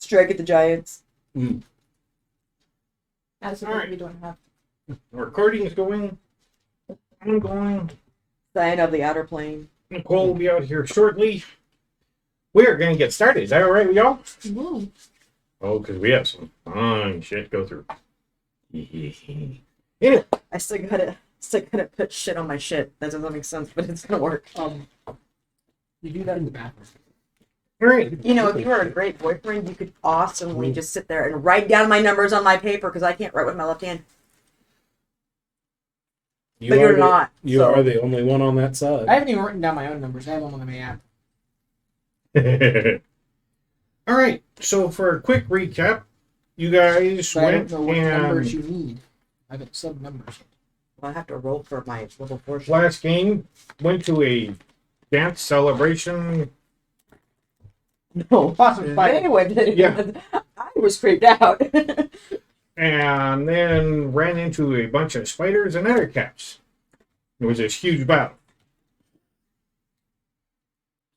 Strike at the Giants. That's what Alright. we don't have. The recording is going. I'm going. Sign of the outer plane. Nicole will be out here shortly. We're going to get started. Is that all right with y'all? Woo. Oh, because we have some fun shit to go through. Anyway, I still gotta put shit on my shit. That doesn't make sense, but it's gonna work. You do that in the bathroom. all right. You know, if you were a great boyfriend, you could awesomely just sit there and write down my numbers on my paper because I can't write with my left hand. You But are you're the- not. You so. are the only one on that side. I haven't even written down my own numbers. I have them on the app. All right. So for a quick recap, you guys But I went don't know what numbers and you need. I got some numbers. I have to roll for my level 4 shit. last game went to a dance celebration. No. Awesome fight. Anyway, Yeah. I was freaked out. And then ran into a bunch of spiders and other cats. It was this huge battle.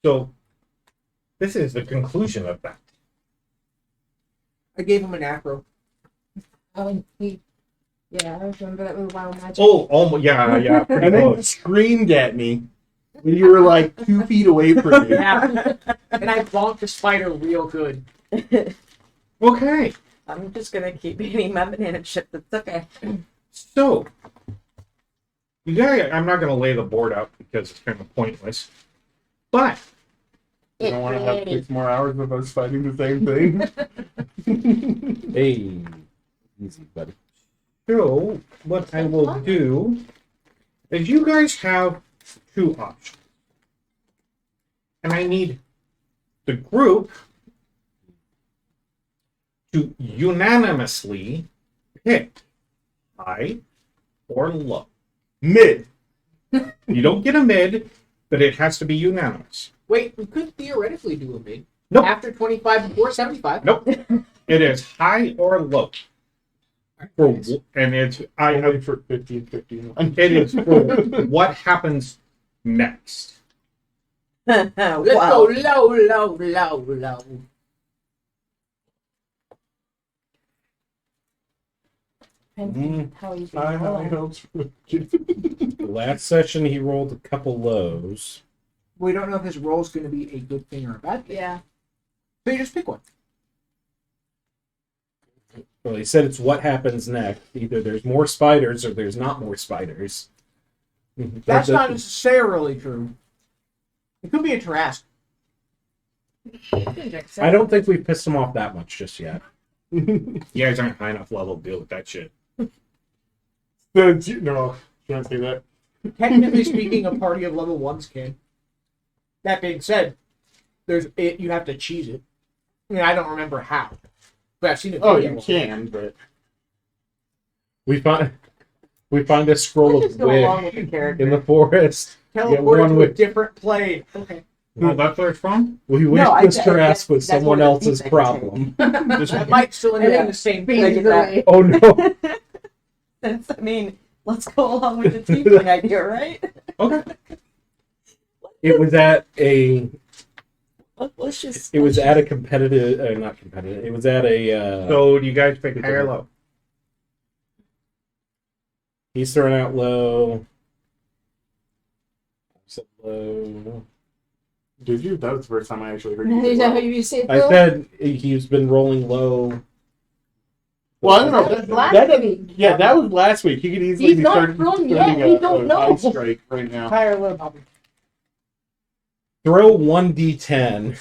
So, this is the conclusion of that. I gave him an acro. Oh, yeah, I remember that with Wild Magic. Oh, yeah, yeah. Pretty And then you close. screamed at me when you were like 2 feet away from me. Yeah. And I bonked the spider real good. Okay, I'm just gonna keep eating my banana chip. That's okay. so you guys, I'm not going to lay the board out because it's kind of pointless. But You don't want to have 6 more hours of us fighting the same thing. Hey, easy, buddy. so what I will do is you guys have 2 options, and I need the group to unanimously pick high or low. Mid. You don't get a mid, but it has to be unanimous. Wait, we could theoretically do a mid. Nope. After 25 before 75. Nope. It is high or low. And it's Only for 50 and 50. it is for what happens next. Let's wow. go low. Depends how you I feel. hopes. The last session, he rolled a couple lows. We don't know if his roll's going to be a good thing or a bad thing. Yeah. So you just pick one. Well, he said it's what happens next. Either there's more spiders or there's not more spiders. That's not necessarily true. It could be a Tarrasque. I don't think we've pissed him off that much just yet. You guys aren't high enough level to deal with that shit. No, can't say that. Technically speaking, a party of level 1s can. That being said, you have to cheese it. I mean, I don't remember how. But I've seen it. Oh, you can, but We find a scroll Just of go along wish with the character. in the forest. Teleport one to a with- different plane. Okay. Oh, that's where it's from? We wish No, Mr. Ass was that's someone one of the else's things I can problem. That might still end up in the same Like thing. that. Oh no! I mean, let's go along with the tiefling idea, right? Okay. It was at a Let's just. It was at a competitive, not competitive. It was at a. So do you guys pick high or low? He's throwing out low. I said low. did you? That was the first time I actually heard Is you. that how you say it? I Bill? said he's been rolling low. Well, I don't know. That was last That- week. yeah, that was last week. He could easily He's be not starting thrown yet. starting We don't know. Ice strike right now. Higher low, Bobby. Throw 1d10.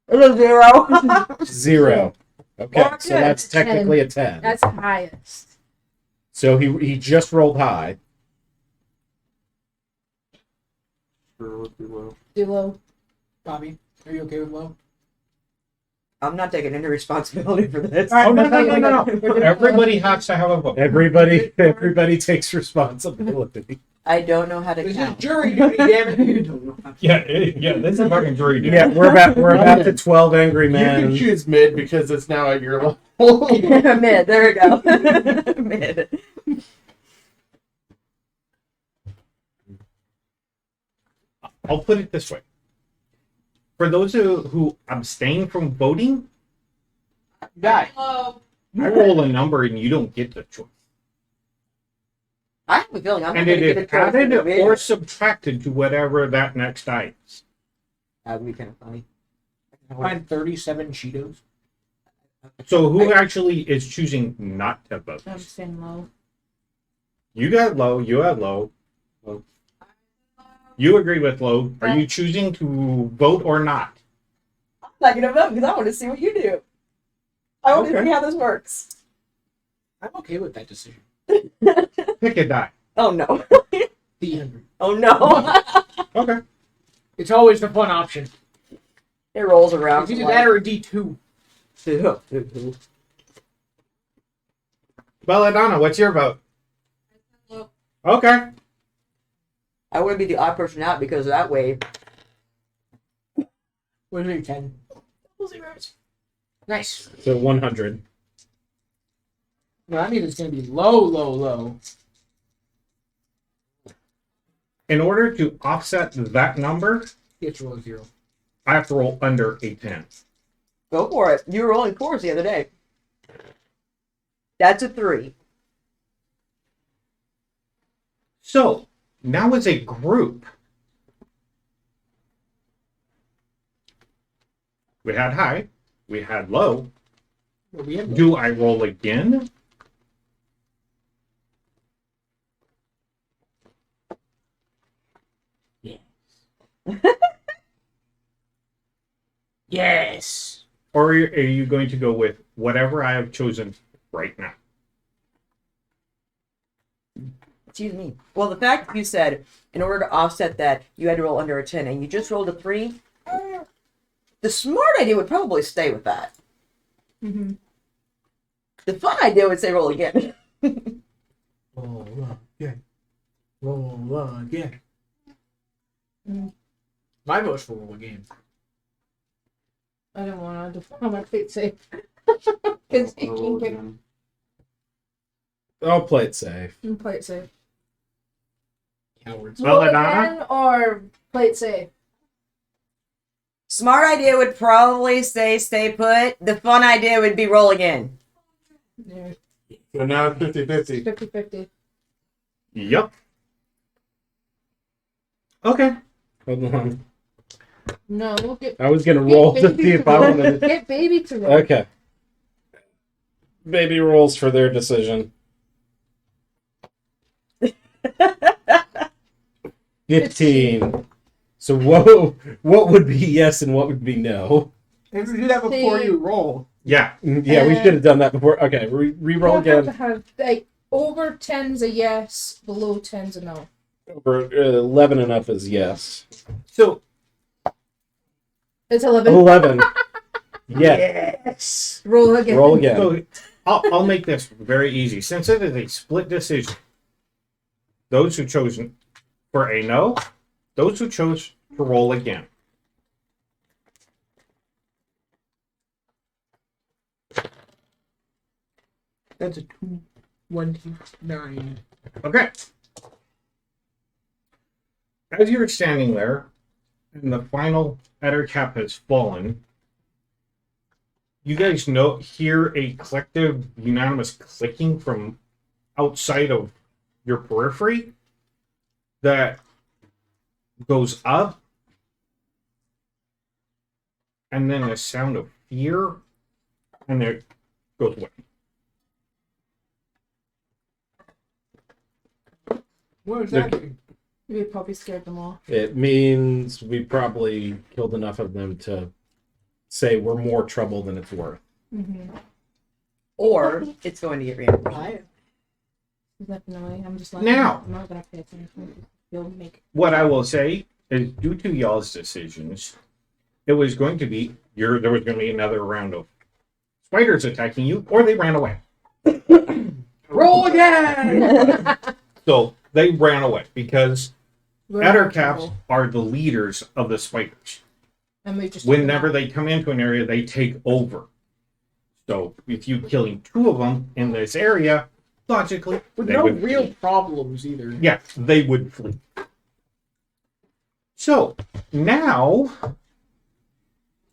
It's a 0. 0. Okay, Well, so good. that's technically a 10. That's the highest. So he just rolled high. Sure, would be low. Do low. Bobby, are you okay with low? I'm not taking any responsibility for this. Oh, no. Everybody has to have a vote. Everybody takes responsibility. I don't know how to This is count. jury duty, damn it. Yeah, this is fucking jury duty. Yeah, we're about to 12 angry You can men. choose mid because it's now at your level. Mid, there we go. Mid. I'll put it this way. for those who abstain from voting, Die. Hello. I roll a number and you don't get the choice. I have a feeling I'm And going it to get a is choice. added over here. or subtracted to whatever that next item is. That would be kind of funny. Find 37 Cheetos. So who actually is choosing not to vote? I'm staying low. You got low. You had low. You agree with low. Are you choosing to vote or not? I'm not going to vote because I want to see what you do. I want to Okay. see how this works. I'm okay with that decision. Pick a die. Oh no. D100. Oh no. Okay. It's always the fun option. It rolls around. It's either that or a D2. Belladonna, what's your vote? Okay. I would be the odd person out because that way. What is it, 10? Nice. So 100. Well, that means it's going to be low, low, low. In order to offset that number, You have to roll a 0. I have to roll under a 10. Go for it. You were rolling 4s the other day. That's a 3. So, now as a group, we had high, we had low. Well, we have Do I roll again? Yes. Or are you going to go with whatever I have chosen right now? Excuse me. Well, the fact that you said in order to offset that you had to roll under a 10 and you just rolled a 3, the smart idea would probably stay with that. Mm-hmm. The fun idea would say roll again. Roll again. Roll again. My vote's for roll again. I don't want to do my plate safe. Because it can get I'll play it safe. play it safe. Cowards. Roll Belladonna? again or play it safe. Smart idea would probably stay put. The fun idea would be roll again. Yeah, So now it's 50-50. 50-50. Yep. Okay. Hold on. No, we'll get I was gonna roll to see if I wanted. get baby to roll. Okay. Baby rolls for their decision. 15. So what would be yes and what would be no? And you do that before See. you roll. Yeah. Yeah, we should have done that before. Okay, re-roll You have to again. have like over 10's a yes, below 10's a no. Over 11 and up is yes. So, It's 11. 11. Yes. Roll again. Roll again. so I'll make this very easy. Since it is a split decision, those who chose for a no, those who chose to roll again. That's a 2-1-9. Okay. As you're standing there, and the final header cap has fallen, you guys hear a collective, unanimous clicking from outside of your periphery that goes up, and then a sound of fear, and it goes away. What is that? We probably scared them all. It means we probably killed enough of them to say we're more trouble than it's worth. Mm-hmm. Or it's going to get reinforced. Definitely. I'm just like, Now. I'm not going to pay attention. You'll make What I will say is, due to y'all's decisions, it was going to be there was going to be another round of spiders attacking you, or they ran away. Roll again! So they ran away because We're adder not caps trouble. are the leaders of the spiders. And we just Whenever they come into an area, they take over. So if you killing 2 of them in this area, logically, With they no would real flee. problems either. Yeah, they would flee. So now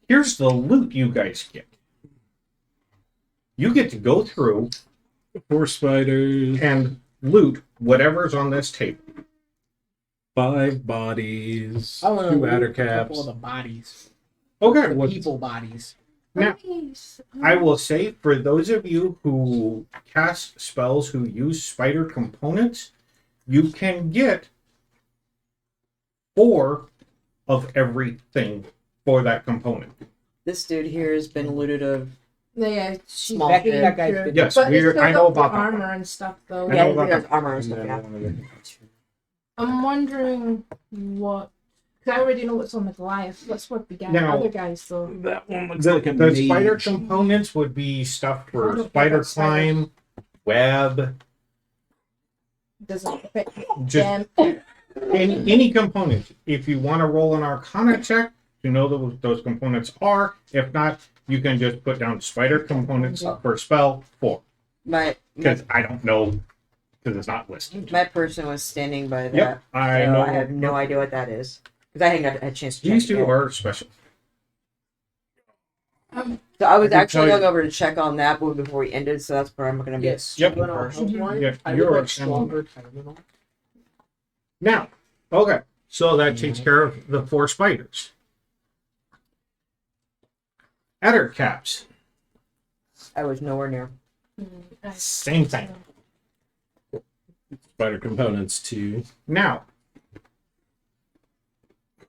Here's the loot you guys get. You get to go through 4 spiders, and loot whatever's on this table. 5 bodies, I want 2 to adder a couple caps. of the bodies. Okay, The well, people bodies. now, I will say for those of you who cast spells who use spider components, you can get 4 of everything for that component. This dude here has been looted of. Yeah, she's Small Becky, bit. that guy's been. Yes, But it's still I know got the about that. armor and stuff though. I Yeah, know he about has that. armor and stuff. And Yeah. then, I'm wondering what. Because I already know what's on the Goliath. What's what the Now- other guys though. That one looks The, like a the mage. spider components would be stuff for How spider about spiders? climb, web, Doesn't fit just them. any component. If you want to roll an Arcana check to know those components are. If not, you can just put down spider components for spell 4. My Because I don't know, because it's not listed. my person was standing by that. Yep, I so know. I have no idea what that is because I hadn't got a chance to check. These it two yet. are special. So I was I can actually tell you- going over to check on that one before we ended. So that's where I'm going to be. Yes. Yep. When our health line, Yeah, I you're would like a- stronger Tylenol. Now, okay, so that takes care of the 4 spiders. Adder caps, I was nowhere near. same thing. Spider components too. Now,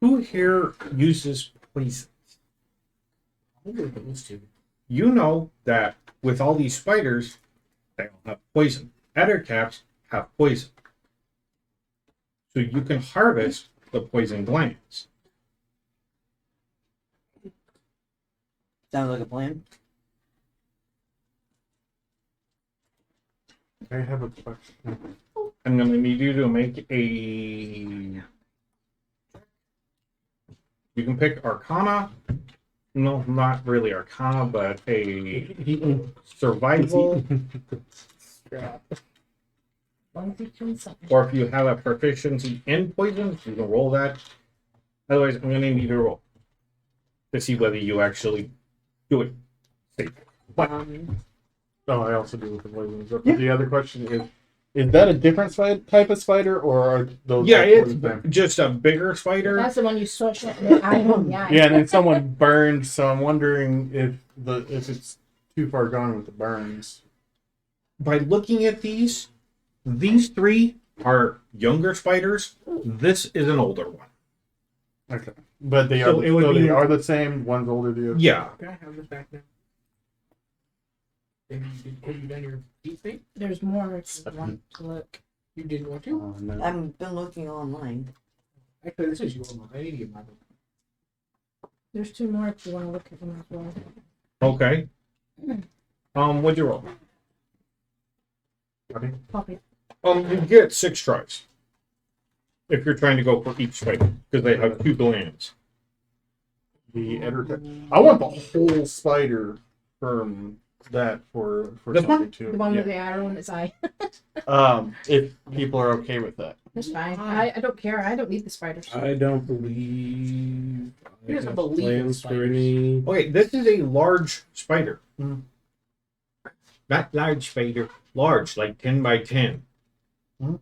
who here uses poison? Probably those two. You know that with all these spiders, they all have poison. Adder caps have poison. So you can harvest the poison glands. Sounds like a plan. I have a question. I'm going to need you to make a. You can pick Arcana. No, not really Arcana, but a survival. Or if you have a proficiency in poison, you can roll that. Otherwise, I'm going to need you to roll to see whether you actually do it. Oh, I also do with the poisons. But the other question is that a different type of spider, or are those Yeah, all it's the same? just a bigger spider. That's the one you switch at the eye on the eye. Yeah, and then someone burned, so I'm wondering if it's too far gone with the burns. By looking at these 3 are younger spiders. This is an older one. Okay, but they So are it would be- they are the same. One's older than the other. Yeah. Can I have this back now? Have you done your deep thing? There's more if you want to look. You didn't want to? Oh, no. I've been looking online. Actually, this is your one. I need to get my one. There's 2 more if you want to look at them as well. Okay. What'd you roll? Poppy. You get 6 tries. If you're trying to go for each spider, because they have 2 glands. The editor. I want the whole spider from that for This something one? too. The one Yeah. with the arrow in its eye. If people are okay with that. That's fine. I don't care. I don't need the spiders. I don't believe He I doesn't have believe in plans for spiders. any. Okay, this is a large spider. Mhm. Not large spider. Large, like 10 by 10. Mhm.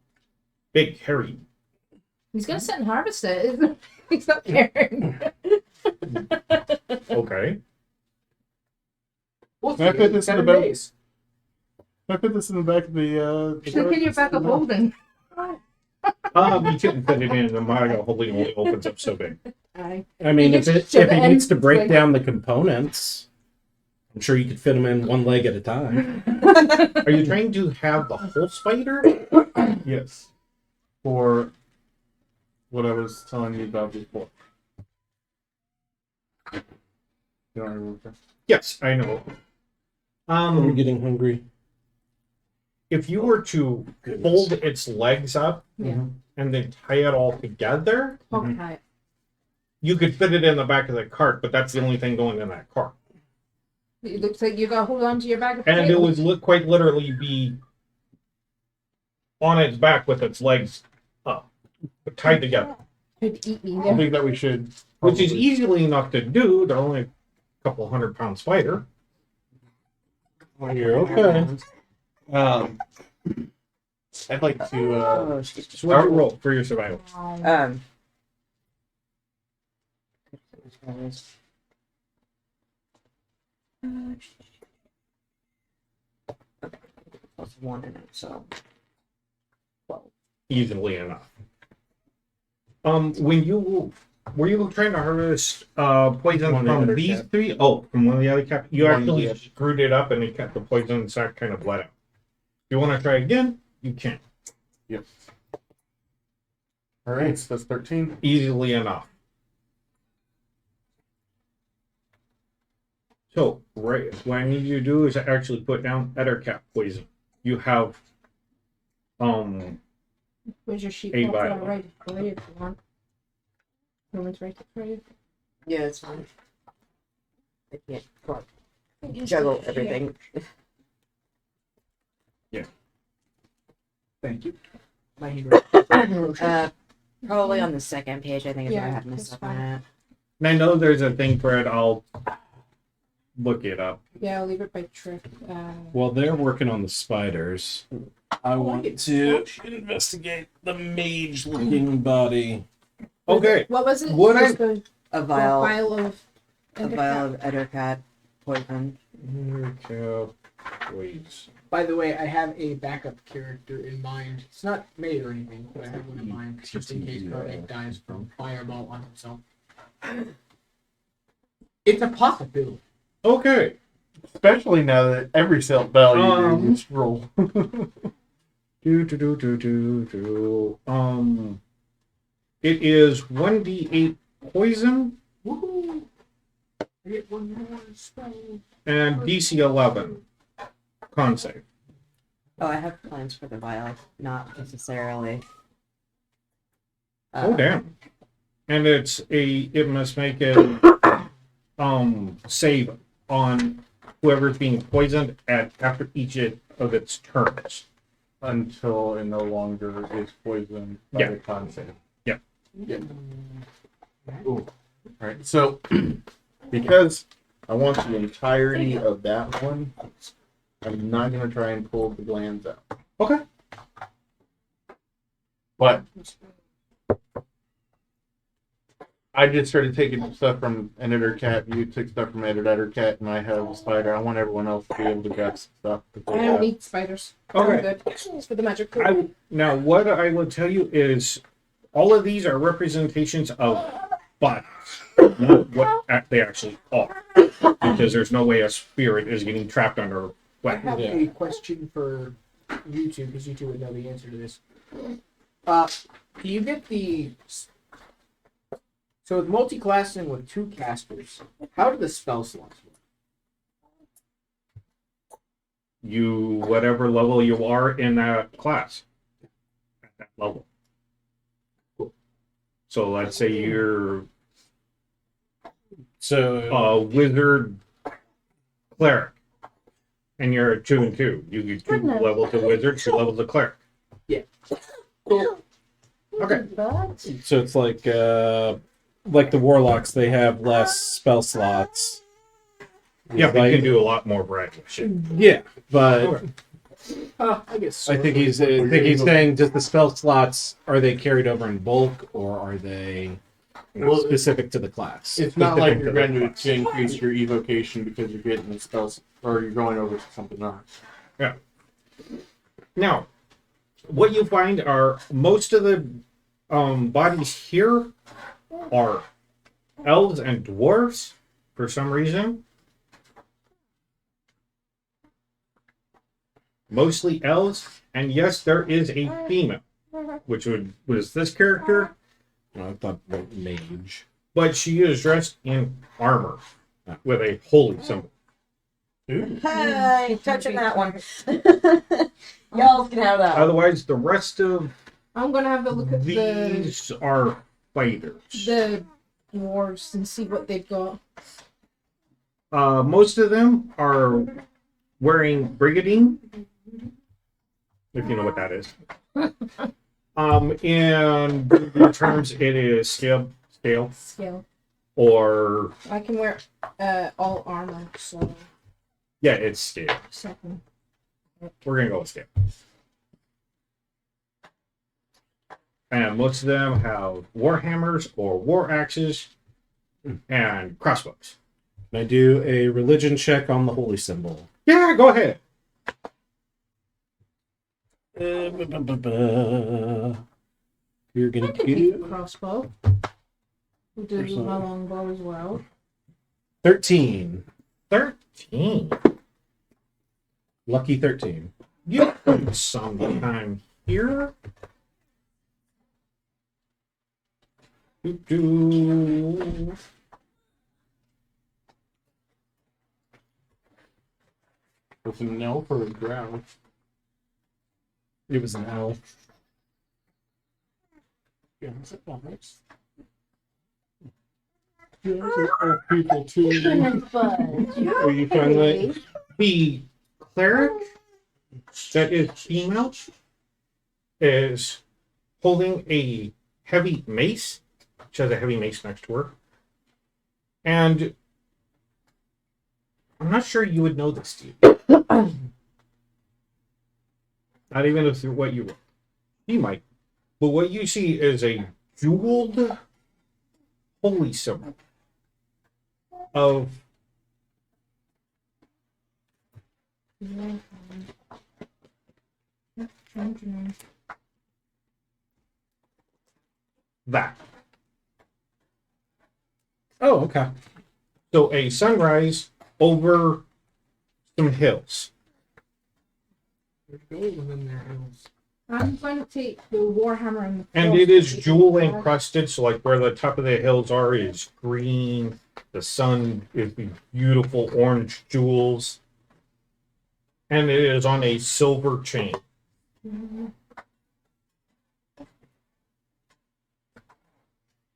Big, hairy. He's gonna sit and harvest it. He's not caring. Okay. Well, Can I put this in the boat? days. Can I put this in the back of the Should get you back up holding. You couldn't fit it in. The Mario holding only opens up so big. Aye. I mean, You if just it shove if it it in, needs to break like- down the components, I'm sure you could fit them in one leg at a time. Are you trying to have the whole spider? Yes. For what I was telling you about before. You don't remember? Yes, I know. I'm getting hungry. If you were to fold its legs up Yeah. and then tie it all together, Hog tie it. you could fit it in the back of the cart, but that's the only thing going in that cart. It looks like you gotta hold on to your bag of And it potatoes. would look quite literally be on its back with its legs up, tied together, Could eat me I there. think that we should. which is probably- easily enough to do. The only couple 100-pound spider. You're okay. I'd like to. Oh, shit. So what'd you roll for your survival? Um. Okay, plus 1 in it, so 12. Easily enough. When you were you trying to harvest poison One of the from other these cat. 3? Oh, from one of the other cat. You One of actually the- screwed it up and it kept the poison sac kind of bled out. If you want to try again, you can. Yep. All right, so that's 13. Easily enough. So, right, what I need you to do is actually put down Ettercap poison. You have, Where's your sheet? A I'll vial. write it for you if you want. Roman's right for you. Yeah, it's fine. I can't juggle everything. Thank you. My hero. Probably on the second page, I think is where I Yeah, have messed that's up on fine. that. and I know there's a thing for it, I'll look it up. Yeah, I'll leave it by Trick. While they're working on the spiders, I want to investigate the mage-looking body. Okay, What was it? What Just the A vial, of. a vial of Ettercat poison. Ettercap poison. By the way, I have a backup character in mind. It's not made or anything, but I have one in mind just in case Karnak dies from fireball on himself. It's a possibility. Okay, Especially now that every self value Um, is roll. It is 1d8 poison Woohoo! I get one more spell. and DC 11 con save. Oh, I have plans for the vial, not necessarily. Oh damn! And it must make a save on whoever's being poisoned after each of its turns. Until it no longer is poisoned by Yeah. the con save. Yeah. Yeah. Ooh. Alright, so because I want the entirety of that one, I'm not going to try and pull the glands out. Okay. But I just started taking stuff from Editor Cat. You took stuff from Editor Cat, and I have a spider. I want everyone else to be able to grab some stuff. that I they don't have. need spiders. Okay. I'm good. It's for the magic pool. Now, what I will tell you is, all of these are representations of bodies, not what they actually are, because there's no way a spirit is getting trapped under a I weapon. have Yeah. a question for you two, because you two would know the answer to this. Do you get the... So with multi-classing with 2 casters, how do the spell slots work? You, whatever level you are in that class, at that level. So let's say you're So a wizard cleric, and you're a 2 and 2. You get 2 levels of wizard, 2 levels of cleric. Cool. Okay. So it's like the warlocks, they have less spell slots. Yeah, but you Like- can do a lot more variety of shit. Yeah, but Okay. I guess I think he's saying just the spell slots, are they carried over in bulk or are they Well, specific to the class? It's not like Specific you're to the going class. to increase your evocation because you're getting the spells, or you're going over to something else. Now, what you find are most of the bodies here are elves and dwarves for some reason. Mostly elves, and yes, there is a female, which was this character, I thought mage. but she is dressed in armor with a holy symbol. Hey, touching that one. Y'all can have that. Otherwise, the rest of I'm gonna have a look at these are fighters. the dwarves and see what they've got. Most of them are wearing brigadine, if you know what that is. In terms, it is scale. Scale. or I can wear all armor, so yeah, it's scale. second. We're gonna go with scale. And most of them have war hammers or war axes and crossbows. Can I do a religion check on the holy symbol? Yeah, go ahead. You're I gonna can keep a do crossbow. We do my longbow as well. 13. 13. Lucky 13. You put some time here. Do. With an elf or a drow? It was an elf. Yeah, is it elves? Yeah, elf people too. Are you finally? The cleric that is female is holding a heavy mace. She has a heavy mace next to her. And I'm not sure you would know this, Steve. Not even if what you wrote. You might. But what you see is a jeweled holy symbol of that. Oh, okay. So a sunrise over some hills. I'm going to take the warhammer and the And it is crossbow. jewel encrusted, so like where the top of the hills are is green. The sun is the beautiful orange jewels. And it is on a silver chain.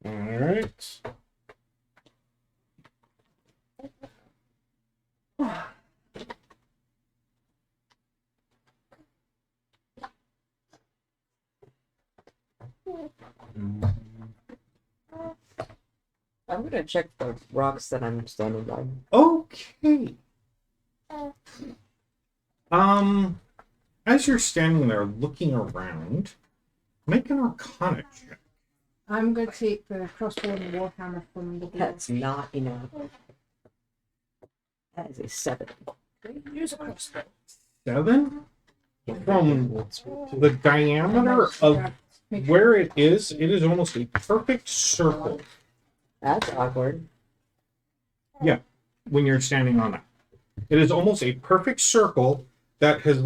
All right. I'm gonna check the rocks that I'm standing by. Okay. As you're standing there looking around, make an arcana check. I'm going to take the crossbow and the warhammer from the That's not enough. That is a 7. Use a crossbow. 7? From the diameter of where it is almost a perfect circle That's awkward. when you're standing on that. It is almost a perfect circle that has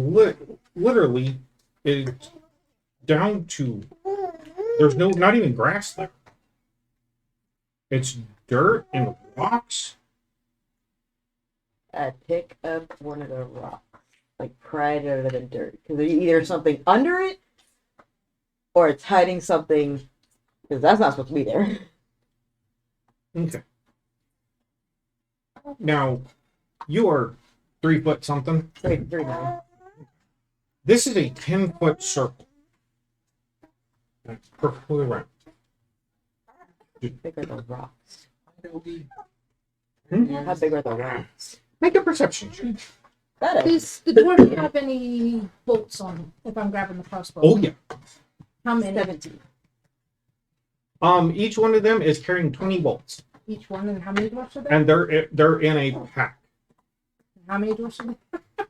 literally is down to there's not even grass there. It's dirt and rocks. Pick up one of the rocks. Like, pry it out of the dirt. Because there's either something under it, or it's hiding something. Because that's not supposed to be there. Okay. Now, you are 3 foot something. 3 now. This is a 10-foot circle. That's perfectly round. How big are the rocks? Hmm? How big are the rocks? Make a perception check. That is. Does the dwarf have any bolts on him if I'm grabbing the crossbow? Oh yeah. How many? 17. Each one of them is carrying 20 bolts, Each one, and how many dwarfs are there? and they're in a pack. How many dwarfs are there?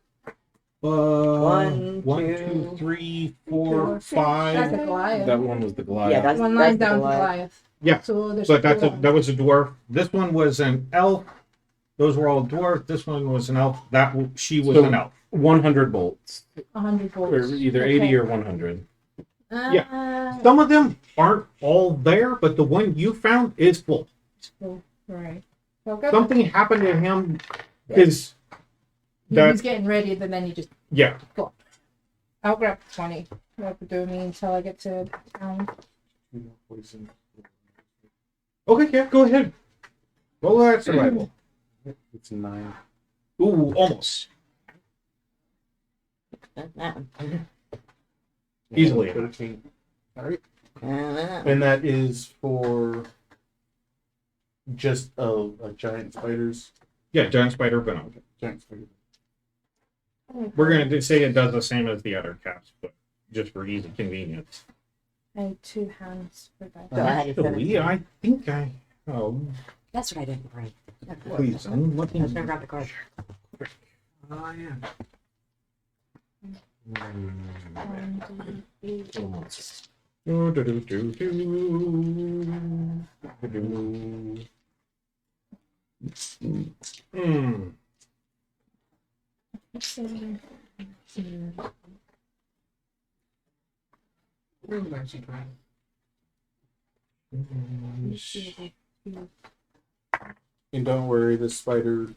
One, 1, two, 2, 3, two, 4, That's 5. a Goliath. That one was the Goliath. Yeah, that's one that's line the down to Goliath. Goliath. Yeah, So there's but four. that was a dwarf. This one was an elf. Those were all dwarf. This one was an elf. She was So- an elf. 100 bolts. 100 Or bolts. either Okay. 80 or 100. Some of them aren't all there, but the one you found is full. Right. So I'll grab Something happened to him because he's getting ready, but then you just yeah. I'll grab 20. What would do me until I get to town. Okay, yeah, go ahead. Roll that survival. It's 9. Ooh, almost. That one. Easily. 13. All right. And that one. And that is for Just a giant spiders. Yeah, giant spider venom. Giant spider. We're going to say it does the same as the other caps, but just for easy convenience. I had 2 hands for that. So I had a Actually, 17. I think I. Oh, That's what I didn't bring. please, I'm I was looking. gonna grab the card. Oh, yeah. 1, 2, 3, 4. Do, do, do, do, do. Do. Hmm. And don't worry, the spider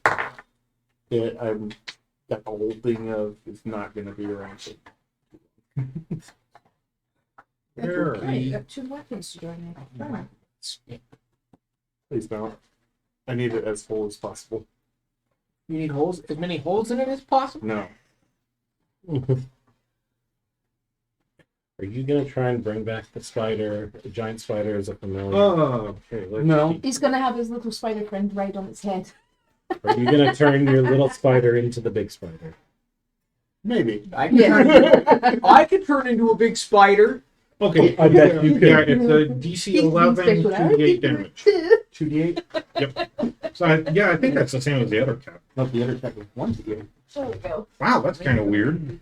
that I'm got the whole thing of is not going to be around. Where are Okay, you we? have 2 weapons to join me. Please don't. I need it as full as possible. You need holes, as many holes in it as possible. No. Are you gonna try and bring back the spider, the giant spider as a familiar? Oh, okay. Let's No. see. He's gonna have his little spider friend ride on its head. Are you gonna turn your little spider into the big spider? Maybe. I can, I can turn into a big spider. Okay, I bet you could. Yeah, it's a DC 11, 2d8 damage. 2d8? So, I think that's the same as the other cap. Not the other type of 1d8. There we go. Wow, that's kind of weird.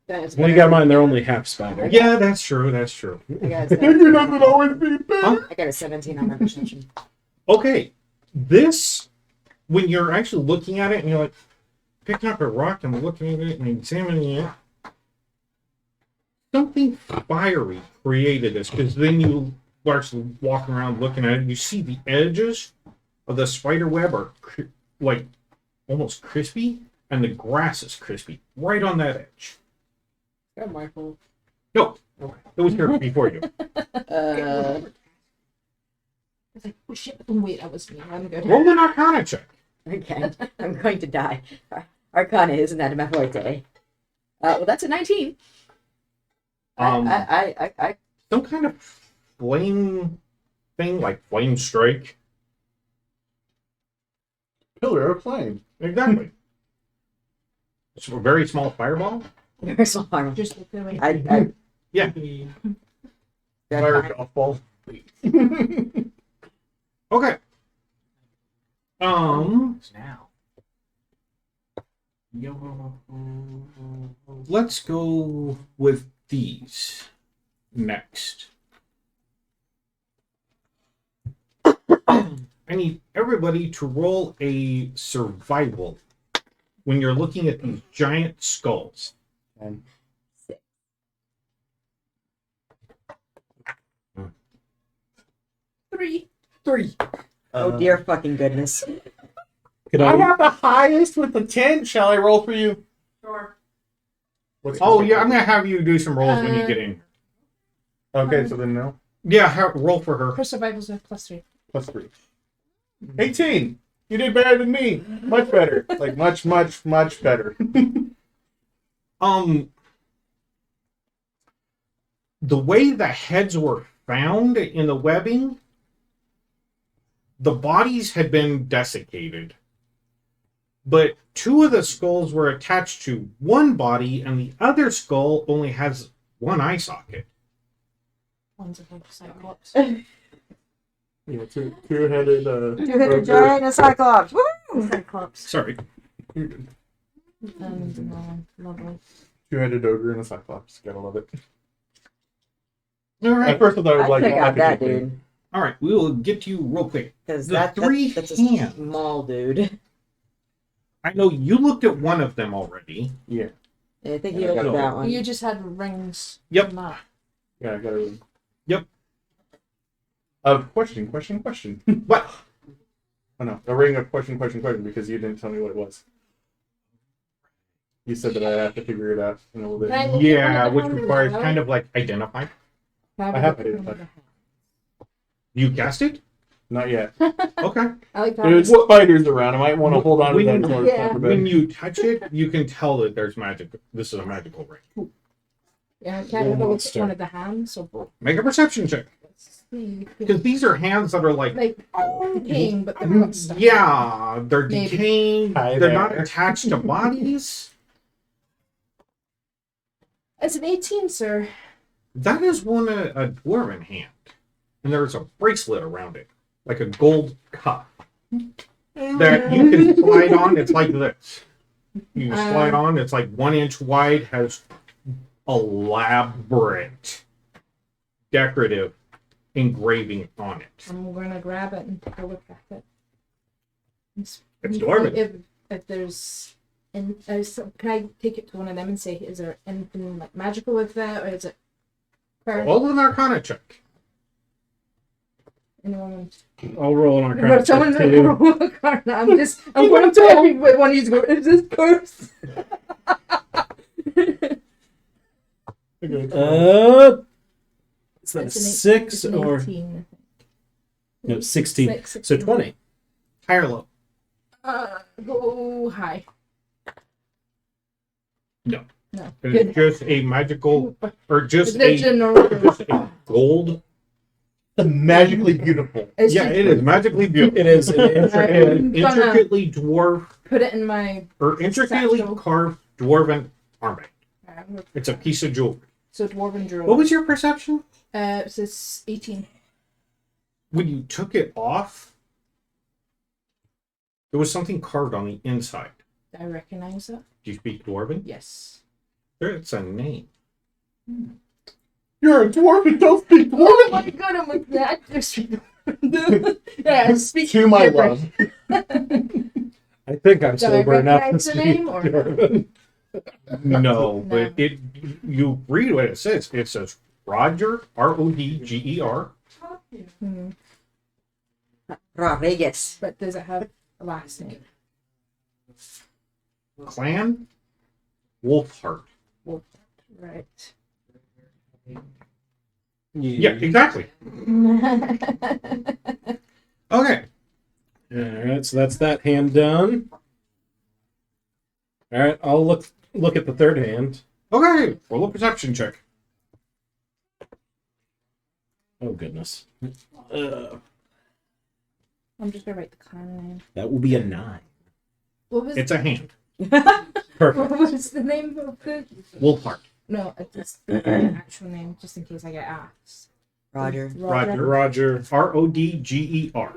That's Well, you got mine. They're only half spider. Yeah, that's true. That's true. I got a doesn't always be better. I got a 17 on my perception. Okay, this, when you're actually looking at it and you're like picking up a rock and looking at it and examining it, something fiery created this, because then you actually walking around looking at it, you see the edges of the spider web are like almost crispy, and the grass is crispy right on that edge. Is that my fault? No, it was here before you. Uh, I was like, oh shit, wait, that was me. I'm good. Roll an Arcana check. okay, I'm going to die. Arcana isn't that my forte? Well, that's a 19. I Some kind of flame thing, like flame strike. Pillar of flame. Exactly. It's a very small fireball. very small. Just look away. I Yeah. Fire golf Okay. Now. Let's go with these next. I need everybody to roll a survival when you're looking at these giant skulls. And 3. 3. oh dear fucking goodness. Could I I? have the highest with the 10. Shall I roll for you? Sure. What's Oh your yeah, I'm gonna have you do some rolls when you get in. Okay, so then no. Yeah, roll for her. Her survival's a +3. +3. 18. You did better than me. Much better. Like much, much, much better. The way the heads were found in the webbing, the bodies had been desiccated. But 2 of the skulls were attached to one body, and the other skull only has one eye socket. One's a big cyclops. Yeah, two-headed. Two-headed giant and cyclops. Woo! Cyclops. Sorry. Lovely. Two-headed ogre and a cyclops. Gotta love it. All At right. first I thought it was I'd like check out that packaging. dude. All right. We will get to you real quick. Because The that's a hands. small dude. I know you looked at one of them already. Yeah. I think Yeah, you I looked got at it. that one. You just had rings. Yep. on that. Yeah, I gotta read. Yep. Question. What? Oh no, a ring of question, because you didn't tell me what it was. You said that I have to figure it out in a little bit. Right. Well, Yeah, you which wanted to requires know. kind of like identify. I have it, but- You guessed it? Not yet. Okay. I like that. There's spiders around. I might want to hold on to that When- until Yeah. it's time for When bed. you touch it, you can tell that there's magic. This is a magical ring. Yeah, I can't have a look at one of the hands, so both. Make a perception check. Let's see. Because these are hands that are like, Like, decaying, but they're not stuck. yeah, they're Maybe. decaying. Hi They're not there. attached to bodies. It's an 18, sir. That is one a dwarven hand, and there's a bracelet around it, like a gold cuff that you can slide on. It's like this. You can slide on. It's like 1 inch wide. Has elaborate decorative engraving on it. I'm gonna grab it and take a look at it. It's dwarven. If there's, and can I take it to one of them and say, is there anything like magical with that, or is it? Roll an Arcana check. Anyone? I'll roll an But arcana someone check too. roll a card. I'm going to everybody one of you go, is this cursed? Is that a It's an 6 an or 18, no 16? Six, So 20. High or low? Go high. No. No. It's just a magical, or just Is it a, general? just a gold. Magically beautiful. It's Yeah, just- it is magically beautiful. It is an intricate. I'm gonna Intricately dwarf put it in my. or intricately Satchel. carved dwarven armband. It's a piece of jewelry. So dwarven jewelry. What was your perception It says 18. when you took it off? There was something carved on the inside. Do I recognize that? Do you speak dwarven? Yes. It's a name. You're a dwarf and don't speak Oh dwarf. my god, I'm like that. Yeah, speak To my different. love. I think I'm Do I sober enough to recognize the speak name or- Dwarven. No, but No. you read what it says. It says Roger, Rodger. Hmm. Rodriguez. But does it have a last name? Clan, Wolfheart. Right. Yeah, exactly. Okay. Alright, so that's that hand done. Alright, I'll look at the third hand. Okay. Roll a perception check. Oh goodness. I'm just gonna write the clan name. That will be a 9. What was It's a hand. Perfect. what was the name of the? Wolfheart. No, it's the actual name, just in case I get asked. Roger. Roger. Roger. Rodger.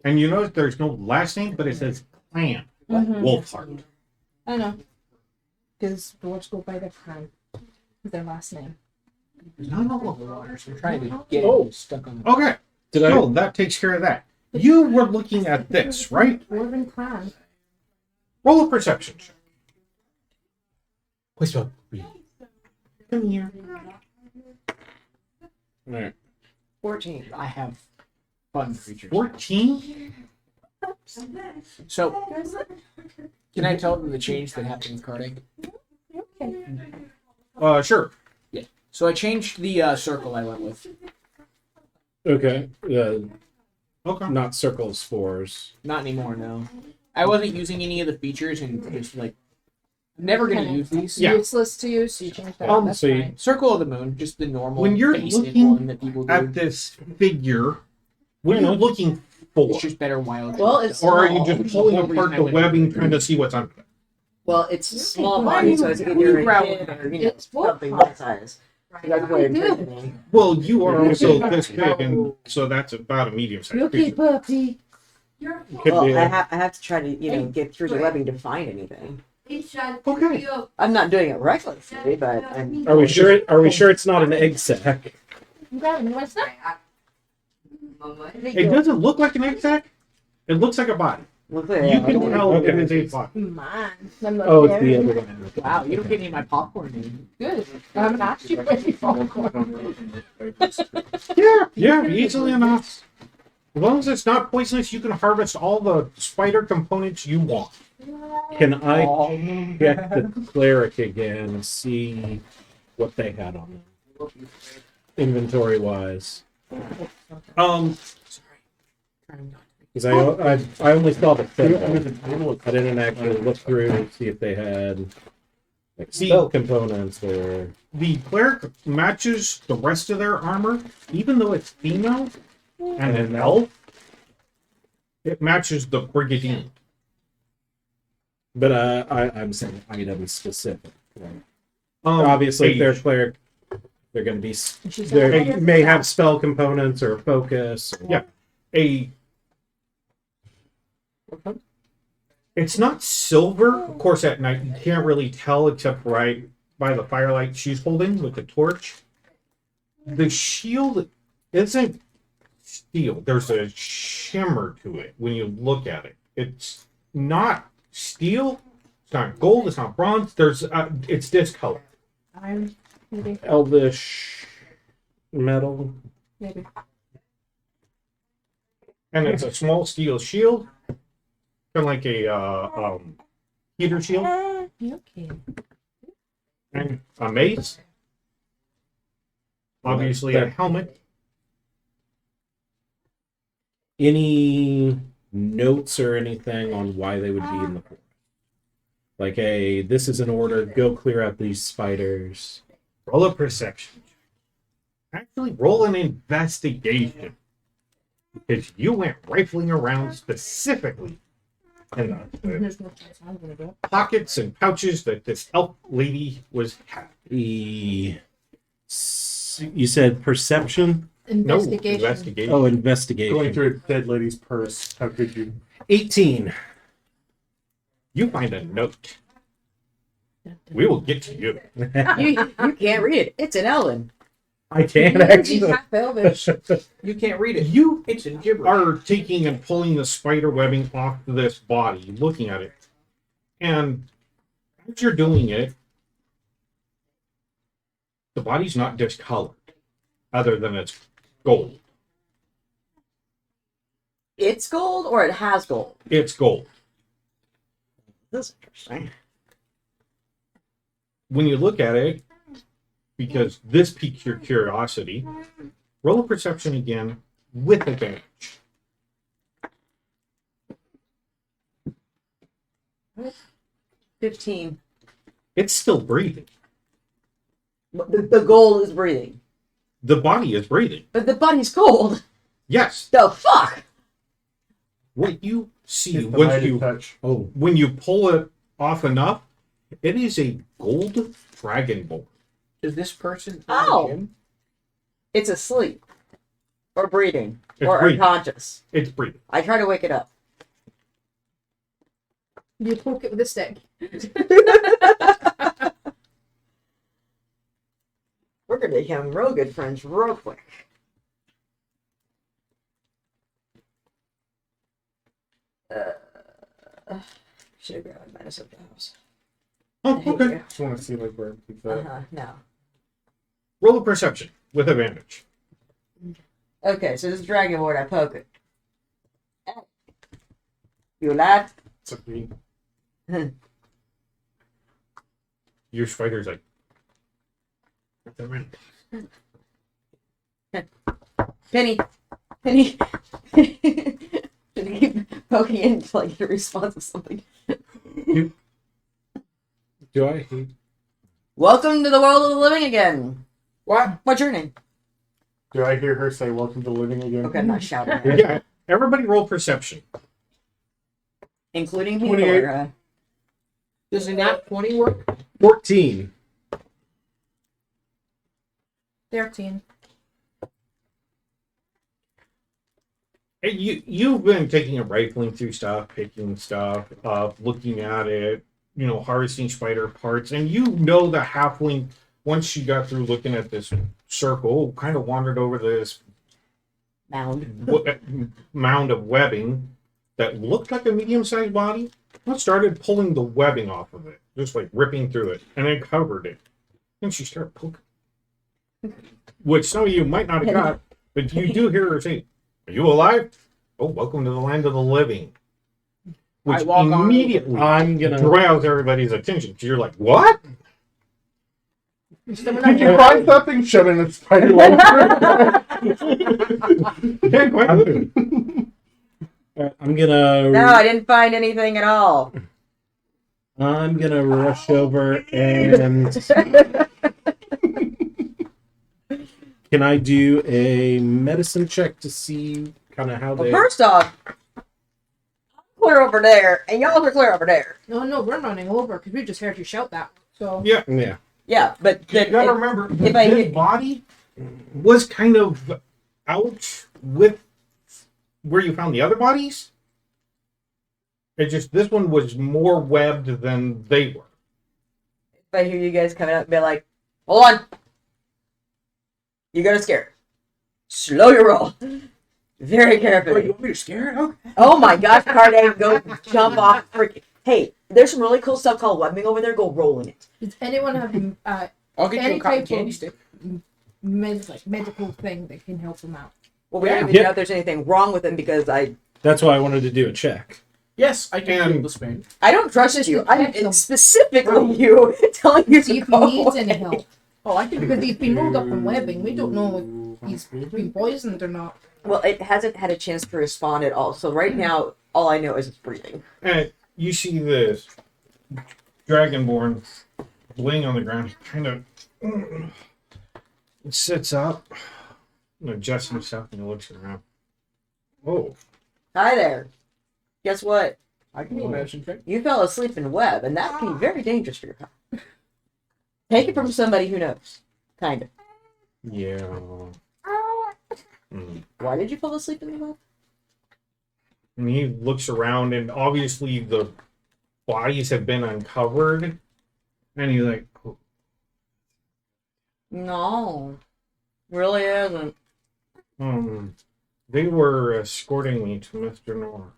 And you notice there's no last name, but it says Clan, Mhm. Wolfheart. I know. Because dwarves go by their clan. Their last name. Not all of the waters. I'm trying to get Oh. it stuck on. Okay. Did So that takes care of that. You were looking at this, right? Dwarven clan. Roll a perception check. Whisper. Come here. Alright. 14. I have fun creatures. 14? So, can I tell them the change that happened with carding? Okay. Sure. So I changed the circle I went with. Okay. Okay. Not circles, fours. Not anymore, no. I wasn't using any of the features and just like never gonna use these. Yeah. Useless to you, so you change that. That's so you- fine. Circle of the Moon, just the normal When you're basic looking one that people do. At this figure, what are Fair you enough. looking for? It's just better wild. Well, it's Or are you small. just pulling No apart reason I the would- webbing trying to see what's under it? Well, it's a small Why body, you- so it's why either you a grab kid it? or, you know, It's something what? that size. That's why I'm Good. thinking. Well, you are also this big, and so that's about a medium-sized Okay, creature. puppy. Could Well, be. I have to try to, get through the webbing to find anything. Okay. I'm not doing it recklessly, but I'm. Are we sure? Are we sure it's not an egg sack? I'm grabbing you. What's that? It doesn't look like an egg sack. It looks like a body. Look You at can tell Okay. it is a body. Man. I'm like, Oh, it's the there. other one. Wow, you don't get any of my popcorn name. Good. I haven't asked you for any popcorn. Yeah, easily enough. As long as it's not poisonous, you can harvest all the spider components you want. Can I Oh, check the cleric again and see what they had on them, inventory wise? Um, Trying not to make Because I only saw the symbol. I didn't actually look through and see if they had like spell components or. The cleric matches the rest of their armor, even though it's female and an elf. It matches the brigadier. But I'm saying item specific. Right? Obviously, if they're age. cleric, they're going to be. She's They not- may have spell components or focus. Or, Yeah. It's not silver. Of course, at night you can't really tell except right by the firelight she's holding with the torch. The shield isn't steel. There's a shimmer to it when you look at it. It's not steel. It's not gold. It's not bronze. It's discolored. Iron, maybe. Elvish metal. Maybe. And it's a small steel shield, kind of like a heater shield, Okay. and a mace. Obviously, a helmet. Any notes or anything on why they would be in the forest? Like, hey, this is an order. Go clear out these spiders. Roll a perception. Actually, roll an investigation. Because you went rifling around specifically in the There's no chance I'm gonna do it. pockets and pouches that this elf lady was having. You said perception? No, Investigation. investigation. Oh, investigation. Going through a dead lady's purse. How could you? 18. You find a note. We will get to you. You can't read it. It's in Ellen. I can't She's actually. half elvish. You can't read it. You It's in gibberish. are taking and pulling the spider webbing off this body, looking at it. And as you're doing it, the body's not discolored, other than it's gold. It's gold or it has gold. It's gold. That's interesting. When you look at it, because this piques your curiosity, roll a perception again with advantage. 15. It's still breathing. But the gold is breathing. The body is breathing. But the body's cold. Yes. The fuck? What you see Hit the once mighty you touch. when you pull it off enough, it is a gold dragonborn. Is this person in Oh. the gym? It's asleep. Or breathing. It's or breathing. unconscious. It's breathing. I try to wake it up. You poke it with a stick. We're gonna become real good friends real quick. Should have grabbed medicine at the house. Oh, Thank okay. you. Just want to see like where keep that. No. Roll a perception with advantage. Okay, so this is Dragonborn, I poke it. You alive? It's a green. Your spider's like, Penny! Penny! Should I keep poking it until I get a response of something? Do I hate? Welcome to the world of the living again! What? What's your name? Do I hear her say "Welcome to living again"? Okay, I'm not shouting. yeah. Everybody roll perception. Including me 28. or, Does a nat 20 work? 14. 13. Hey, you've been taking a rifling through stuff, picking stuff up, looking at it, harvesting spider parts, and you know the halfling, once she got through looking at this circle, kind of wandered over this mound. mound of webbing that looked like a medium-sized body, and started pulling the webbing off of it, just like ripping through it, and then covered it. And she started poking. Which some of you might not have got, but you do hear her say, "Are you alive? Oh, welcome to the land of the living." Which I walk on- immediately I'm gonna. draws everybody's attention. 'Cause you're like, what? Did you find something? Shut in a spider leg. Yeah, quite. I'm gonna. No, I didn't find anything at all. I'm gonna rush over and can I do a medicine check to see kind of how Well, they? first off, clear over there, and y'all are clear over there. No, we're running over because we just heard you shout that. So Yeah. Yeah. Yeah, but You gotta remember, if I his hit- body was kind of out with where you found the other bodies. It just, this one was more webbed than they were. if I hear you guys coming up and be like, hold on. You're gonna scare it. Slow your roll. Very Wait, you carefully. want me to scare it? Okay. Oh my gosh, Carday, go jump off freaking. Hey, there's some really cool stuff called webbing over there. Go roll in it. does anyone have I'll get you Any a cotton type candy of- stick. medical thing that can help them out? Well, we don't even Yeah. know if there's anything wrong with him because That's why I wanted to do a check. Yes, I can And- feel the Spain. I don't trust Just you. protect I'm them. specifically you telling you See to if he go needs away. any help. Oh, I can do Because he's been rolled up in webbing. We don't know if he's been poisoned or not. Well, it hasn't had a chance to respond at all. So right now, all I know is it's breathing. And you see this Dragonborn laying on the ground, kind of sits up and adjusts himself and he looks around. Oh, Hi there. Guess what? I can do a medicine check. You fell asleep in web, and that can be very dangerous for your health. Take it from somebody who knows. Kind of. yeah. Hmm. Why did you fall asleep in the web? And he looks around, and obviously the bodies have been uncovered. And he's like, oh, No. Really isn't. they were escorting me to Mr. Nor,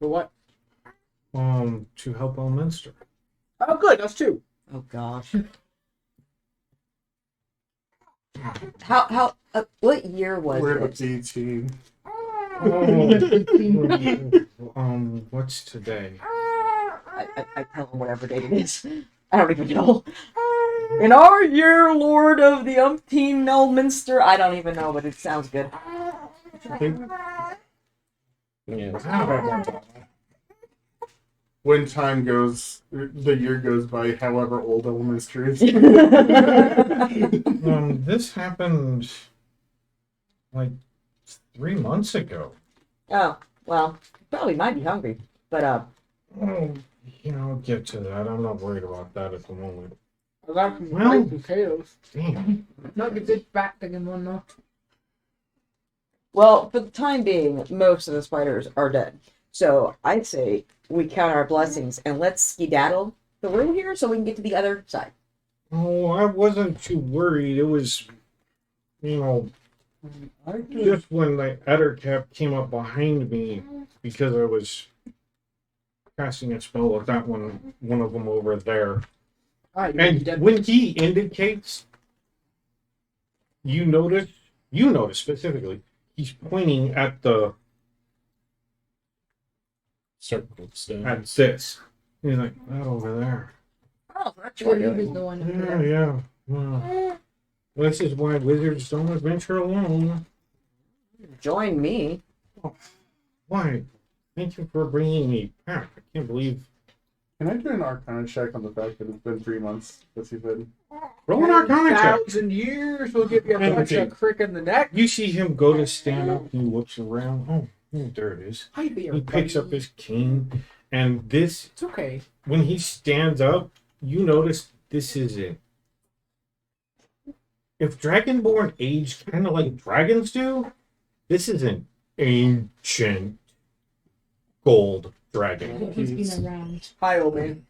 For what? to help Elminster. Oh, good. That's two. Oh gosh. What year was We're it? the B team. What's today? I tell him whatever date it is. I don't even know. In our year, Lord of the Umpteen Elminster. I don't even know, but it sounds good. Yeah. When time goes, the year goes by, however old Elminster is. This happened like 3 months ago. Oh, well, probably might be hungry. But, Oh, I'll get to that. I'm not worried about that at the moment. I got some Well- baked potatoes. Damn. Not the good back digging one though. well, for the time being, most of the spiders are dead. So I'd say we count our blessings and let's skedaddle the room here so we can get to the other side. Oh, I wasn't too worried. It was, just when the Ettercap came up behind me because I was casting a spell with that one of them over there. Ah, you And dead. when he indicates, you notice specifically, he's pointing at the Circle stone. at this. He's like, that over there. Oh, that's Or he was the one who Yeah. Well, this is why wizards don't adventure alone. Join me. Why? Thank you for bringing me back. I can't believe. Can I do an Arcana check on the fact that it's been 3 months since you've been? Roll an Arcana check. 1,000 years will give you a And bunch of crick in the neck. You see him go to stand up. He looks around. Oh, there it is. Hi there, He picks up buddy. his cane, and this, It's okay. when he stands up, you notice this isn't. If Dragonborn age kind of like dragons do, this is an ancient gold dragon. he's been around. Hi, old man.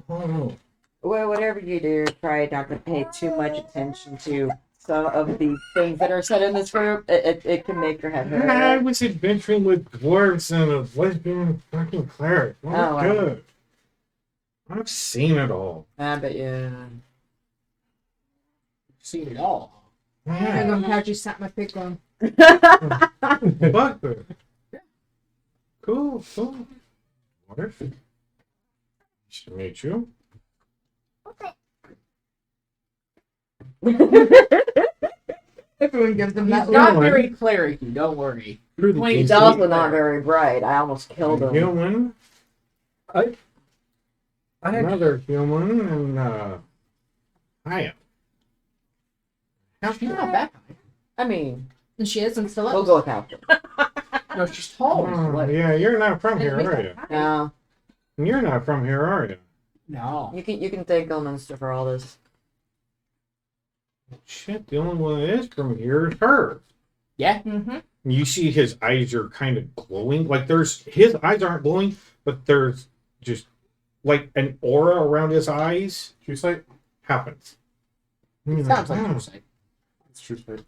Oh, Well, whatever you do, try not to pay too much attention to some of the things that are said in this group. It can make your head I hurt. was adventuring with dwarves and a lesbian fucking cleric. Oh, Oh, wow. good. I've seen it all. But yeah. Seen it all. Hang Yeah. on, how you sat my pig on. Bugbear. Cool. What? Nice to meet you. Everyone gives them He's that not look. very cleric-y, don't worry. Through the Wait, He's DC. also not very bright. I almost killed him. Human, I another human, and Hiya. She's not that high. I mean, And she is, and still we'll is. go with half. No, she's tall. Oh, yeah, you're not from here, are you? No, You're not from here, are you? No. you can thank Elminster for all this. Shit, the only one that is from here is her. Yeah. Mm-hmm. You see his eyes are kind of glowing. Like his eyes aren't glowing, but there's just like an aura around his eyes True sight. happens. It sounds like true sight. It's true sight.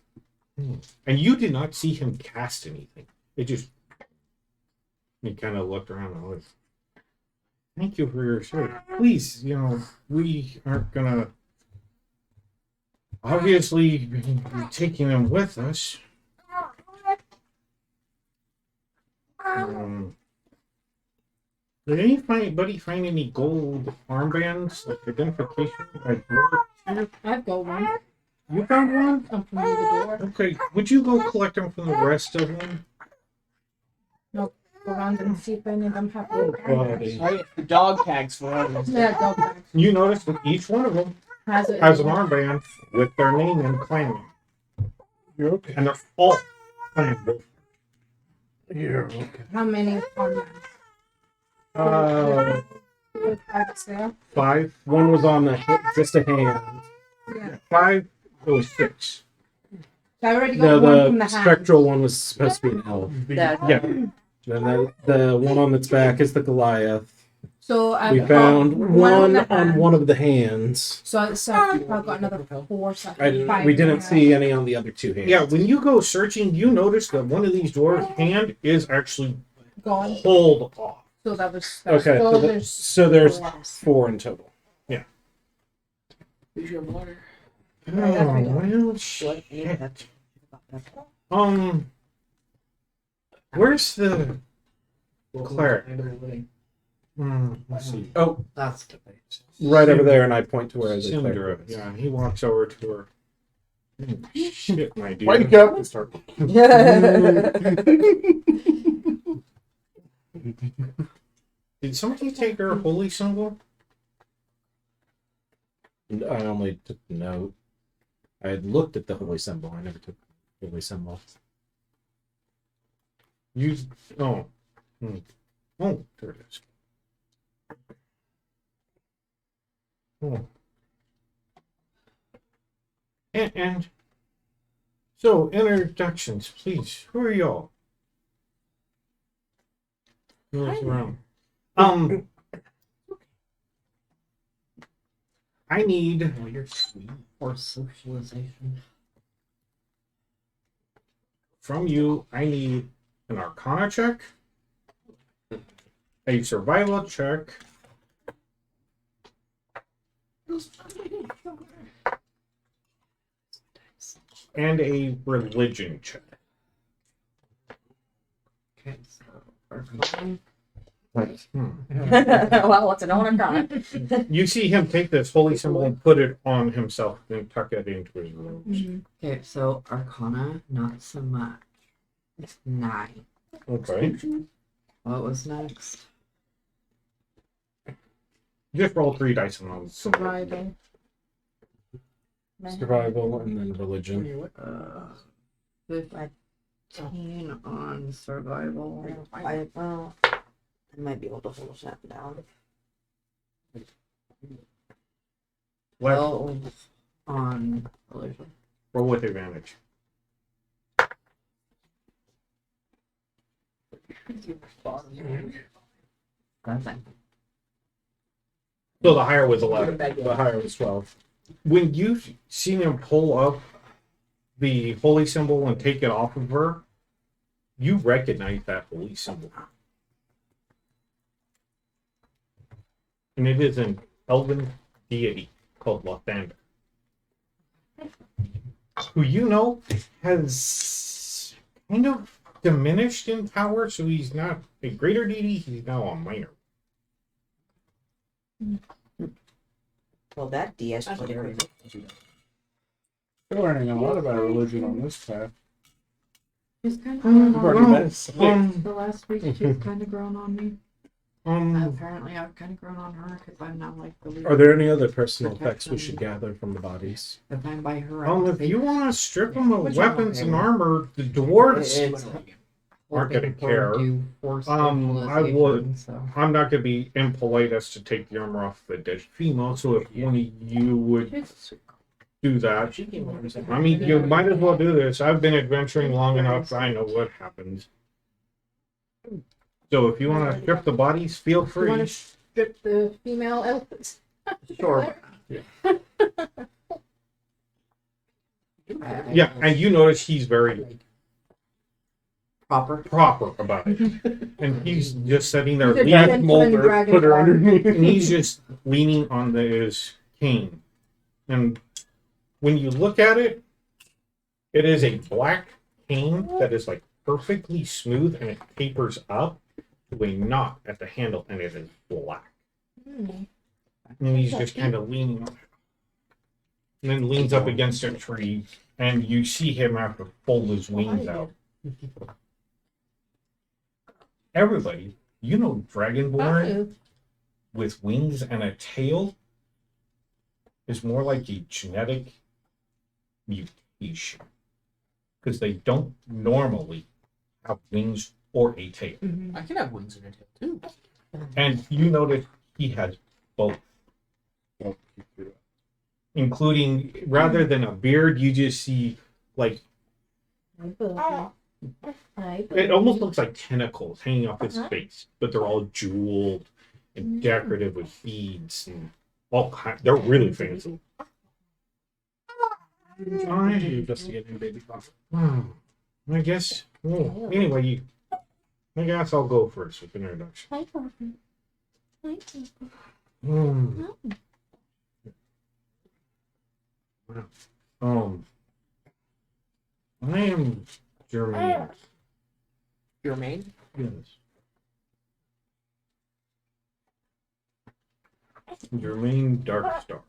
And you did not see him cast anything. It just he kind of looked around and was, thank you for your service. Please, we aren't gonna obviously be taking them with us. Did anybody find any gold armbands, like identification? I've got one. You found one? I'm from the door. Okay, would you go collect them from the rest of them? Go around and see if any of them have Oh, one. Oh, yeah, the dog tags for others. Yeah, dog tag. You notice that each one of them Has it. has an armband with their name and clan name. You're okay. And they're all clan members. You're okay. How many on that? With five there. 5. one was on just a hand. Yeah. 5. It was 6. So I already got one from The the hand. spectral one was supposed to be an elf. That, Yeah. And then the one on its back is the Goliath. So I've We got found one the on hand. one of the hands. So I've got another 4. So five We didn't in see any on the other 2 hands. Yeah, when you go searching, you notice that one of these dwarves' hand is actually gone. pulled off. So that was Okay, So so, there's so there's less. 4 in total. Here's your water. that's right. Well, shit. Where's the cleric? Let's see. Oh, That's the base. right over there, and I point to where the Cinder. cleric is. Yeah, he walks over to her. Shit, my dear. Wake up and start. Did somebody take her holy symbol? I only took note. I had looked at the holy symbol. I never took the holy symbol. You. Oh. Oh, there it is. Oh. And so introductions, please. Who are y'all? Who else around? I need Oh, you're sweet. Or socialization. from you. I need an Arcana check, a Survival check, and a Religion check. Okay, so Arcana. well, it's an on and You see him take this holy symbol and put it on himself and tuck it into his robes. Mhm. Okay, so Arcana, not so much. 9. Okay. What was next? Just roll 3 dice on those. Survival. Survival and then religion. 15 on survival. I might be able to hold that down. 12 on religion. Roll with advantage. Nothing. So the higher was 11. The higher was 12. When you seen him pull up the holy symbol and take it off of her, you recognize that holy symbol. And it is an elven deity called Lathander, who you know has kind of diminished in power, so he's not a greater deity, he's now a minor. Well, that DS player. We're learning a lot about religion on this path. She's kind of We've grown already on me. met six. The last week, she's kind of grown on me. Um, Apparently, I've kind of grown on her because I'm now like the leader. Are there any other personal Protect effects we should them. gather from the bodies? If I'm by her, I if you want to strip them of Which weapons one? and armor, the dwarves It's aren't gonna hoping for care. due forced I equalization, would. So. I'm not going to be impolite as to take the armor off the dead female, so if one of you would do that, She came over and said, I mean, you might as well do this. I've been adventuring long enough. I know what happens. So if you want to strip the bodies, feel You free. want to strip the female elephants? Sure. Yeah, and you notice he's very Proper. proper about it. And he's just sitting there He's a leaning, Ask gentleman Mulder, dragon put her farm. underneath. and he's just leaning on his cane. And when you look at it, it is a black cane that is like perfectly smooth and it tapers up to a knot at the handle and it is black. And he's just kind of leaning on it. And then leans up against a tree and you see him have to fold his wings out. Everybody, you know Dragonborn with wings and a tail is more like a genetic mutation because they don't normally have wings or a tail. I can have wings and a tail too. And you notice he has both, including rather than a beard, you just see like it almost looks like tentacles hanging off his face, but they're all jeweled and decorative with beads and all kinds. They're really fancy. Investigating baby coffee. I guess. Well, anyway, I guess I'll go first with introduction. Hmm. I am Germaine. Your main? Yes. Germaine Darkstar.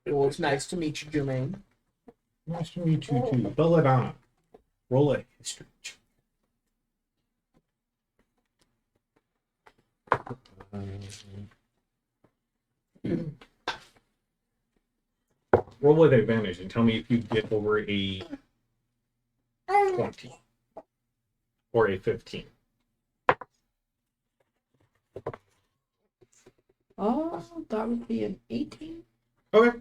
Well, it's nice to meet you, Jermaine. Nice to meet you too. Belladonna. Roll a history check. Roll with advantage and tell me if you get over a 20 or a 15. Oh, that would be an 18. Okay.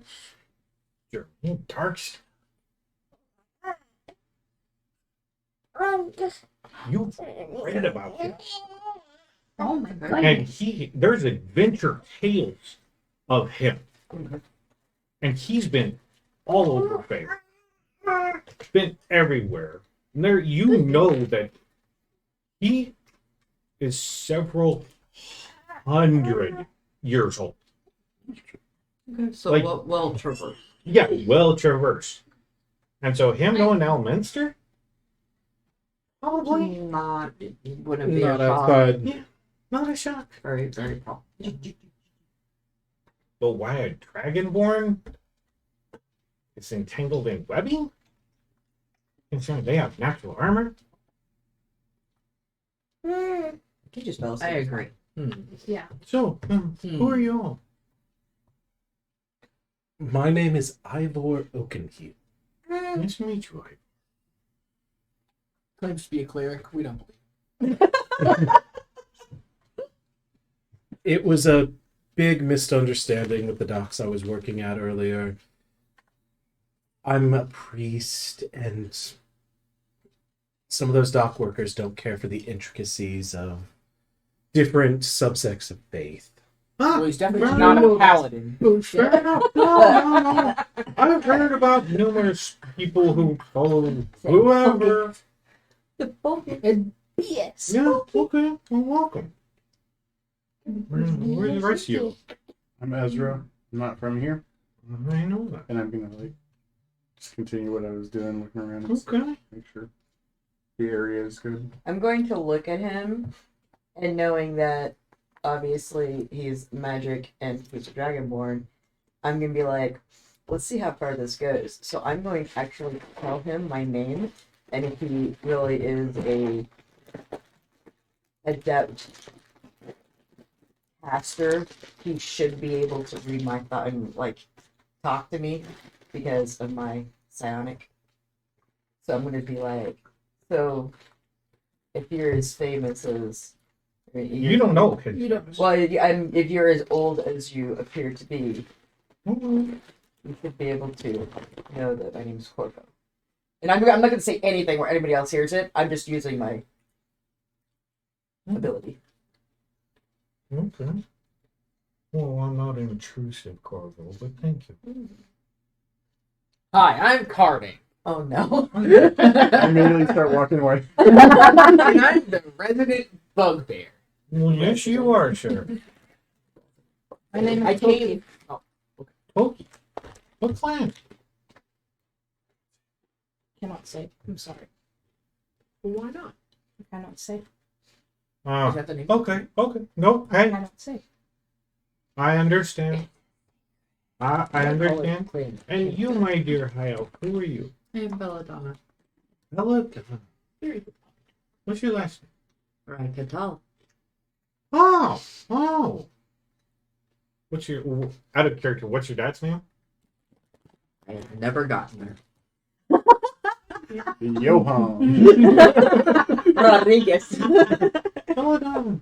Sure. Darks. You read about him. Oh my god. And there's adventure tales of him. And he's been all over Fair. Been everywhere. And there you know that he is several hundred years old. Okay, so Like- well traversed. Yeah, well traversed. And so him knowing Elminster? Probably Not, it wouldn't be Not a shock. outside. not a shock. Very, very probably. But why a dragonborn is entangled in webbing? Considering they have natural armor? He just fell I asleep. agree. Yeah. So, who are you all? My name is Ivor Oakenheath. Nice to meet you. Claims to be a cleric. We don't believe. It was a big misunderstanding with the docks I was working at earlier. I'm a priest, and some of those dock workers don't care for the intricacies of different subsects of faith. Well, he's definitely Fair not a enough. paladin. Fair enough. No. I've heard about numerous people who follow whoever. Yes. Yeah, okay. Well, welcome. Where's the rest of you? I'm Ezra. I'm not from here, I know that. and I'm gonna just continue what I was doing, looking around and Okay. make sure the area is good. I'm going to look at him and knowing that obviously he's magic and he's a dragonborn, I'm gonna be like, let's see how far this goes. So I'm going to actually tell him my name, and if he really is a adept caster, he should be able to read my thought and like talk to me because of my psionic. So I'm gonna be like, so if you're as famous as You don't know, kid. You don't. well, if you're as old as you appear to be, you should be able to know that my name is Corvo. And I'm not going to say anything where anybody else hears it. I'm just using my ability. Okay. Well, I'm not intrusive, Corvo, but thank you. Hi, I'm Carding. Oh no. I immediately start walking away. And I'm the resident bugbear. Well, yes, you are, sir. My name I is Toki. came. Toki. What clan? Cannot say. I'm sorry. Why not? I cannot say. Is Ah, that the name? okay. No, I hey, cannot say. I understand. I Call it understand. clan. And you, my dear High Elf, who are you? I'm Belladonna. Hello. Very good. What's your last name? Or I could tell. Oh. What's your, out of character, what's your dad's name? I have never gotten there. Johan. Rodriguez. Belladonna.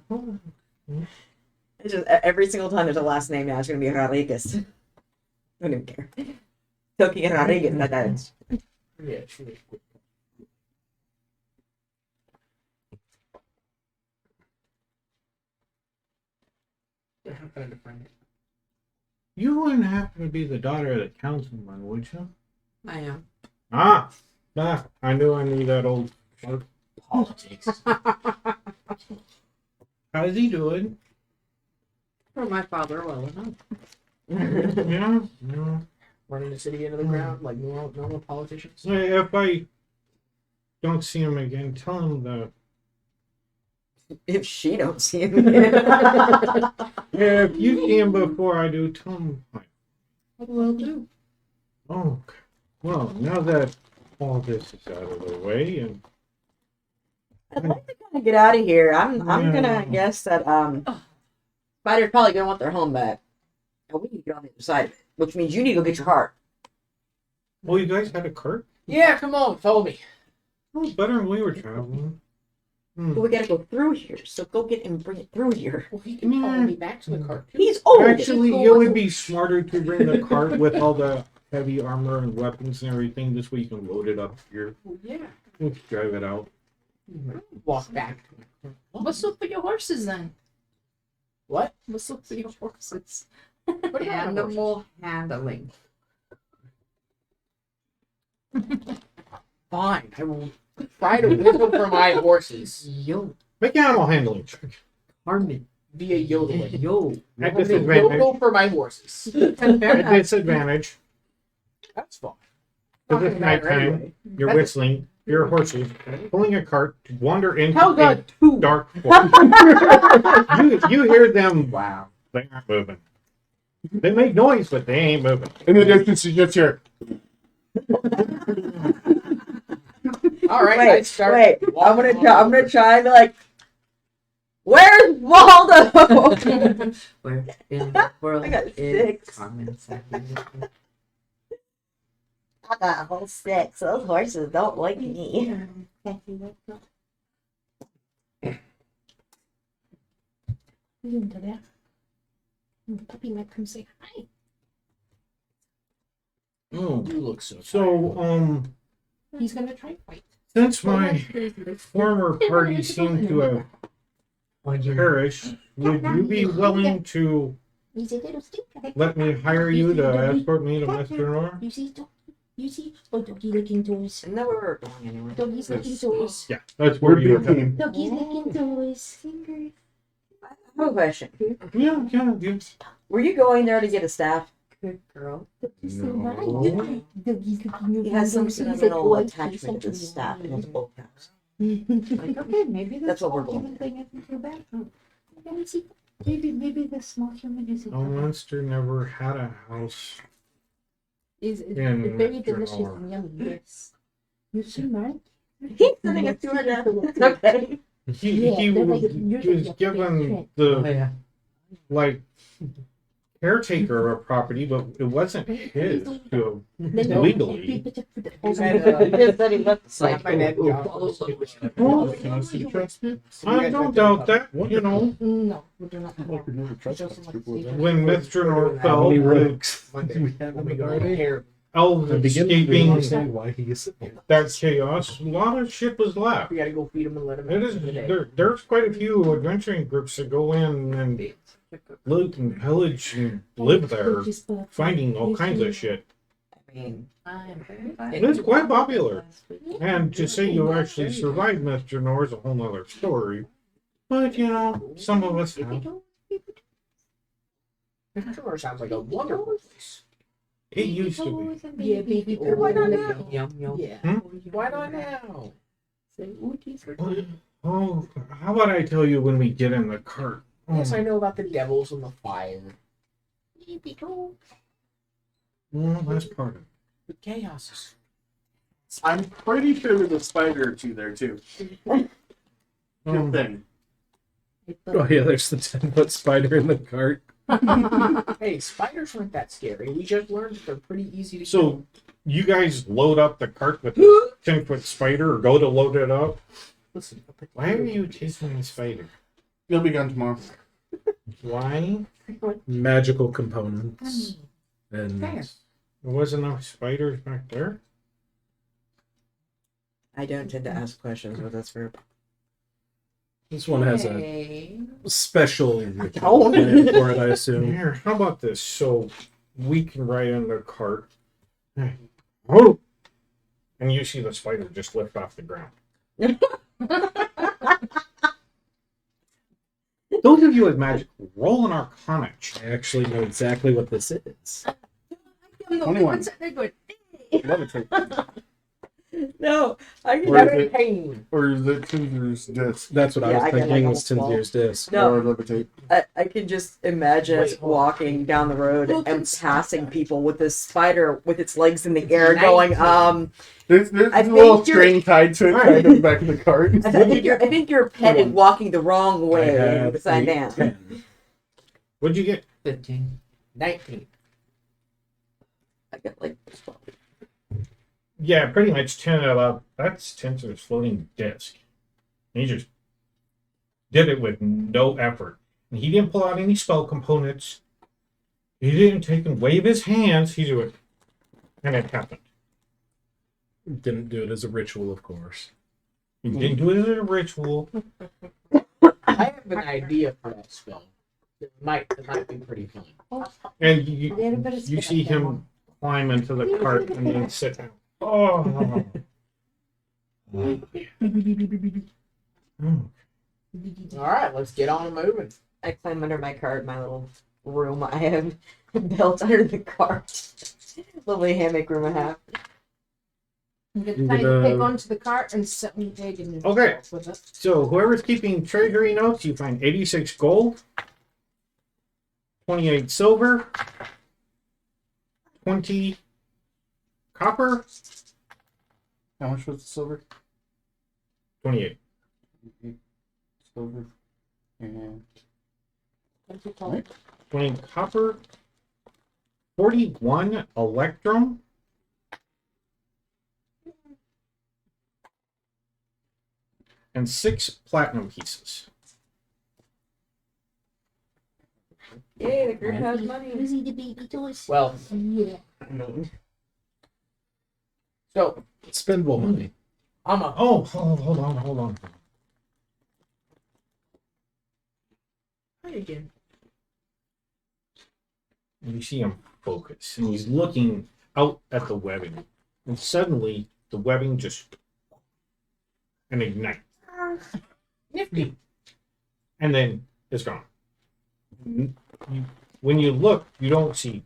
It's just every single time there's a last name now, it's going to be Rodriguez. I don't even care. Toki Rodriguez. That is. Yeah, sure. How can I define it? You wouldn't happen to be the daughter of the councilman, would you? I am. Ah, I knew I knew that old. Politics. How's he doing? For my father, well enough. Yeah. Running the city into the ground like normal politicians. If I don't see him again, tell him that. If she don't see him. Yeah, if you see him before I do, tell him. What will do? Oh, okay. Well, now that all this is out of the way, and I'd like to kind of get out of here. I'm Yeah. gonna guess that Spider's probably gonna want their home back. And we need to get on the other side of it, which means you need to go get your heart. well, you guys had a cart. Yeah, come on, follow me. Oh, better when we were traveling. But we gotta go through here, so go get and bring it through here. Well, he can follow me back to the cart. He's old. Actually, it would be smarter to bring the cart with all the heavy armor and weapons and everything. This way you can load it up here. Well, yeah. We'll drive it out. Walk back. What's up with your horses then? What? What's up with your horses? What do you have? Animal handling. Fine, I will try to whistle for my horses Yo, Make animal handling check. Carmen. via yodeling. Yo. At I'm gonna disadvantage. yodel for my horses. At disadvantage. That's fine. Because it's nighttime. You're whistling. Your horses pulling a cart to wander into How's a a two? dark forest. you hear them. Wow, they aren't moving. They make noise, but they ain't moving. In the distance, you just hear. All right, Wait, I start. wait. I'm walking gonna try and be like, where's Waldo? Where in the world I got is 6. Carmen Sandiego? I got a whole 6. Those horses don't like me. Into there. The puppy might come say hi. Oh, You look so. so He's gonna try to fight. since my former party seemed to have perished, would you be willing to He's a little stupid. let me hire you to escort me to Westernor? You see, oh, doggy licking toys. Isn't that where we're going anyway? Doggy's licking toys. Yeah, that's We're where you big were. team. Doggy's licking toys. Fingers. I have a question. Yeah. Were you going there to get a staff? Good girl. Doggy's so No. nice. Doggy's licking He has some toys. sentimental attachment to this staff and his bolt caps. Like, okay, maybe That's what we're going even thing isn't too bad. Let me see. Maybe the small human is No monster never had a house. is In very delicious Draenor. and yummy. Yes. You see, right? He's sitting at 200. It's okay. He they're was, like he usually was a big given trick. Oh, the yeah. like caretaker of a property, but it wasn't his to legally. He's He had, just said he left the like site. my dad Can I see trust me? I don't doubt that. You know, No, we do not. I could never trust people with that. when Mr. North How fell, many the rogues Monday, do we have when in we the go to party? hair. elves I begin to escaping understand why he is sitting here. that chaos, a lot of shit was left. We gotta go feed him and let him It out is, for the day. there's quite a few adventuring groups that go in and loot and pillage and live there, finding all kinds of shit. I mean, It is quite popular. And to say you actually survived Mr. Nor is a whole nother story. But, you know, some of us have. Sure, sounds like a wonderful place. It used to be. Yeah, baby. Why not now? Yum, yum. Yeah. Why not now? Oh, how about I tell you when we get in the cart? Yes, I know about the devils and the fire. Well, that's part of it. The chaos. I'm pretty sure there's a spider or two there too. Good thing. Oh yeah, there's the 10-foot spider in the cart. Hey, spiders weren't that scary. We just learned that they're pretty easy to kill. So, you guys load up the cart with the 10-foot spider, or go to load it up? Listen, Why are you chasing the spider? You'll be gone tomorrow. Why? Magical components. And Fair. There wasn't enough spiders back there? I don't tend to ask questions with this group. this one has a hey. special ritual don't. plan for it, I assume. Here, how about this? So we can ride in the cart. Oh! And you see the spider just lift off the ground. Those of you with magic, roll an arcana check. I actually know exactly what this is. 21. Levitate. No, I can Or is never it- pain. Or is it Tinder's disc? That's what Yeah, I I was got, thinking like, was almost Tinzier's disc. No, Or levitate. I can just imagine us walking down the road and passing people with this spider with its legs in the air going, There's I a little think you're- string tied to it, tied to the back of the cart. I think you're petted walking the wrong I way had upside a down. 10. What'd you get? 15. 19. I got like 12. Yeah, pretty much 10 out of that's Tinser's floating disc. And he just did it with no effort. And he didn't pull out any spell components. He didn't take and wave his hands. He did it. And it happened. Didn't do it as a ritual, of course. He didn't do it as a ritual. I have an idea for that spell. It might be pretty fun. And you see him climb into the cart and then sit down. Oh. Alright, let's get on and moving. I climb under my cart, my little room I have built under the cart. Lovely hammock room I have. You get You time to gonna- pick onto the cart and sit and dig and Okay. with it. So whoever's keeping treasury notes, you find 86 gold, 28 silver, 20 copper, How much was the silver? 28. Silver. And 20 copper, 41 electrum, and 6 platinum pieces. Yay, the group has money. Busy the baby toys. Well, Yeah. so Spendable money. I'm a Oh, hold on. again. And you see him focus, and he's looking out at the webbing, and suddenly the webbing just and ignite, Nifty. and then it's gone. When you look, you don't see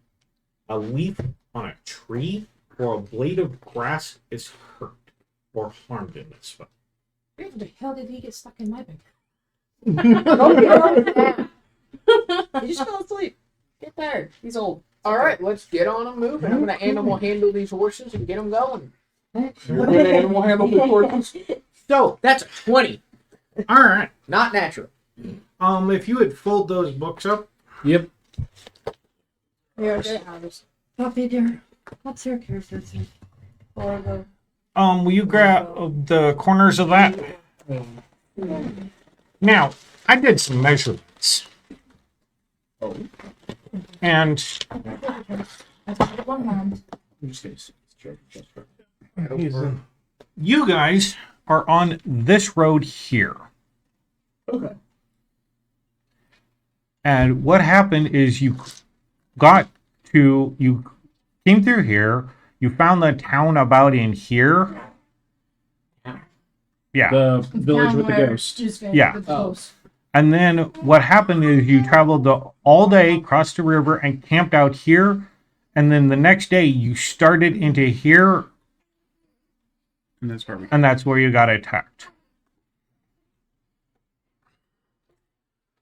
a leaf on a tree or a blade of grass is hurt or harmed in this way. Where the hell did he get stuck in my bag? He just fell asleep. Get tired. He's old. All right, let's get on a move, and I'm gonna animal handle these horses and get them going. You're going to animal handle the horses? So that's a 20, All right. not natural. If you would fold those books up, Yep. Here, there, Alice. Puppy dear. What's your character say? Or the will you grab the corners of that? Now, I did some measurements. Oh. And I got it one hand. I'm just going to you guys are on this road here. Okay. And what happened is you came through here, you found the town about in here. Yeah. The village with the Down where ghost. Juice Van- Yeah. the ghost. And then what happened is you traveled all day across the river and camped out here. And then the next day you started into here, And that's where we. and that's where you got attacked.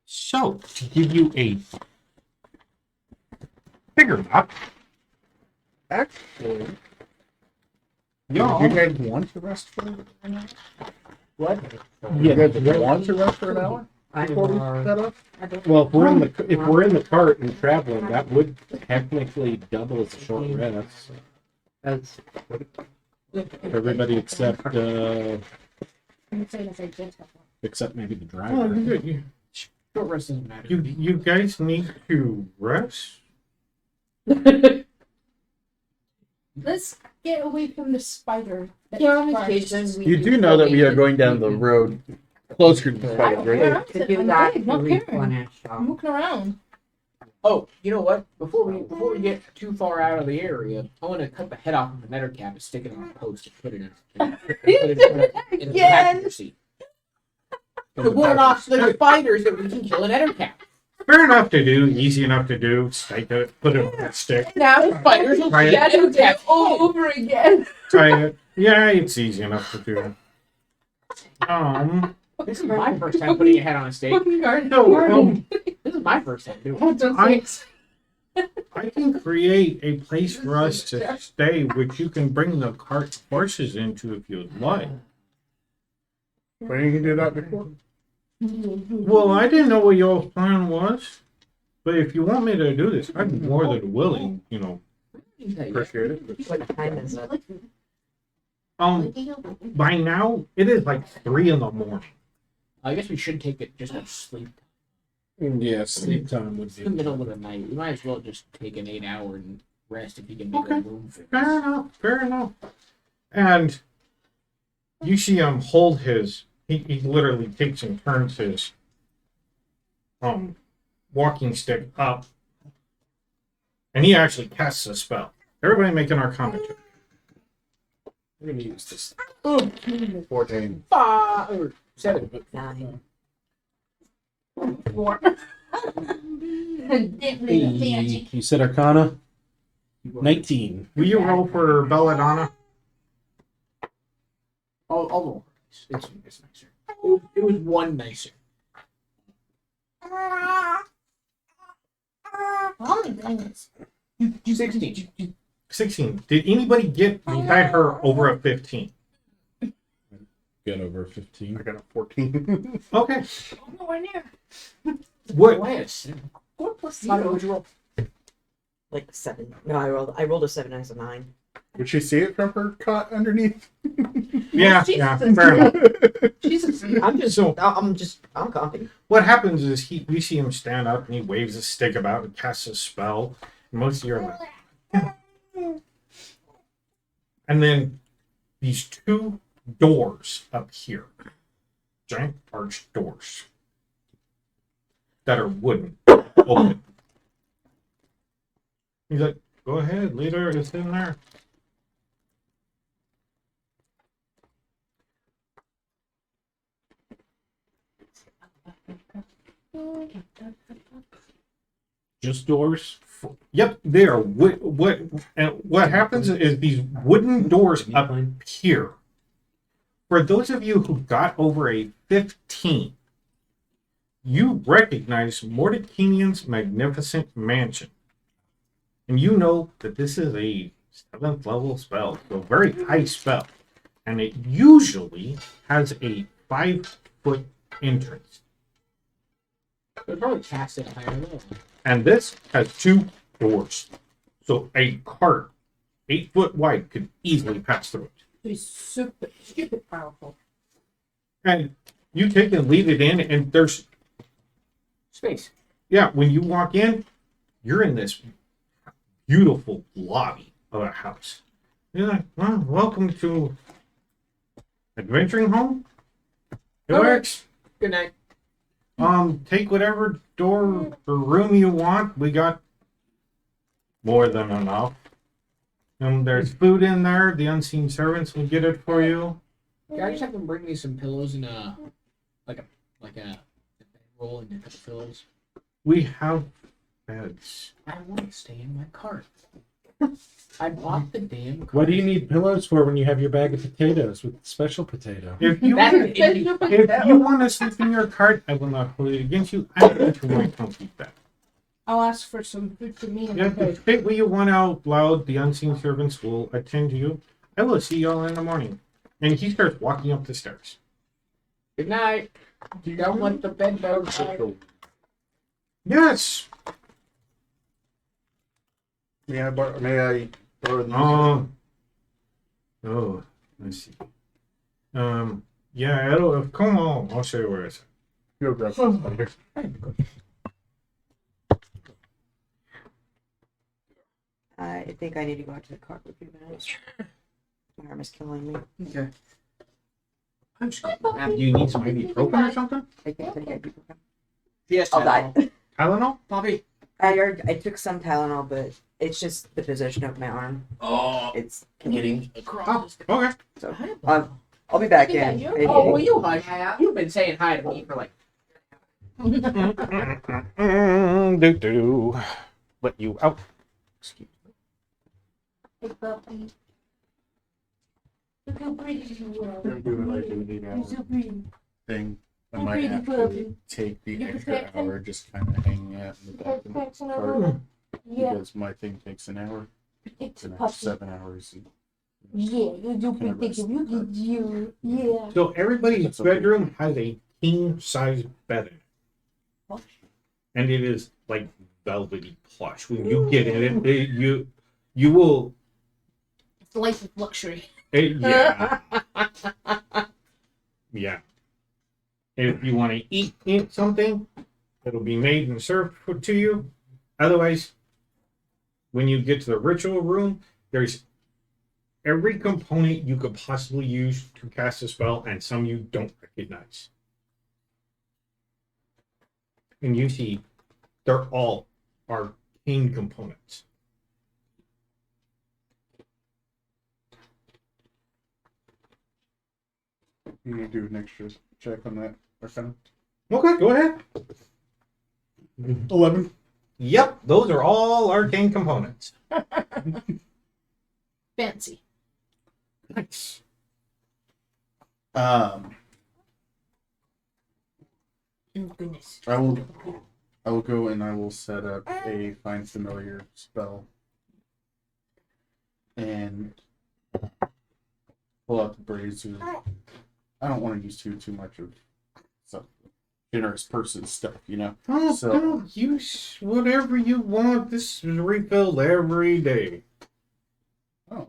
So, to give you a bigger map, Actually, y'all, you guys want to rest for an hour? What? You guys want to rest for an hour I before we are. set up? Well, if we're in the cart and traveling, that would technically double as a short rest. That's Everybody except I'm saying as I did have one. except maybe the oh, driver. you're good. Short rest doesn't matter. You guys need to rest. Let's get away from the spider. that Yeah, on barks. vacation, we You do know that we are going down the road closer to the I fight, don't right? care. I'm to sitting do on that the to bed, not caring. replenish. I'm looking around. Oh, you know what? Before we get too far out of the area, I want to cut the head off of the nether cap and stick it on a post and put it in the passenger seat. To ward off the spiders that we can kill an nether cap. Fair enough to do, easy enough to do. Stake it, put it on a stick, Now Spiders will Right. see a nether cap. all over again. tie it. Yeah, it's easy enough to do. This is my first time putting a head on a stake. Fucking garden. No, This is my first time doing it. I can create a place for us to stay, which you can bring the cart horses into if you'd like. When you can do that before? Well, I didn't know what y'all's plan was, but if you want me to do this, I'd be more than willing. Appreciate it. What time is it? By now it is like 3 a.m. I guess we should take it just as sleep. Yes, sleep time would It's be the middle of the night. We might as well just take an 8-hour and rest if you can make Okay. a room for it. Fair enough, fair enough. And you see him hold his. He literally takes and turns his walking stick up, and he actually casts a spell. Everybody make an Arcana check. We're gonna use this. 14. 5 or 7. 9. Hey, you said Arcana? 19. Will you roll for Belladonna? I'll roll. It's nicer. It was 1 nicer. Oh my goodness. 16. 16. Did anybody get beside her over a 15? Get over 15. I got a 14. Okay. Nowhere near. What? Yes. 4 plus What 0. would you roll? Like 7. No, I rolled a 7 as a 9. Would she see it from her cot underneath? Yeah, yeah, fair enough. Jesus, I'm comfy. What happens is we see him stand up and he waves his stick about and casts a spell. And most of you are like, and then these 2 doors up here, giant arched doors that are wooden, open. He's like, go ahead, leader, it's in there. Just doors? Yep, they are wood. What happens is these wooden doors up here. For those of you who got over a 15, you recognize Mordecanian's magnificent mansion. And you know that this is a 7th level spell, so a very high spell. And it usually has a 5-foot entrance. They'd probably cast it higher level. And this has 2 doors. So a cart 8 foot wide could easily pass through it. He's super, stupid powerful. And you take and lead it in, and there's, Space. yeah, when you walk in, you're in this beautiful lobby of a house. You're like, well, welcome to Adventuring Home. It Okay. works. Good night. Take whatever door or room you want. We got more than enough. There's food in there. The unseen servants will get it for you. Can I just have them bring me some pillows and like a roll and a couple pillows? We have beds. I want to stay in my cart. I bought the damn cart. What do you need pillows for when you have your bag of potatoes with special potato? If you That's want, an empty if you want to sleep in your cart, I will not hold it against you. I will to my comfy bed. I'll ask for some food for me and Yeah, my bed. state what you want out loud. The unseen servants will attend to you. I will see y'all in the morning. And he starts walking up the stairs. Good night. You don't want the bed bugs. Yes. May I borrow these? Oh, let's see. Yeah, come on. I'll show you where it's at. Go grab some spider. I think I need to go out to the cart with you guys. My arm is killing me. Okay. I'm just Do you need some ibuprofen or something? I can't take ibuprofen. Yes, I'll die. Tylenol? Poppy. I took some Tylenol, but it's just the position of my arm. Oh, It's getting Oh, across. okay. so. I'll be back in. Yeah, Oh, well, you hush. You've been saying hi to me for like. Do. Let you out. Excuse me. Hey, puppy. Look how pretty you are. I'm doing like a You're so pretty. thing. I I'm might pretty have to puppy. take the You extra protect him? hour just kind of hanging out in the back of the Protection cart over. Yeah, because my thing takes an hour. it's The a next puppy. 7 hours. Yeah, you do Kinda protect him. You get you. Yeah. So everybody's That's okay. bedroom has a king size bed in it. And it is like velvety plush. When you get in it, you will It's life of luxury. yeah. Yeah. If you want to eat something, it'll be made and served to you. Otherwise, when you get to the ritual room, there's every component you could possibly use to cast a spell, and some you don't recognize. And you see, they're all arcane components. You need to do an extra check on that. Arcana. Okay, go ahead. 11. Yep, those are all arcane components. Fancy. Nice. Oh goodness. I will go and I will set up a find familiar spell and pull out the brazier. I don't want to use too much of some generous person stuff, you know. Oh, So- don't use whatever you want. This is refilled every day. Oh,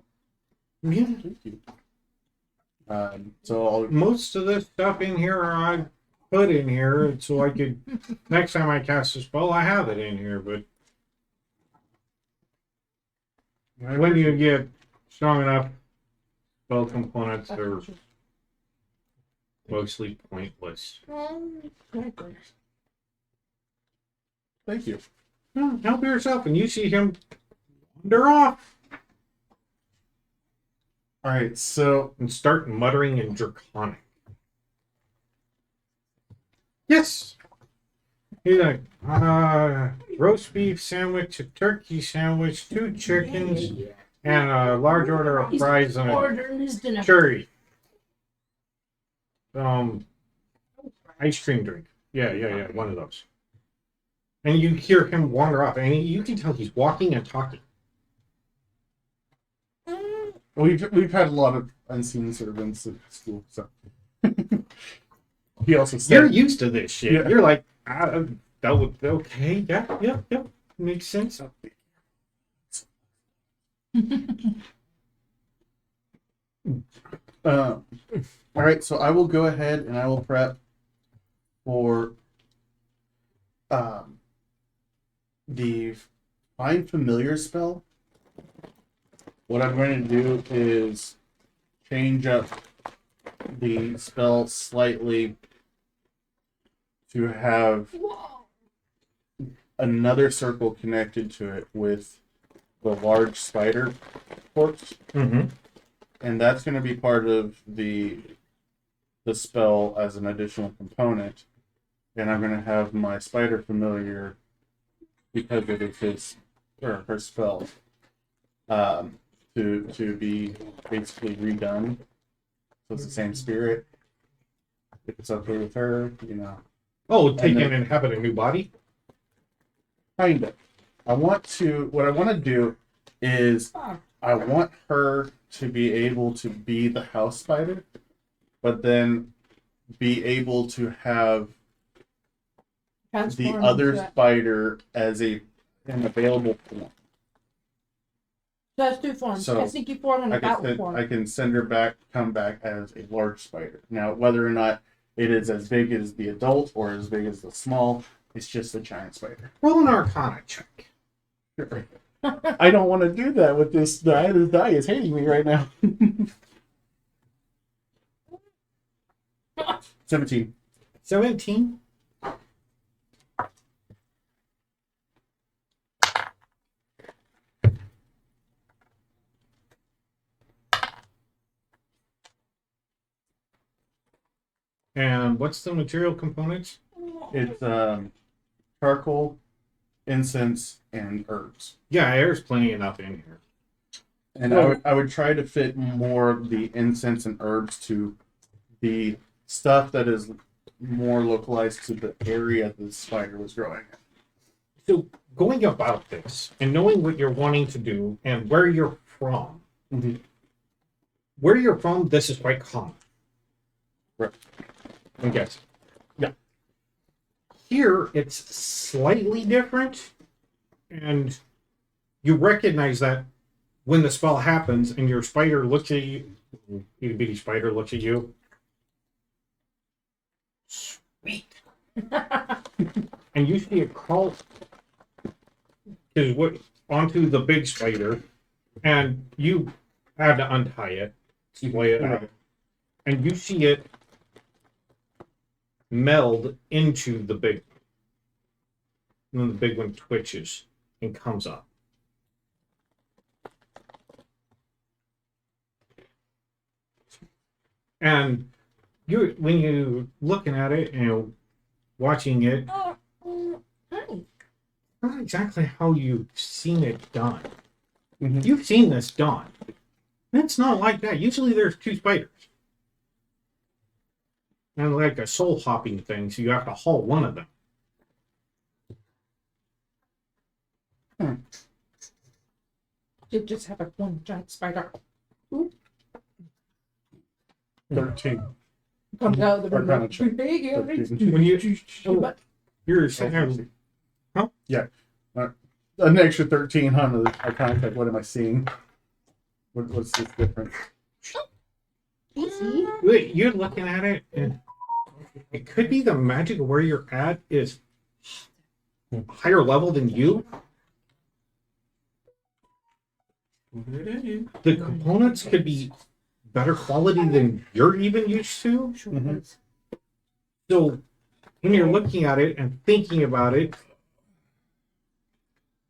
Yeah. thank you. So I'll Most of the stuff in here I put in here so I could next time I cast a spell I have it in here, but when you get strong enough spell components are mostly pointless. thank you. Help yourself and you see him wander off All right, so and start muttering in Draconic. Yes. He's like, roast beef sandwich, a turkey sandwich, 2 chickens, and a large order of He's fries and a ordering his dinner. cherry. Ice cream drink. Yeah. One of those. And you hear him wander off, and you can tell he's walking and talking. We've had a lot of unseen servants at school, so he also You're said, used to this shit. Yeah. You're like, that would okay. Yeah. Makes sense. all right, so I will go ahead and I will prep for the Find Familiar spell. What I'm going to do is change up the spell slightly to have another circle connected to it with the large spider corpse. Mm-hmm. And that's going to be part of the spell as an additional component. And I'm going to have my spider familiar, because it is his or her spell, to be basically redone. So it's the same spirit. If it's okay with her, Oh, take And and then- inhabit a new body. kind of. What I want to do is I want her to be able to be the house spider, but then be able to have the Transform other into it. spider as an available form. So that's two forms. So, a sneaky form and a battle form. I can send her come back as a large spider. Now, whether or not it is as big as the adult or as big as the small, it's just a giant spider. Roll an Arcana check. I don't want to do that with this die. This die is hating me right now. 17. 17. And what's the material components? It's charcoal, incense, and herbs. Yeah, there's plenty enough in here. And I would try to fit more of the incense and herbs to the stuff that is more localized to the area the spider was growing in. So going about this and knowing what you're wanting to do and where you're from, Mhm. where you're from, this is quite common. Right. I'm guessing. Yeah. Here, it's slightly different, and you recognize that when the spell happens and your spider looks at you, itty bitty spider looks at you. Sweet. And you see it crawl onto the big spider, and you had to untie it, lay it out, and you see it meld into the big one. And then the big one twitches and comes up. And when you're looking at it and watching it, Hi. not exactly how you've seen it done. Mhm. You've seen this done. It's not like that. Usually there's two spiders. And like a soul hopping thing, so you have to haul one of them. You just have like one giant spider. 13. Comes out of the Arcana room. check. Big, yeah, 13. When you're sitting there, huh? Yeah. An extra 13 on the Arcana check. What am I seeing? What's this difference? Easy. wait, you're looking at it, and it could be the magic of where you're at is higher level than you. The components could be better quality than you're even used to. Mhm. So when you're looking at it and thinking about it,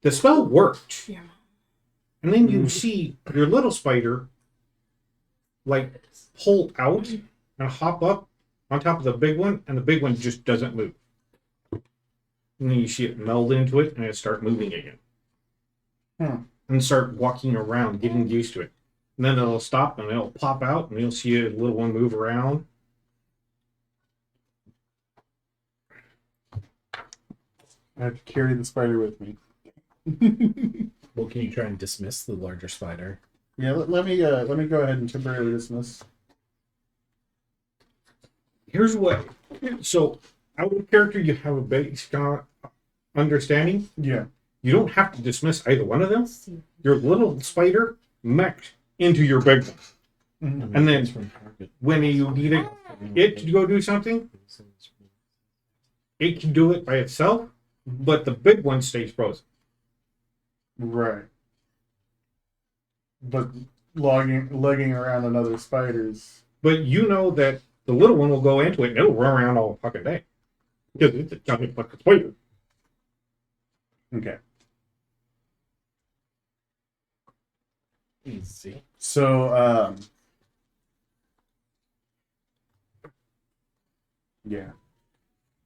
the spell worked. Yeah. And then you see your little spider like pull out and hop up on top of the big one, and the big one just doesn't move. And then you see it meld into it and it start moving again. And start walking around, getting used to it. And then it'll stop and it'll pop out and you'll see a little one move around. I have to carry the spider with me. Well, can you try and dismiss the larger spider? Yeah, let me go ahead and temporarily dismiss. Here's what. So, out of character, you have a basic understanding. Yeah. You don't have to dismiss either one of them. Your little spider mechs into your big one. Mhm. And then when you need it to go do something, it can do it by itself, but the big one stays frozen. Right. But lugging around another spiders. But you know that the little one will go into it and it'll run around all fucking day. Because it's a giant fucking spider. Okay. Easy. So, yeah.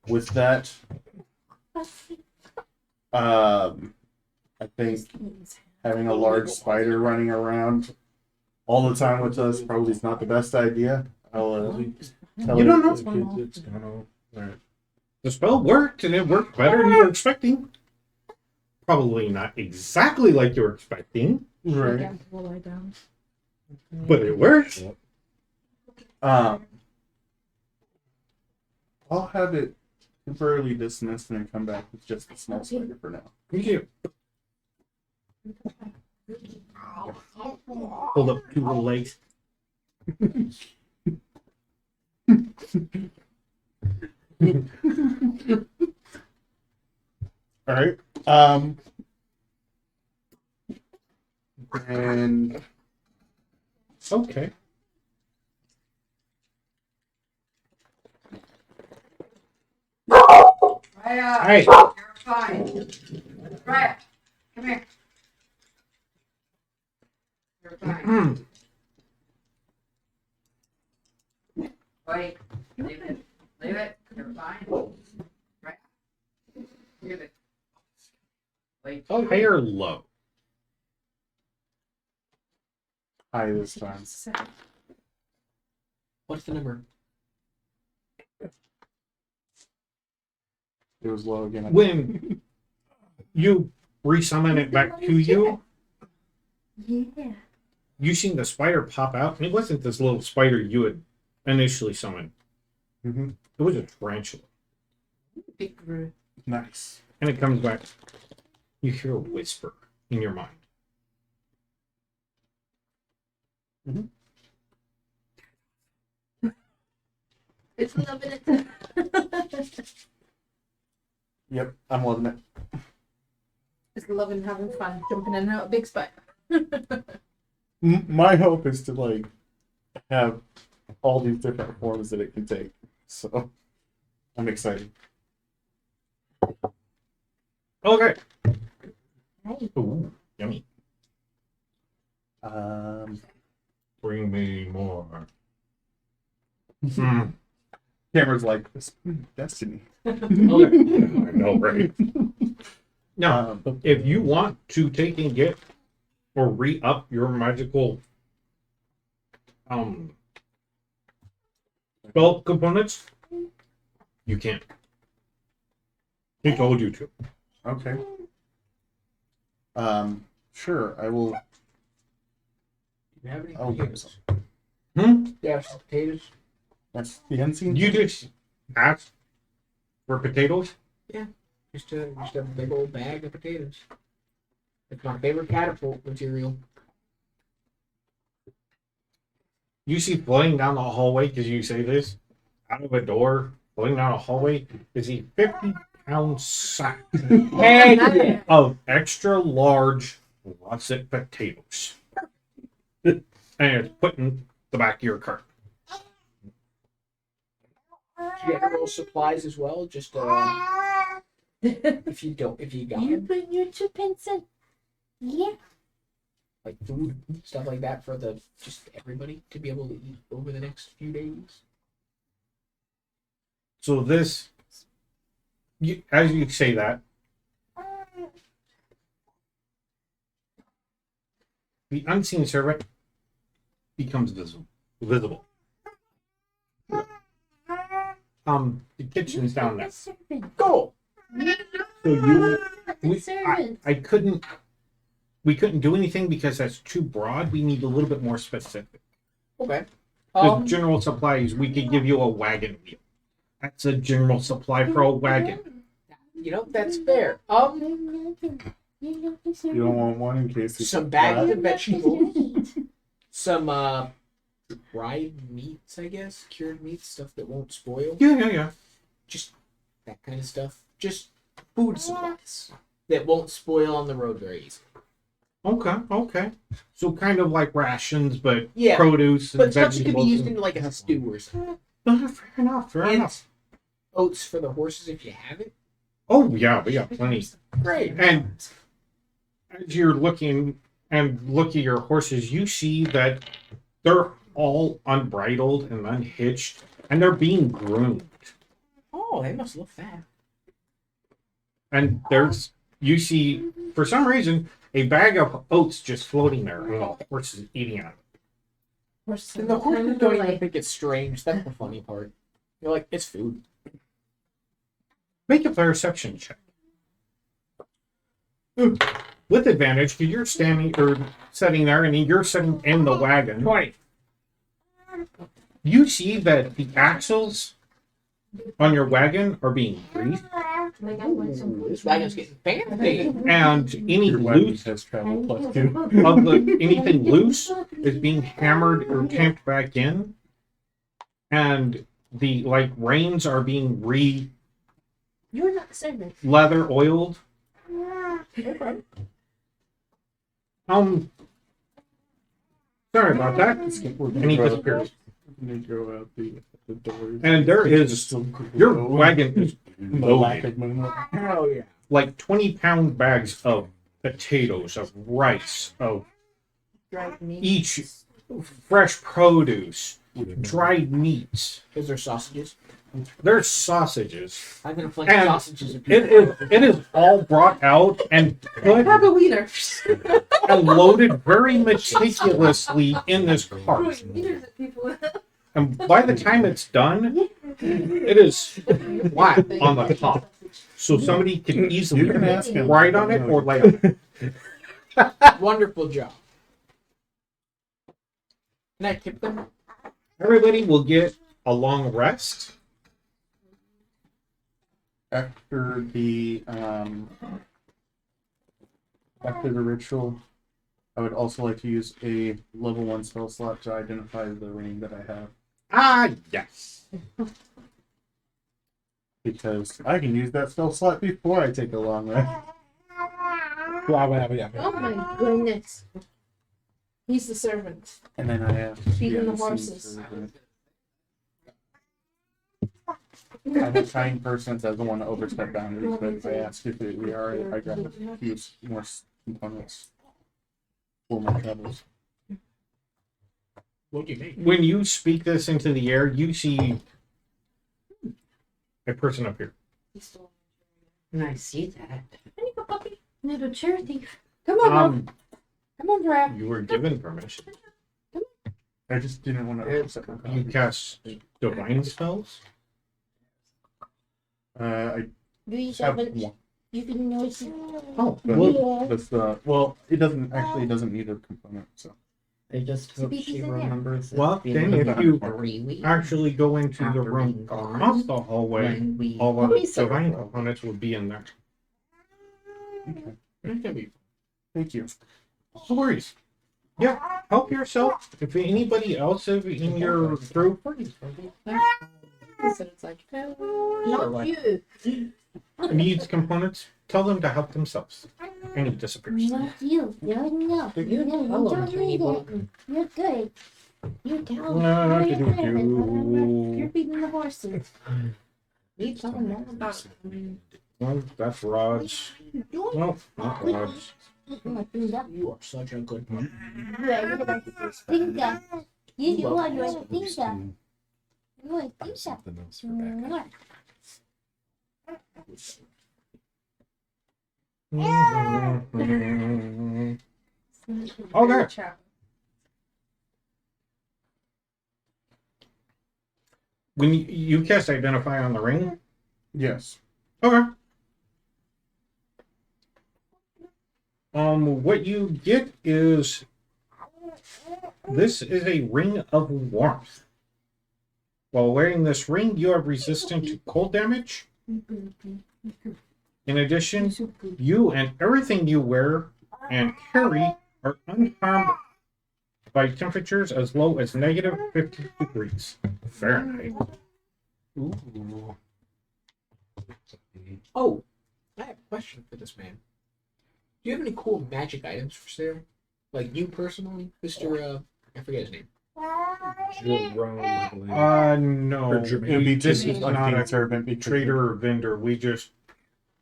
With that, I think having a large spider running around all the time with us probably is not the best idea. I'll tell You her- don't know. It's gonna. Alright. The spell worked and it worked better than you were expecting. Probably not exactly like you were expecting, Right. Yeah, we'll lie down. but it worked. Um, I'll have it temporarily dismissed and then come back with just the small spider for now. Yeah. Hold up two little legs. All right. And Okay. Raya, Hey. you're fine. Raya, come here. You're fine. Wait, leave it. Leave it. You're fine. Raya. Leave it. Wait. High or low? high this time. What's the number? It was low again. When you resummon it back to you, Yeah. you seen the spider pop out, and it wasn't this little spider you had initially summoned. Mm-hmm. It was a tarantula. Big brew. Nice. And it comes back. You hear a whisper in your mind. It's loving it. Yep, I'm loving it. It's loving having fun, jumping in and out of big spider. My hope is to like have all these different forms that it can take. So I'm excited. Okay. Hey. Ooh, yummy. Bring me more. Cameron's like, this destiny. Okay. I know, right? Now, Um, if you want to take and get or re-up your magical spell components, you can. He told you to. okay. Sure, I will. You have any I'll give potatoes? Hmm? Some potatoes. That's the end scene. You just asked for potatoes? Just a big old bag of potatoes. It's my favorite catapult material. You see floating down the hallway, because you say this, out of a door, floating down a hallway, is a 50-pound sack Heck yeah! of extra large russet potatoes. And it's put in the back of your cart. You get girl supplies as well. Just if you got You them, put your two pence in. Yeah. like food stuff like that for the just everybody to be able to eat over the next few days. So this, as you say that, the unseen servant becomes visible. The kitchen is down there. Go. So you, The servant. I couldn't. We couldn't do anything because that's too broad. We need a little bit more specific. Okay. The general supplies, we could give you a wagon wheel. That's a general supply for a wagon. You know, that's fair. You don't want one in case it's Some bags of vegetables, some dried meats, I guess, cured meats, stuff that won't spoil. Yeah. Just that kind of stuff. Just food supplies that won't spoil on the road very easily. Okay. So kind of like rations, but Yeah, produce and but stuff that could be vegetables. used in like a stew or something. Fair enough. Fair And enough. oats for the horses if you have it. Oh yeah, we got plenty. Great. And as you're looking and look at your horses, you see that they're all unbridled and unhitched, and they're being groomed. Oh, they must look fat. And you see, for some reason, a bag of oats just floating there, and the horse is eating it. And the horses don't even think it's strange. That's the funny part. You're like, it's food. Make a perception check. With advantage, because you're standing or sitting there, and you're sitting in the wagon. 20. You see that the axles on your wagon are being greased, This wagon's getting fancy. and any Your wagon loose has travel plus 2. of the anything loose is being hammered or tamped back in, and the reins are being You're not the servant. leather oiled. Sorry about that. And he disappears. They go out the doors. And there is your wagon is loaded. Hell yeah. Like 20-pound bags of potatoes, of rice, of Dried meat. each fresh produce, dried meats. Is there sausages? There's sausages. I'm gonna flank And sausages. It is all brought out and put Have a wiener. and loaded very meticulously in this cart. Wieners that people. And by the time it's done, it is flat on the top. So somebody can easily You can ask him. ride on it or lay on it. Wonderful job. Can I tip them? Everybody will get a long rest. After the ritual, I would also like to use a level 1 spell slot to identify the ring that I have, Ah, yes. because I can use that spell slot before I take a long rest. Oh my goodness. He's the servant. And then I have Feeding the the horses. I'm a kind person that doesn't want to overstep boundaries, but I asked if we are. I got a few more components for my travels. What do you think? When you speak this into the air, you see a person up here. And I see that. There you go, puppy. Little chair thief. Come on, Mom. Um, Come on, Brad. you were given permission. I just didn't want to overstep my You boundaries. cast divine spells. I You have servant. one. You can noise it. Oh, But well, that's it doesn't need a component, so. I just hope Speak she is in there. remembers. it Well, being then about if you 3 weeks actually go into the After room being gone, across the hallway, when we all of Let me the see. divine components would be in there. Okay. It's gonna be Thank you. No worries. Yeah, help yourself. If anybody else in your group So it's like, not you. needs components, tell them to help themselves. And he disappears. Not you. No, no. You don't need it. You're good. You're down. You're feeding the horses. Me telling them about Well, that's Raj. No, not Raj. You are such a good one. Tinka. You are your Tinka. You are Tinka. Something else for back. Okay. When you cast Identify on the ring, Yes. okay. What you get is this is a ring of warmth. While wearing this ring, you are resistant to cold damage. In addition, you and everything you wear and carry are unharmed by temperatures as low as negative 50 degrees Fahrenheit. Ooh. Oh, I have a question for this man. Do you have any cool magic items for sale? Like you personally, Mr. I forget his name. Jerome, I believe. No. Or Jermaine. It would be This just is like not being a servant because trader or vendor. We just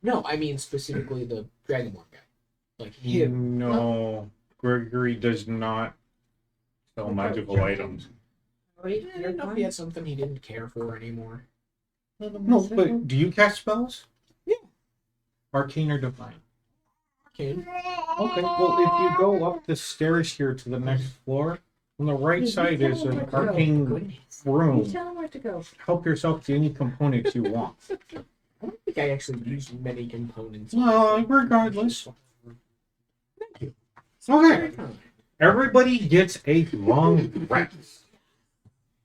No, I mean specifically the Dragonborn guy. Like him. no. Gregory does not sell magical items. I didn't know if he had something he didn't care for anymore. No, but do you cast spells? Yeah. Arcane or divine? Arcane. Okay, well, if you go up the stairs here to the next floor, on the right side is an arcane You room. tell him where to go. Help yourself to any components you want. I don't think I actually use many components. Well, regardless. Thank you. Okay, everybody gets a long rest.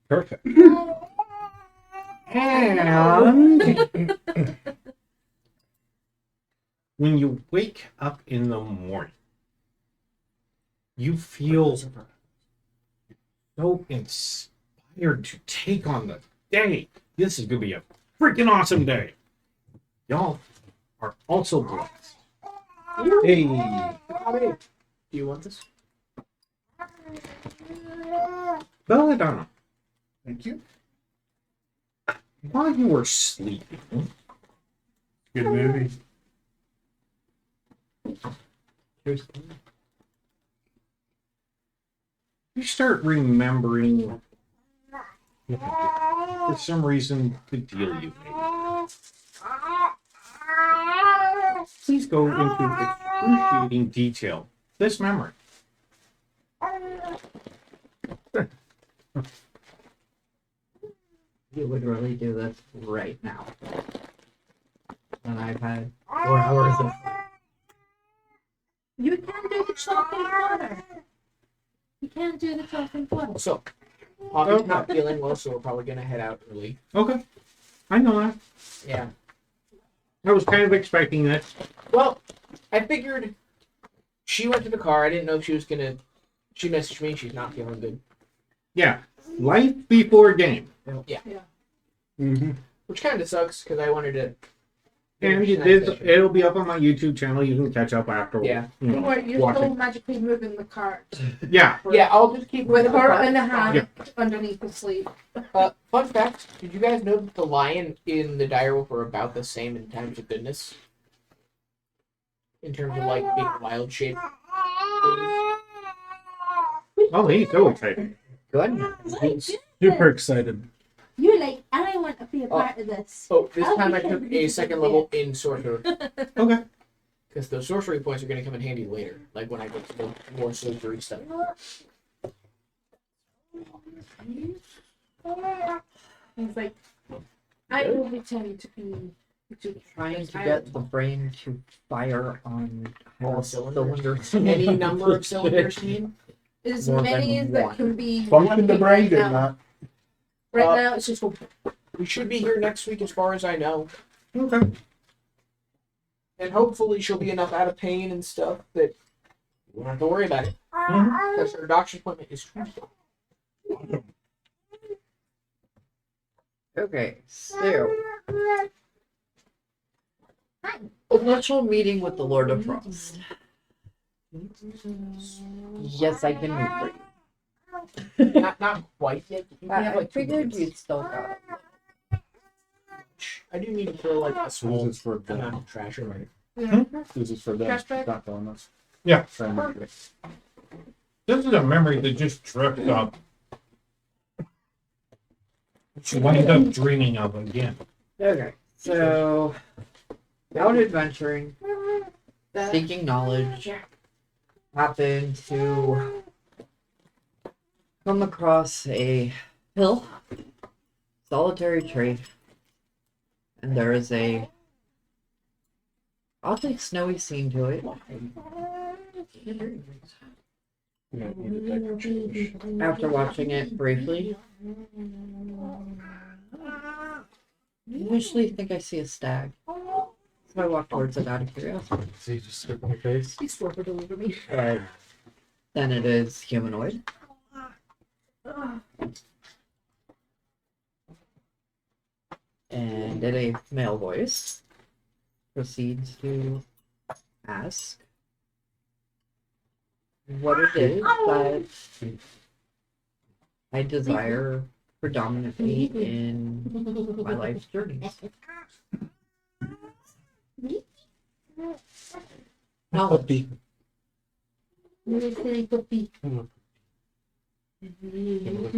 Perfect. And when you wake up in the morning, you feel so inspired to take on the day. This is going to be a freaking awesome day. Y'all are also blessed. Hey, Do you want this? Belladonna, Thank you. while you were sleeping, Good movie. you start remembering, for some reason, the deal you made. Please go into excruciating detail this memory. You would really do this right now. And I've had 4 hours of You can't do the chopping water. You can't do the chopping water. So, Poppy's not feeling well, so we're probably gonna head out early. Okay, I know that. Yeah. I was kind of expecting that. Well, I figured she went to the car. I didn't know if she was gonna. She messaged me. She's not feeling good. Yeah, life before game. Mm-hmm. Which kind of sucks because I wanted to. And it'll be up on my YouTube channel. You can catch up afterwards. Yeah. You know, Don't worry, you're watch still it. magically moving the cart Yeah. Yeah, I'll just keep with moving her the in a car. hammock underneath the sleep. Fun fact: did you guys know that the lion in the direwolf are about the same in terms of goodness? In terms of like being wild shape. Oh, he's so excited. goodness. super excited. You're like, I want to be a part of this. Oh, this I'll time be I sure took to a be second there. level in sorcerer Okay. because those sorcery points are going to come in handy later, like when I get to the more sorcery stuff. He's like, I will pretend to be. Trying to get the brain to fire on All all cylinders. cylinders. Any number of cylinders, you mean? As More many than as that one. can be. Function the brain right did now. not. Right now, it's just We should be here next week, as far as I know, Okay. and hopefully she'll be enough out of pain and stuff that we won't have to worry about it. Because her doctor's appointment is Tuesday. Okay, so initial meeting with the Lord of Frost. Yes, I can move for you. Not quite yet. You can have I like 2 figured minutes. you'd still got it. I do need to throw like a small This is for amount of trash away. This is for them. Trash bag? Not telling us. Yeah. Trying to make it. This is a memory that just dripped up. She wind up dreaming of again. Okay, so out adventuring, seeking knowledge, happened to come across a hill, solitary tree, and there is a oddly snowy scene to it. You might need a diaper change. After watching it briefly, I initially think I see a stag. So I walk towards it out of curiosity. So you just spit in your face? He's swirled all over me. Then it is humanoid. And in a male voice, proceeds to ask what it is that I desire predominantly in my life's journeys. Knowledge.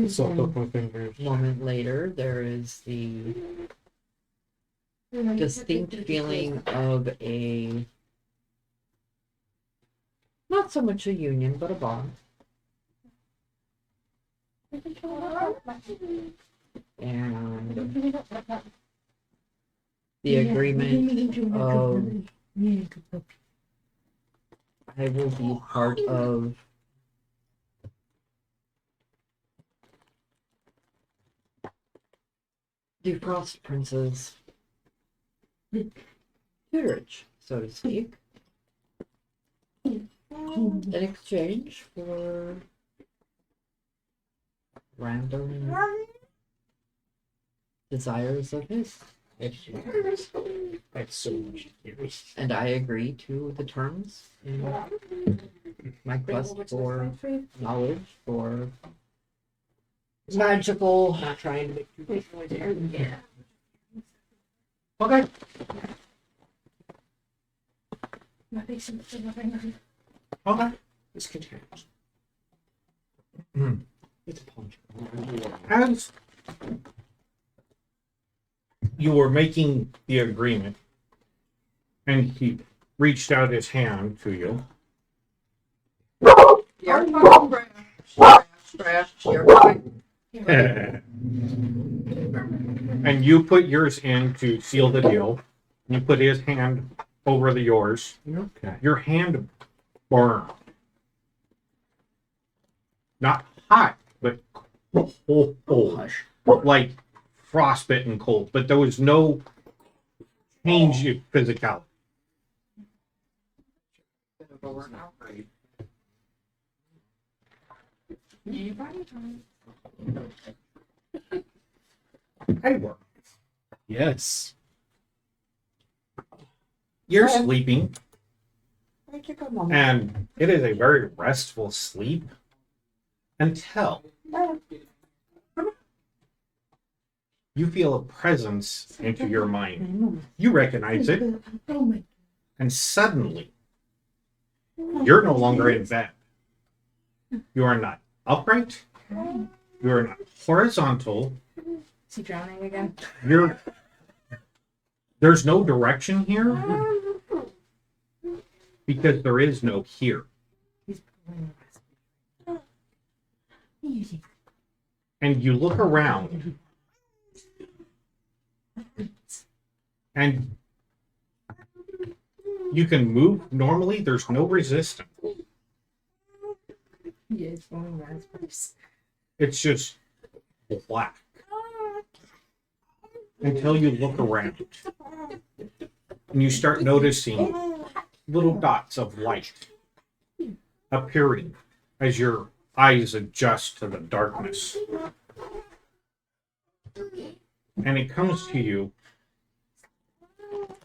Salt up my fingers. A moment later, there is the distinct feeling of a, not so much a union, but a bond. And the agreement of I will be part of the Frost Prince's tutorage, so to speak, in exchange for random desires of his. That's so much theory. And I agree to the terms in my quest for knowledge, for magical. Not trying to make too much noise here. Yeah. Okay. Okay. This continues. It's a punch. As you were making the agreement, and he reached out his hand to you, You're fine, trash, you're fine. and you put yours in to seal the deal. You put his hand over the yours. Okay. Your hand burned. Not hot, but cold. Hush. Like frostbitten cold. But there was no change in physicality. Hey, work. Yes. You're sleeping, and it is a very restful sleep until you feel a presence into your mind. You recognize it, and suddenly you're no longer in bed. You are not upright. You are not horizontal. Is he drowning again? There's no direction here because there is no here. And you look around and you can move normally. There's no resistance. He is going raspberries. It's just black until you look around and you start noticing little dots of light appearing as your eyes adjust to the darkness. And it comes to you,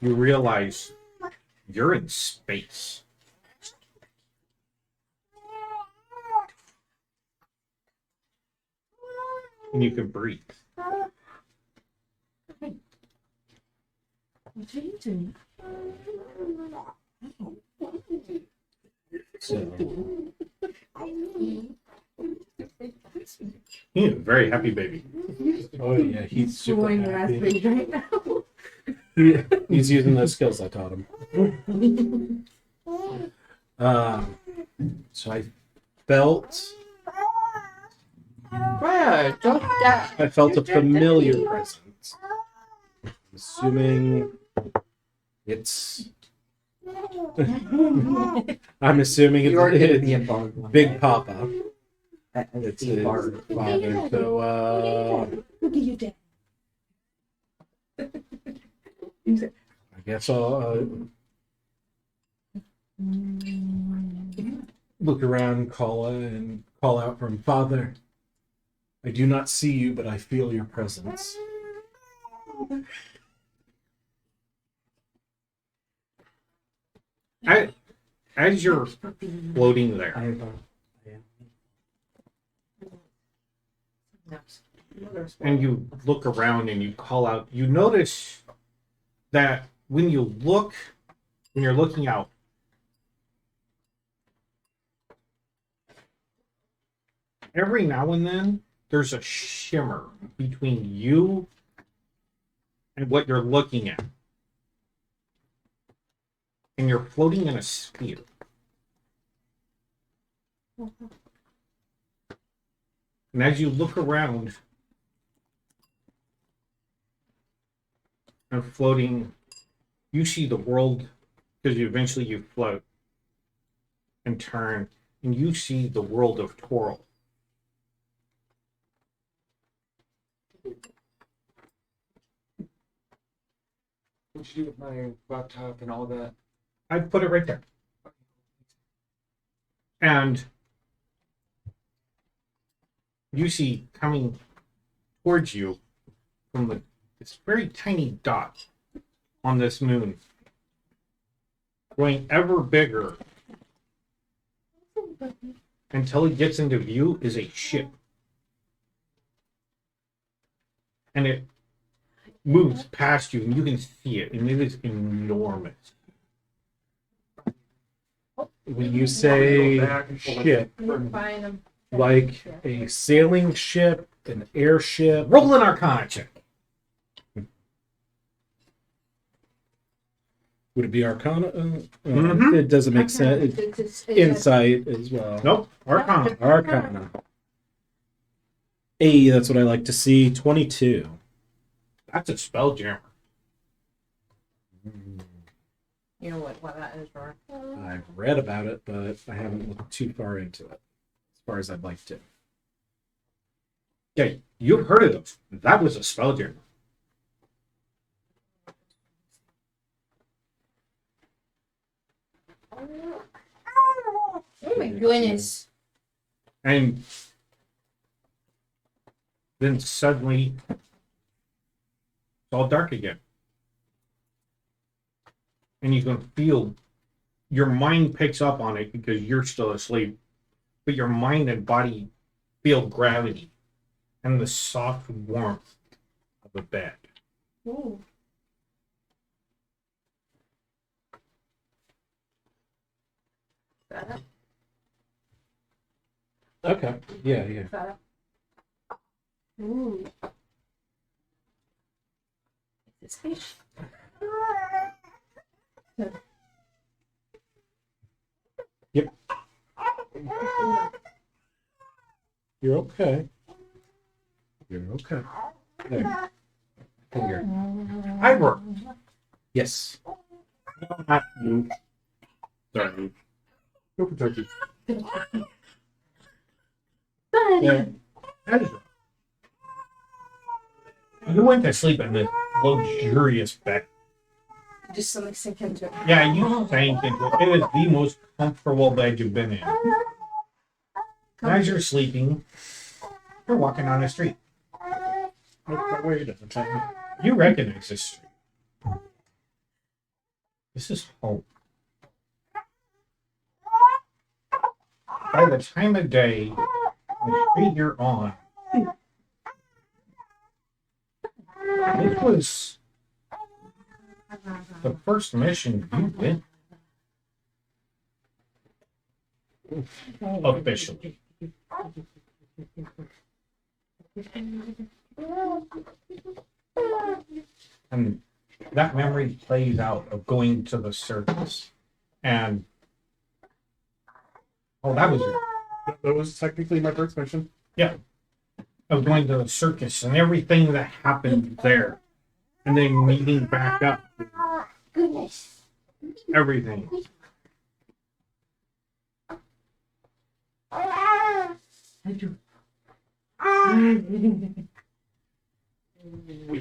you realize you're in space. And you can breathe. What are you doing? So, He's a very happy baby. oh yeah, he's super Going happy. raspberries right now. He's using those skills I taught him. So I felt I felt a familiar presence. I'm assuming it's I'm assuming You are going to be a it's bug one Big day. Papa. It's It's his bard. father. So, Look at you, Dad. I guess I'll look around, and call out from Father. I do not see you, but I feel your presence. As you're floating there, I have and you look around and you call out, you notice that when you're looking out, every now and then there's a shimmer between you and what you're looking at. And you're floating in a sphere. And as you look around and floating, you see the world, because eventually you float and turn, and you see the world of Toril. What'd you do with my laptop and all that? I'd put it right there. And you see coming towards you from this very tiny dot on this moon, growing ever bigger until it gets into view, is a ship. And it moves past you, and you can see it, and it is enormous. When you say ship, Find them. like a sailing ship, an airship, Roll an Arcana check. would it be Arcana? Mhm. It doesn't make sense. It's Insight as well. Nope, Arcana. Arcana. Hey, that's what I like to see. 22. That's a Spelljammer. You know what that is, right? I've read about it, but I haven't looked too far into it, as far as I'd like to. Yeah, you've heard of those. That was a Spelljammer. Oh my goodness. And then suddenly it's all dark again. And you can feel your mind picks up on it because you're still asleep. But your mind and body feel gravity and the soft warmth of a bed. Ooh. That Okay. Yeah. that. Ooh. This fish. You're okay. You're okay. There. Finger. Ivor, Yes. not you. Sorry. Go Kentucky. Yeah. Ezra. You went to sleep in this luxurious bed. Just something sink into it. Yeah, you sank into it. It was the most comfortable bed you've been in. As you're sleeping, you're walking on the street. You recognize this street. This is home. By the time of day, the street you're on, this was the first mission you've been officially. And that memory plays out of going to the circus. And that was That was technically my first mission. of going to the circus and everything that happened there. And then meeting back up. Goodness. everything.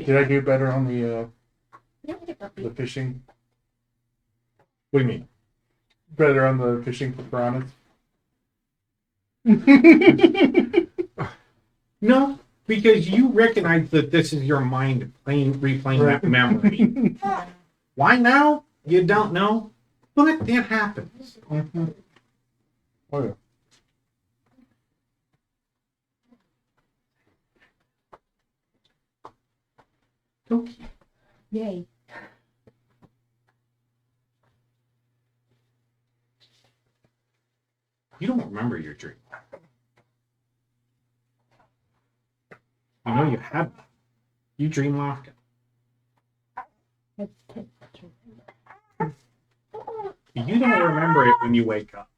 Did I do better on the fishing? What do you mean? Better on the fishing for piranhas? No, because you recognize that this is your mind replaying that memory. Why now? You don't know, but it happens. Mm-hmm. Oh yeah. Okay. Yay. You don't remember your dream. You know you had one. You dream often. You don't remember it when you wake up.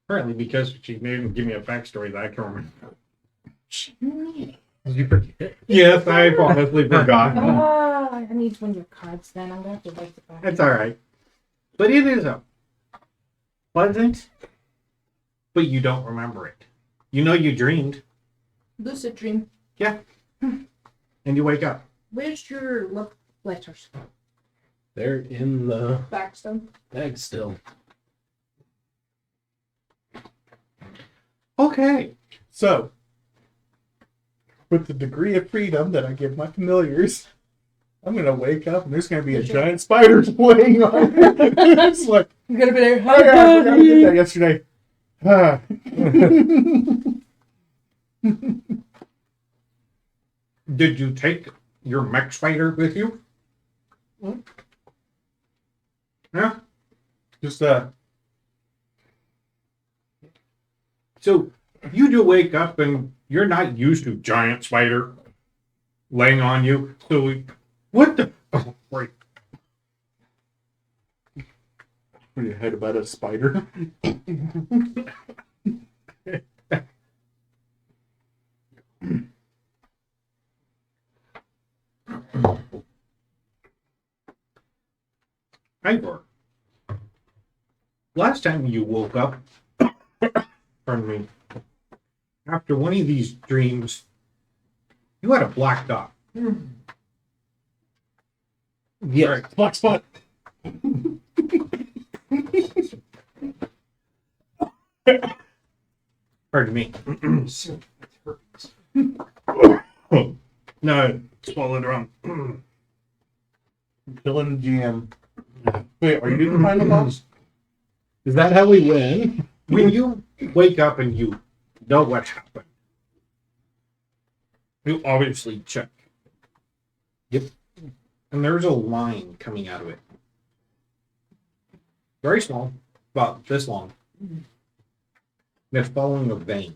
Apparently, because she didn't give me a backstory that I can remember. Did you forget? Yes, I honestly forgot. Ah, I need one of your cards then. I'm gonna have to write it back. That's all right. But it is a pleasant, but you don't remember it. You know you dreamed, Lucid dream. and you wake up. Where's your love letters? They're in the Backstone. bag still. Okay. So, with the degree of freedom that I give my familiars, I'm gonna wake up and there's gonna be a giant spider laying on me. It's like, You're gonna be there. oh yeah, I forgot to do that yesterday. Ah. Did you take your mech spider with you? Yeah. Just So you do wake up and you're not used to giant spider laying on you. So what the? Oh, right. what are you head about a spider? Ivor, last time you woke up, pardon me, after one of these dreams, you had a black dot. Yeah. Right. Black spot. Pardon me. No, swallowed wrong. Killing GM. Wait, are you doing the final boss? Is that how we win? When you wake up and you know what happened, you obviously check. Yep. And there's a line coming out of it. Very small, about this long. It's following a vein,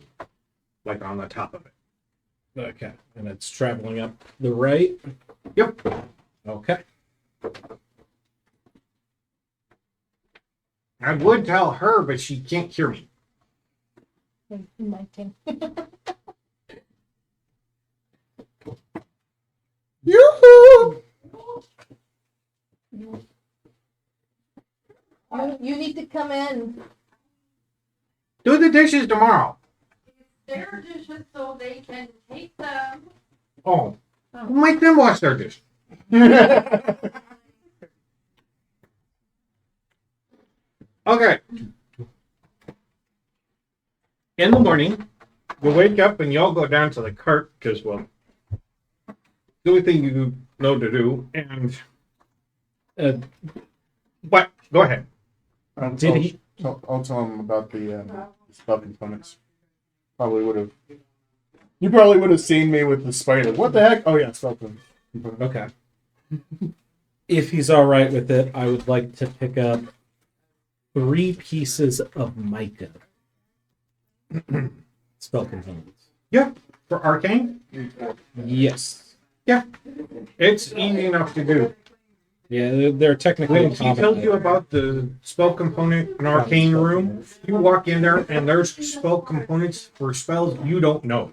like on the top of it. Okay. And it's traveling up the right? Yep. Okay. I would tell her, but she can't hear me. My thing. Yoo-hoo! You need to come in. Do the dishes tomorrow. Their dishes so they can take them. Oh, make them wash their dishes. Okay. In the morning, you wake up and you all go down to the cart because, well, the only thing you know to do. And what? Go ahead. Did he? I'll tell him about the spell components. Probably would have. You probably would have seen me with the spider. What the heck? Oh yeah, spell components. Okay. If he's all right with it, I would like to pick up 3 pieces of mica. Spell components. Yeah, for arcane. Yes. Yeah, it's easy enough to do. Yeah, they're technically. When he tells you about the spell component in arcane room, you walk in there and there's spell components for spells you don't know.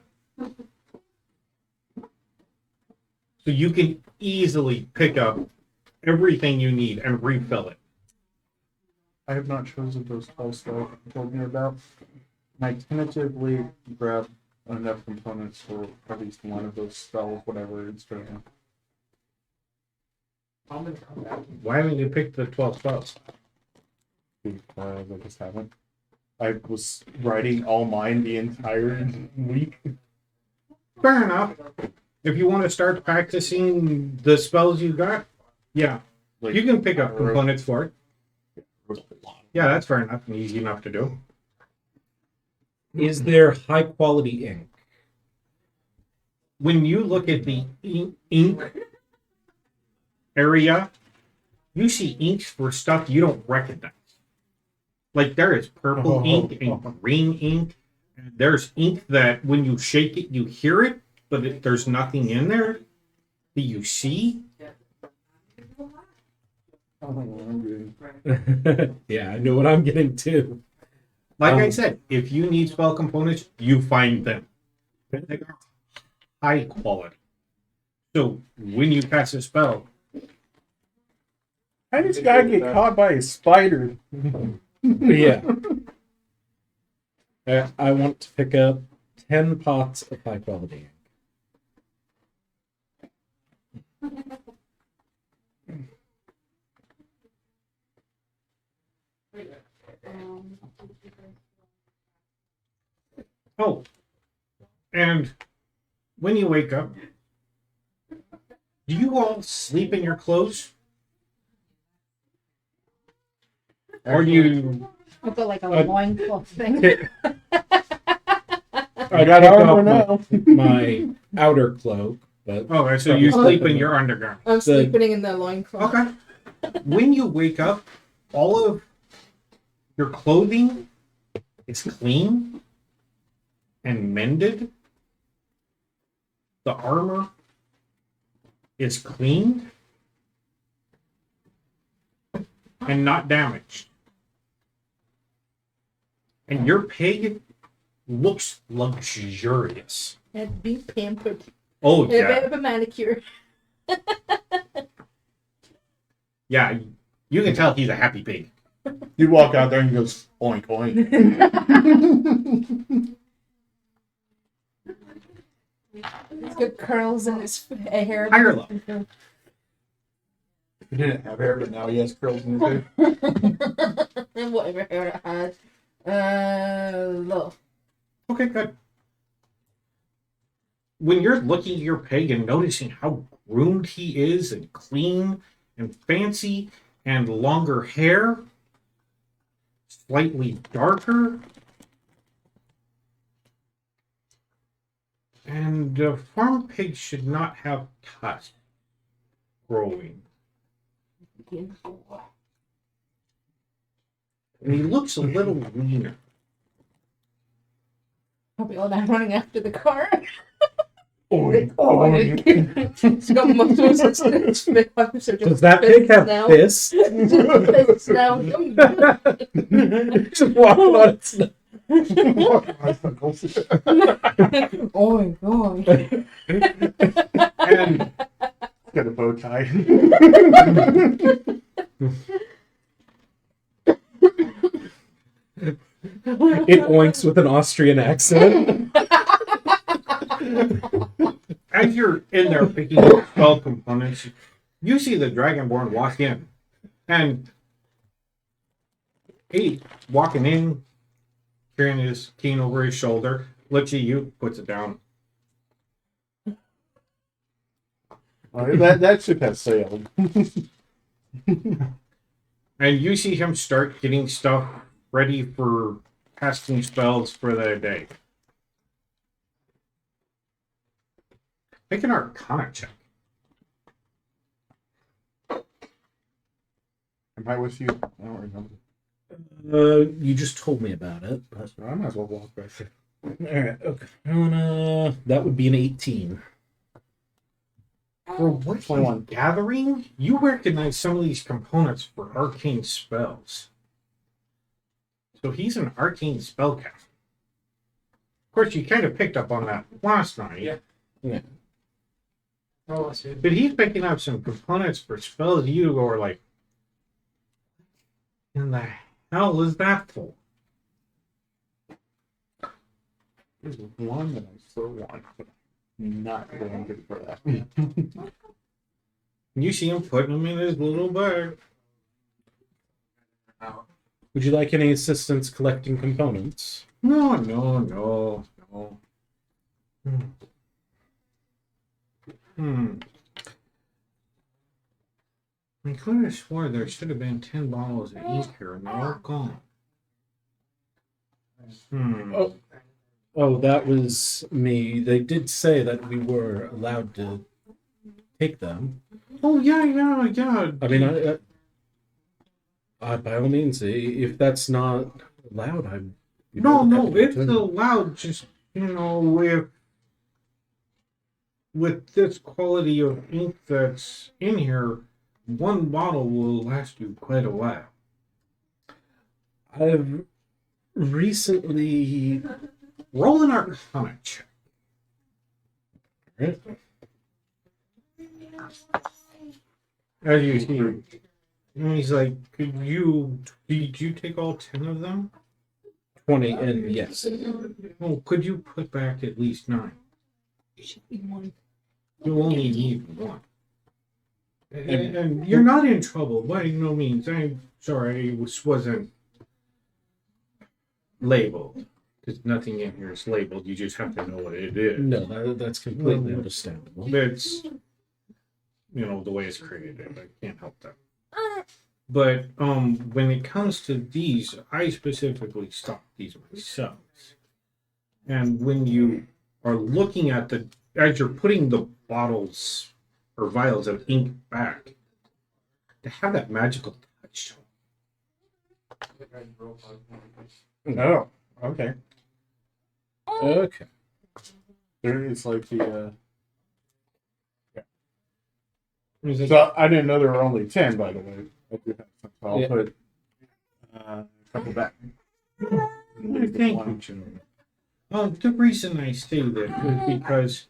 So you can easily pick up everything you need and refill it. I have not chosen those spells that you told me about. And I tentatively grab enough components for at least one of those spells, whatever it's doing. Why haven't you picked the 12 spells? Because I just haven't. I was writing all mine the entire week. Fair enough. If you want to start practicing the spells you got, yeah, Like, you can pick up I wrote- components for it. wrote a lot. Yeah, that's fair enough and easy enough to do. Is there high quality ink? When you look at the ink area, you see inks for stuff you don't recognize. Like there is purple ink and green ink. And there's ink that when you shake it, you hear it, but there's nothing in there that you see. Yeah, I know what I'm getting to. Like I said, if you need spell components, you find them. They are high quality. So when you cast a spell, How did this guy get caught by a spider? Yeah. I want to pick up 10 pots of high quality ink. oh, and when you wake up, do you all sleep in your clothes? Or do you I've got like a Uh, loincloth thing. I got pick armor up now. my outer cloak, but okay, so you sleep in your undergarment. I'm sleeping in the loincloth. Okay. When you wake up, all of your clothing is clean and mended. The armor is clean and not damaged. And your pig looks luxurious. And be pampered. Oh, A bit yeah. of a manicure. Yeah, you can tell he's a happy pig. You walk out there and he goes, oink, oink. He's got curls in his hair. Higher level. He didn't have hair, but now he has curls in his hair. And whatever hair it had. Low. Okay, good. When you're looking at your pig and noticing how groomed he is and clean and fancy and longer hair, slightly darker, and a farm pig should not have tusks growing. And he looks a little leaner. Probably all that running after the car. Oink, Oink. It's got muscles and stuff. does that pig have fists? Fists now. Just walking on its nose. Oink, oink. And Got a bow tie. It oinks with an Austrian accent. as you're in there picking up spell components, you see the Dragonborn walk in. And he walking in, carrying his cane over his shoulder, looks at you, puts it down. That ship has sailed. And you see him start getting stuff ready for casting spells for the day. Make an Arcana check. Am I with you? I don't remember. You just told me about it. But... I might as well walk right there. Alright, okay. That would be an 18. For what he's gathering, you recognize some of these components for arcane spells. So he's an arcane spellcaster. Of course, you kind of picked up on that last night. Yeah. Oh, I see. But he's picking up some components for spells you are like, in the hell is that for? There's one that I still want, but I'm not going to for that. You see him putting them in his little bag. Would you like any assistance collecting components? No. I could have swore there should have been 10 bottles of ink here, and they're all gone. Oh, that was me. They did say that we were allowed to take them. Oh, yeah. I mean, I by all means, if that's not allowed, I'm. No, it's allowed. Just, with this quality of ink that's in here, one bottle will last you quite a while. I've recently. Roll an Arcana check. Right. As you see, and he's like, did you take all 10 of them? 20, and yes. Oh, could you put back at least 9? It should be one. You only need 1. And you're not in trouble by no means. I'm sorry, it wasn't labeled. Because nothing in here is labeled. You just have to know what it is. No, that's completely understandable. It's, the way it's created. I can't help that. But when it comes to these, I specifically stock these myself. And when you are looking at as you're putting the bottles or vials of ink back, to have that magical touch. No. Okay. Okay. There is like the. He's like, So I didn't know there were only 10, by the way. I do have some, so I'll Yeah. put a couple back. Thank you, gentlemen. The reason I say that is because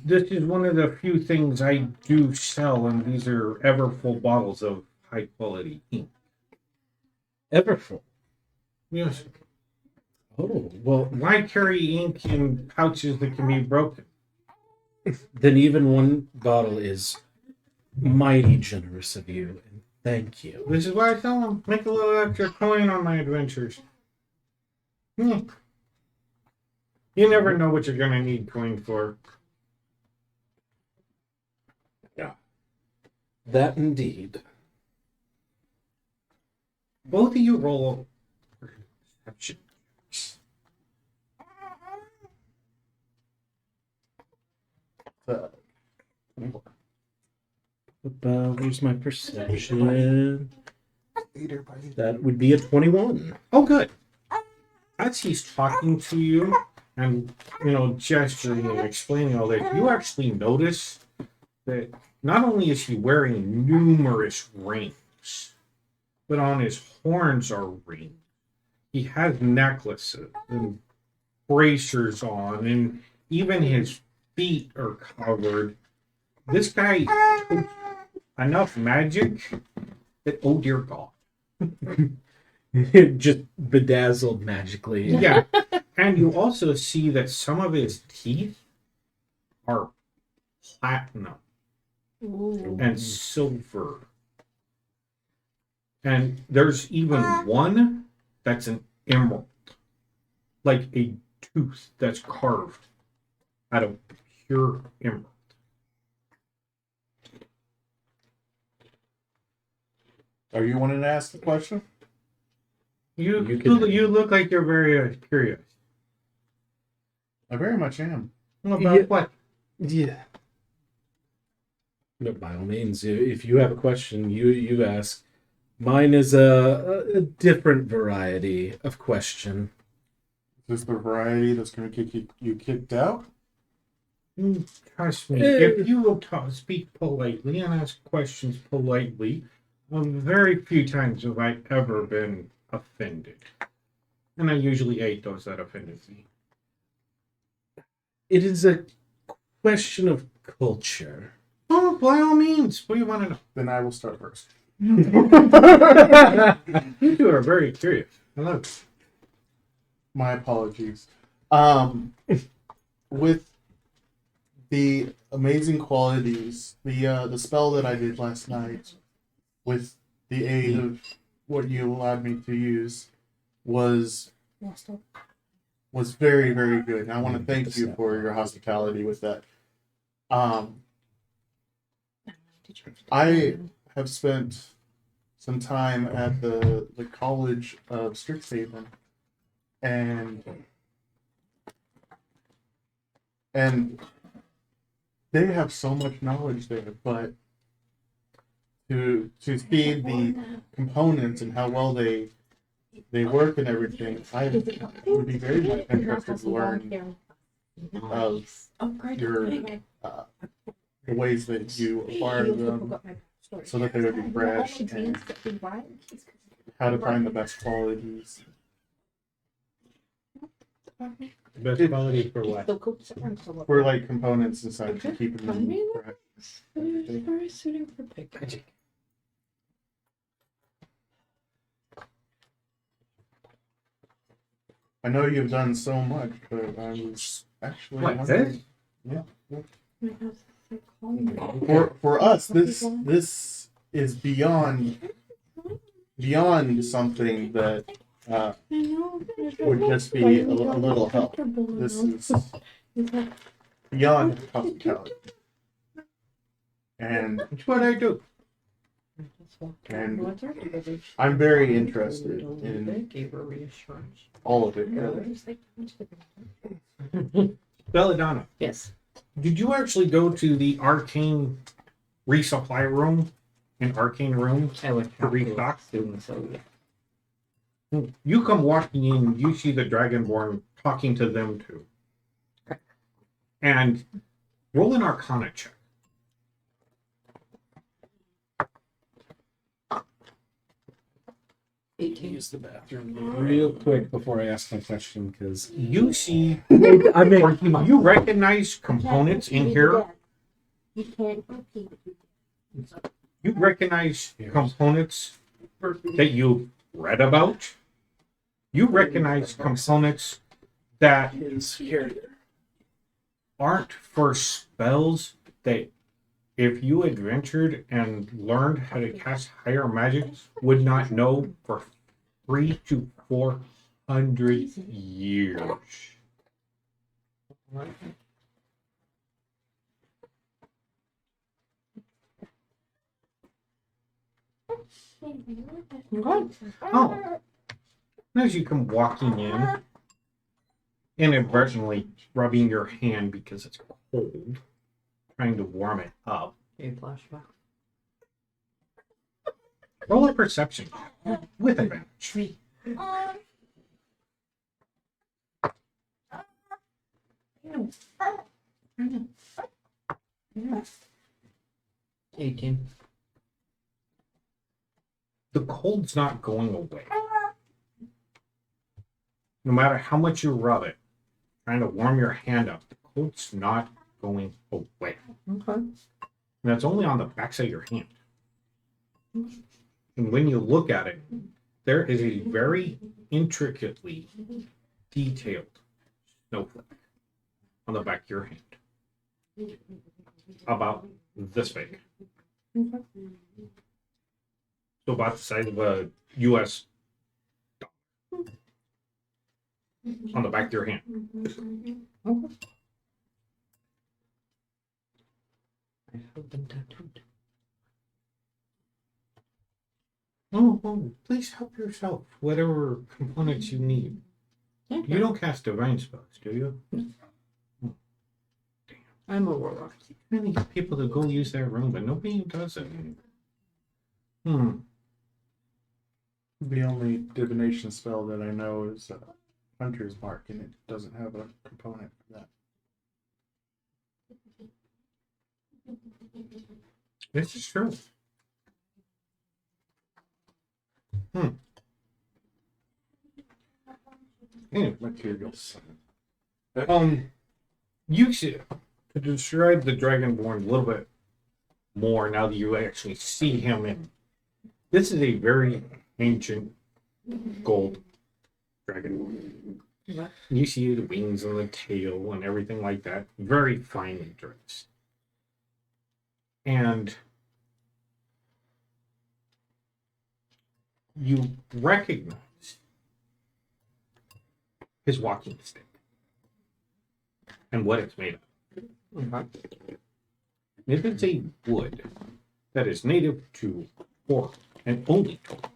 this is one of the few things I do sell, and these are ever full bottles of high quality ink. Everfull. Yes. Oh, well, Why carry ink in pouches that can be broken? then even one bottle is mighty generous of you, and thank you. This is why I tell them, make a little extra coin on my adventures. You never know what you're going to need coin for. That indeed. Both of you roll perception. Where's my perception? That would be a 21. Oh, good. As he's talking to you and, gesturing and explaining all this, you actually notice that not only is he wearing numerous rings, but on his horns are rings. He has necklaces and bracers on, and even his feet are covered. This guy took enough magic that, oh dear God. Just bedazzled magically. Yeah. And you also see that some of his teeth are platinum and silver. And there's even one that's an emerald. Like a tooth that's carved out of pure emerald. Are you wanting to ask the question? You look like you're very curious. I very much am. About what? Yeah. No, by all means, if you have a question, you ask. Mine is a different variety of question. Is this the variety that's going to kick you kicked out? Trust me, if you will speak politely and ask questions politely, very few times have I ever been offended. And I usually hate those that offended me. It is a question of culture. Oh, by all means. What do you want to know? Then I will start first. You two are very curious. Hello. My apologies. With the amazing qualities, the spell that I did last night, with the aid of what you allowed me to use, was very, very good. And I want to thank you for your hospitality with that. I have spent some time at the College of Strixhaven, and they have so much knowledge there, but to see the components and how well they work and everything, I would be very much interested to learn of your the ways that you acquire them so that they would be fresh, and how to find the best qualities. Best quality for what? For like components inside to keep them fresh. Very suiting for picking. I know you've done so much, but I was actually What, wondering. this? Yeah. For us, this is beyond something that would just be a little help. This is beyond hospitality, and That's what I do. and I'm very interested in all of it. Belladonna, Yes. did you actually go to the arcane resupply room in arcane room I went to restock? doing so. Yeah. You come walking in, you see the Dragonborn talking to them too. And roll an Arcana check. Use the bathroom real quick before I ask my question because You see, I mean, or you recognize components in here. You can't repeat it. You recognize components that you read about. You recognize components that is here. aren't for spells that if you adventured and learned how to cast higher magic would not know for 300 to 400 years. Oh, as you come walking in, inadvertently rubbing your hand because it's cold, trying to warm it up. a flashback. Roll a perception with advantage. 18. The cold's not going away. No matter how much you rub it, trying to warm your hand up, the cold's not going away. Okay. And that's only on the backs of your hand. And when you look at it, there is a very intricately detailed snowflake on the back of your hand. About this big. So about the size of a US dollar. On the back of your hand. I have been tattooed. Oh, please help yourself. Whatever components you need. You don't cast divine spells, do you? I'm a warlock. I need people to go use their room, but nobody does it. The only divination spell that I know is Hunter's Mark, and it doesn't have a component for that. This is true. Anyway, Materials. you should, to describe the Dragonborn a little bit more now that you actually see him in. This is a very ancient gold dragon. You see the wings and the tail and everything like that. Very finely dressed. And you recognize his walking stick and what it's made of. It is a wood that is native to Torque and only Torque.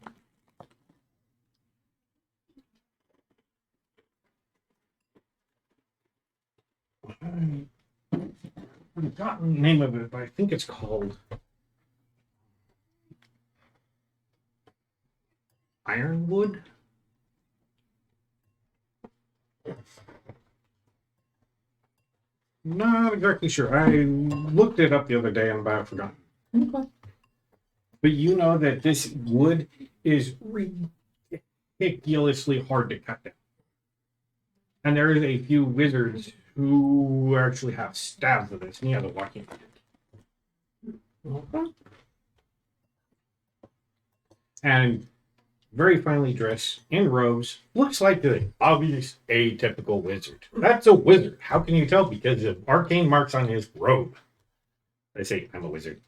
I've forgotten the name of it, but I think it's called Ironwood. Not exactly sure. I looked it up the other day and about forgotten. Okay. But you know that this wood is ridiculously hard to cut down. And there is a few wizards who actually have stabs of this, and he has a walking stick. And very finely dressed in robes, looks like the obvious atypical wizard. That's a wizard. How can you tell? Because of arcane marks on his robe. I say, I'm a wizard.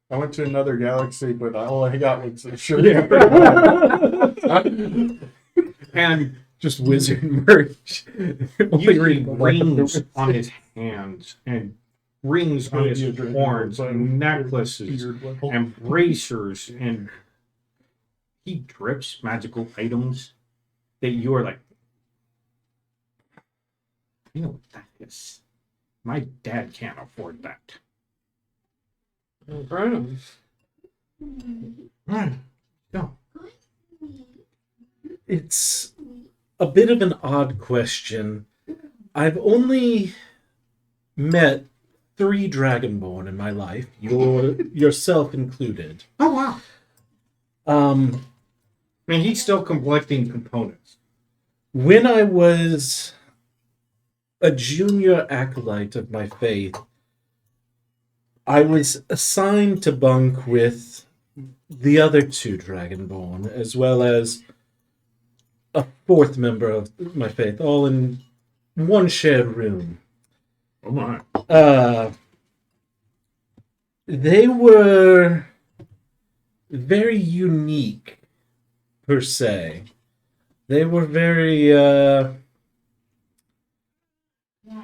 I went to another galaxy, but all I got was a shirt. And Just wizard merch. using rings on his hands and rings on his horns and necklaces and bracers, and he drips magical items that you are like, you know what that is? My dad can't afford that. No. It's a bit of an odd question. I've only met 3 Dragonborn in my life, yourself included. Oh wow. And he's still collecting components. When I was a junior acolyte of my faith, I was assigned to bunk with the other 2 Dragonborn, as well as a 4th member of my faith, all in one shared room. Oh my. They were very unique, per se. They were very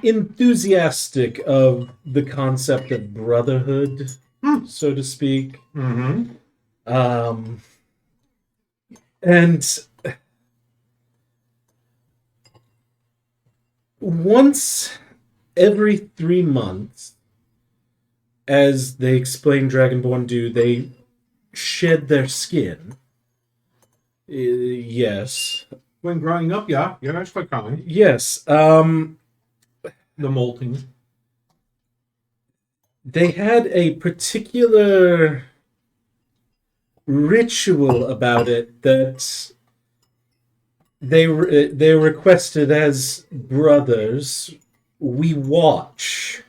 enthusiastic of the concept of brotherhood, so to speak. Mm-hmm. And once every 3 months, as they explain Dragonborn do, they shed their skin. Yes. When growing up, yeah, that's quite common. Yes. The molting. They had a particular ritual about it that they requested as brothers. We watch.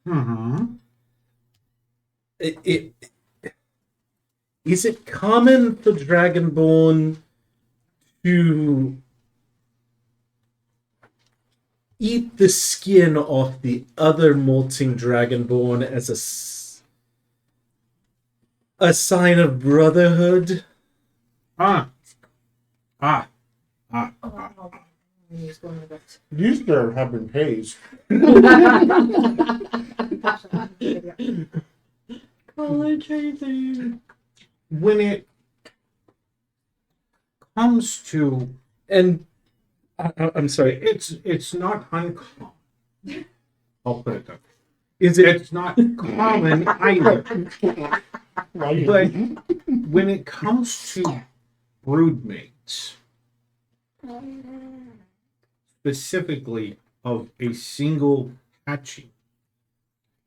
Mm-hmm. Is it common for Dragonborn to eat the skin off the other molting Dragonborn as a sign of brotherhood? Used to have been hazed. When it comes to, and I'm sorry, it's not uncommon. I'll put it that way. Is it? It's not common either. But when it comes to broodmates, specifically of a single hatching,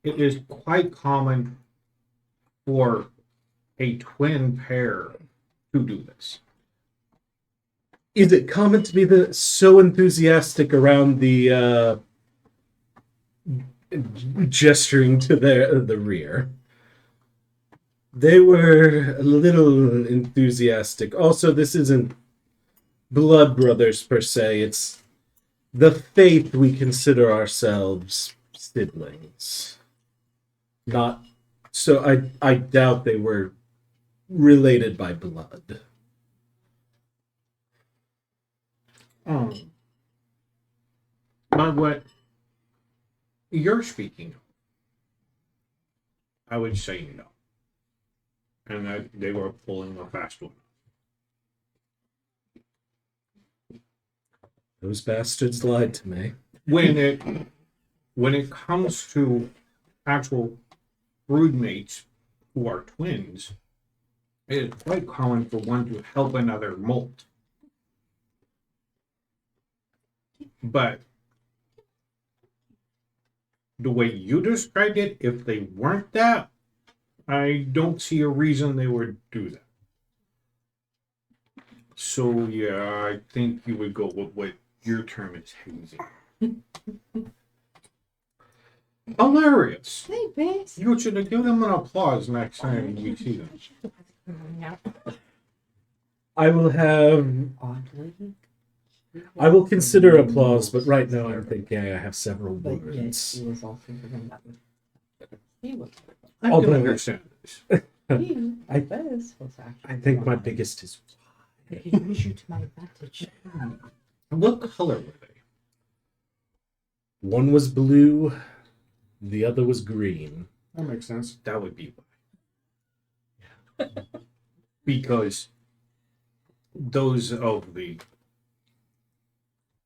it is quite common for a twin pair to do this. is it common to be so enthusiastic around the gesturing to the rear? They were a little enthusiastic. Also, this isn't blood brothers per se. It's the faith we consider ourselves siblings. Not so. I doubt they were related by blood. But what you're speaking of, I would say no. And that they were pulling a fast one. Those bastards lied to me. When it comes to actual broodmates who are twins, it is quite common for one to help another molt. But the way you described it, if they weren't that, I don't see a reason they would do that. So yeah, I think you would go with what your term is hazy. Hilarious. Thanks. You should give them an applause next time we see them. I will consider applause, but right now I'm thinking I have several But yes, words. he was also for him that he was. I Although- can understand this. I think my biggest is I can use you to my advantage. What color were they? one was blue, the other was green. That makes sense. That would be why. Because those of the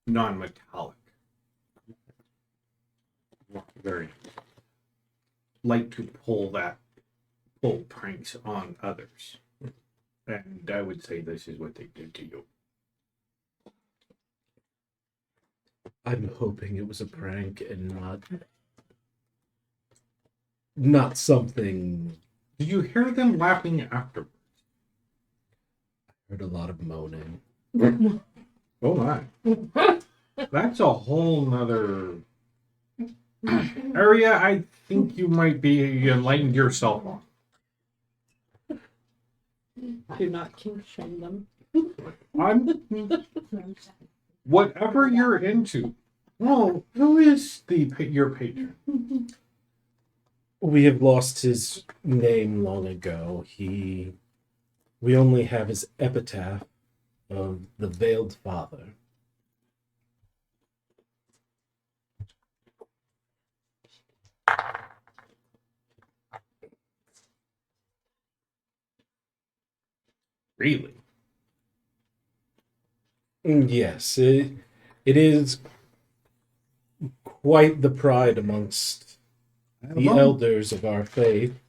non-metallic very like to pull pranks on others. And I would say this is what they did to you. I'm hoping it was a prank and not something. Did you hear them laughing afterwards? I heard a lot of moaning. Oh my. That's a whole nother area I think you might be enlightened yourself on. Do not kink shame them. Whatever you're into. Oh, who is your patron? We have lost his name long ago. We only have his epitaph of the Veiled Father. Really? Yes, it is quite the pride amongst the elders of our faith.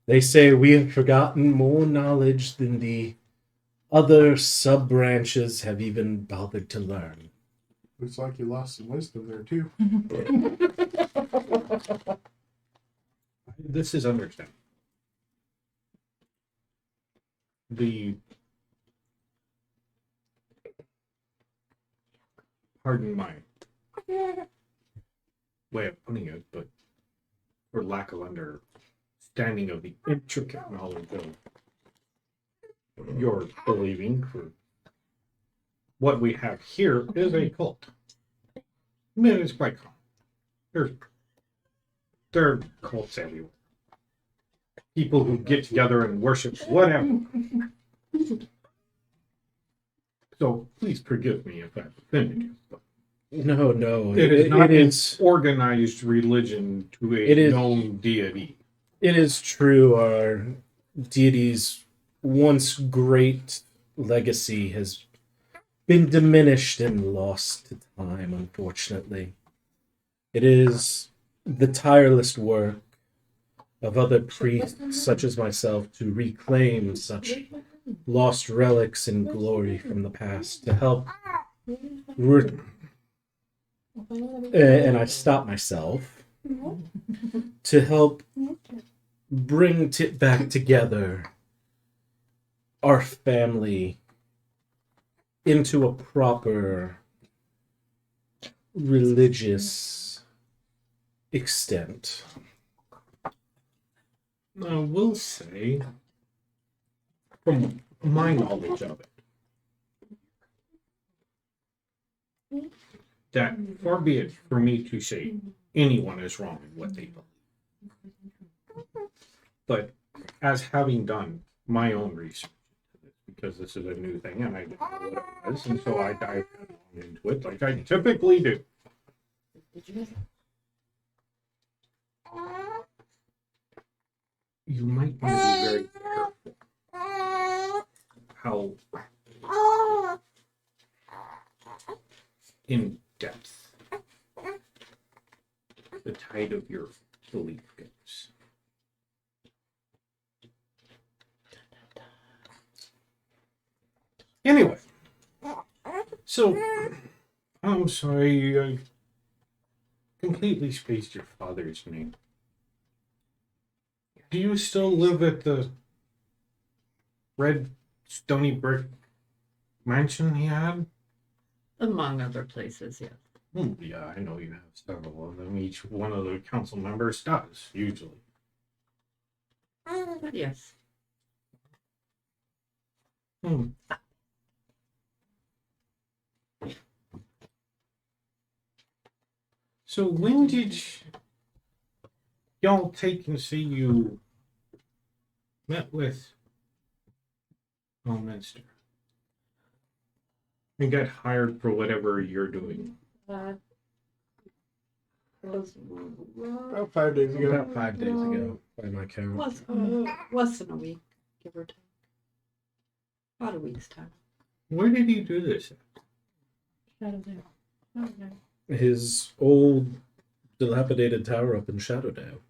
They say we have forgotten more knowledge than the other sub-branches have even bothered to learn. Looks like you lost some wisdom there too. This is understandable. Pardon my way of putting it, but for lack of understanding of the intricate knowledge of your believing, for what we have here is a cult. I mean, it's quite common. There are cults everywhere. People who get together and worship whatever. So please forgive me if I've offended you. But No. it is not it an is organized religion to It a is- known deity. It is true our deity's once great legacy has been diminished and lost to time, unfortunately. It is the tireless work of other priests such as myself to reclaim such lost relics and glory from the past to help and I stop myself to help bring back together our family into a proper religious extent. I will say, from my knowledge of it, that far be it for me to say anyone is wrong in what they believe. But as having done my own research, because this is a new thing and I didn't know what it was, and so I dived into it like I typically do. You might want to be very careful how in depth the tide of your belief goes. Anyway, so I'm sorry, I completely spaced your father's name. Do you still live at the red stony brick mansion he had? Among other places, yes. Yeah, I know you have several of them. Each one of the council members does, usually. But yes. So when did y'all take and see you met with Elminster and got hired for whatever you're doing? It was About 5 days ago. About 5 days ago, by my count. less than a week, give or take. About a week's time. Where did you do this at? Out of there. Out of there. His old dilapidated tower up in Shadowdale.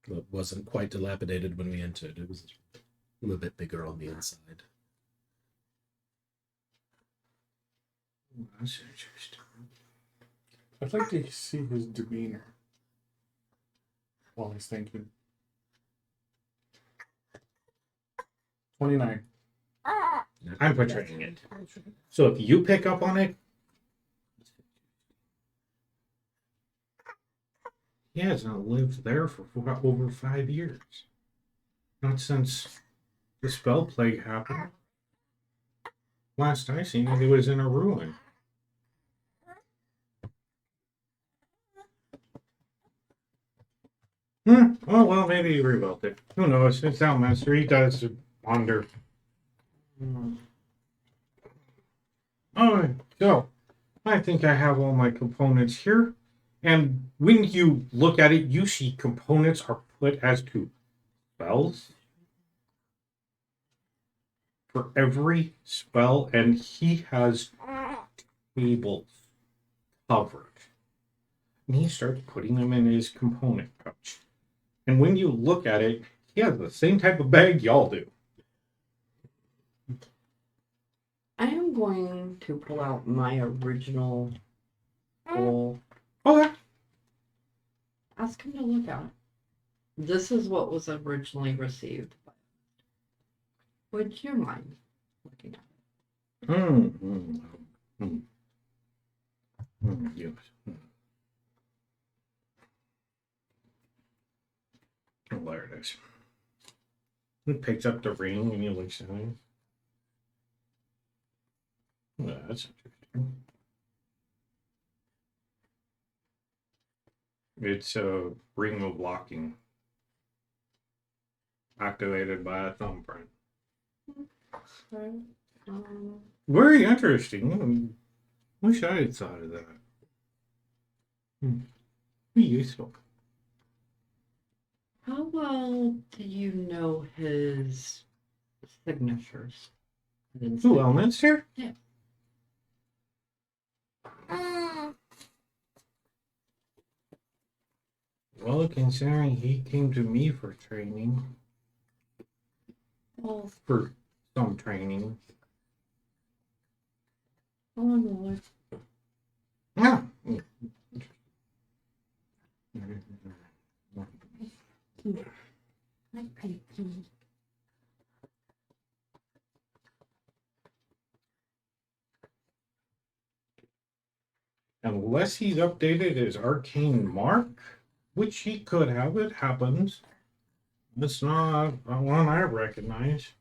Well, it wasn't quite dilapidated when we entered. It was a little bit bigger on the inside. That's interesting. I'd like to see his demeanor while he's thinking. 29. I'm portraying it. So if you pick up on it, he hasn't lived there for over 5 years. Not since the spell plague happened. Last I seen it, he was in a ruin. Oh, well, maybe he rebuilt it. Who knows? It's Elminster. He does wander. Alright, so I think I have all my components here. And when you look at it, you see components are put as to spells for every spell, and he has tables covered. And he starts putting them in his component pouch. And when you look at it, he has the same type of bag y'all do. I am going to pull out my original goal. Okay. Ask him to look at it. This is what was originally received. Would you mind looking at it? Yes. Oh, there it is. He picks up the ring and he looks at it. Well, that's interesting. It's a ring of locking, activated by a thumbprint. Very interesting. Wish I had thought of that. Be useful. How well do you know his signatures? Who, Elminster? Yeah. Well, considering he came to me for training, Well, for some training. Yeah. Unless he's updated his arcane mark, which he could have, it happens. It's not one I recognize.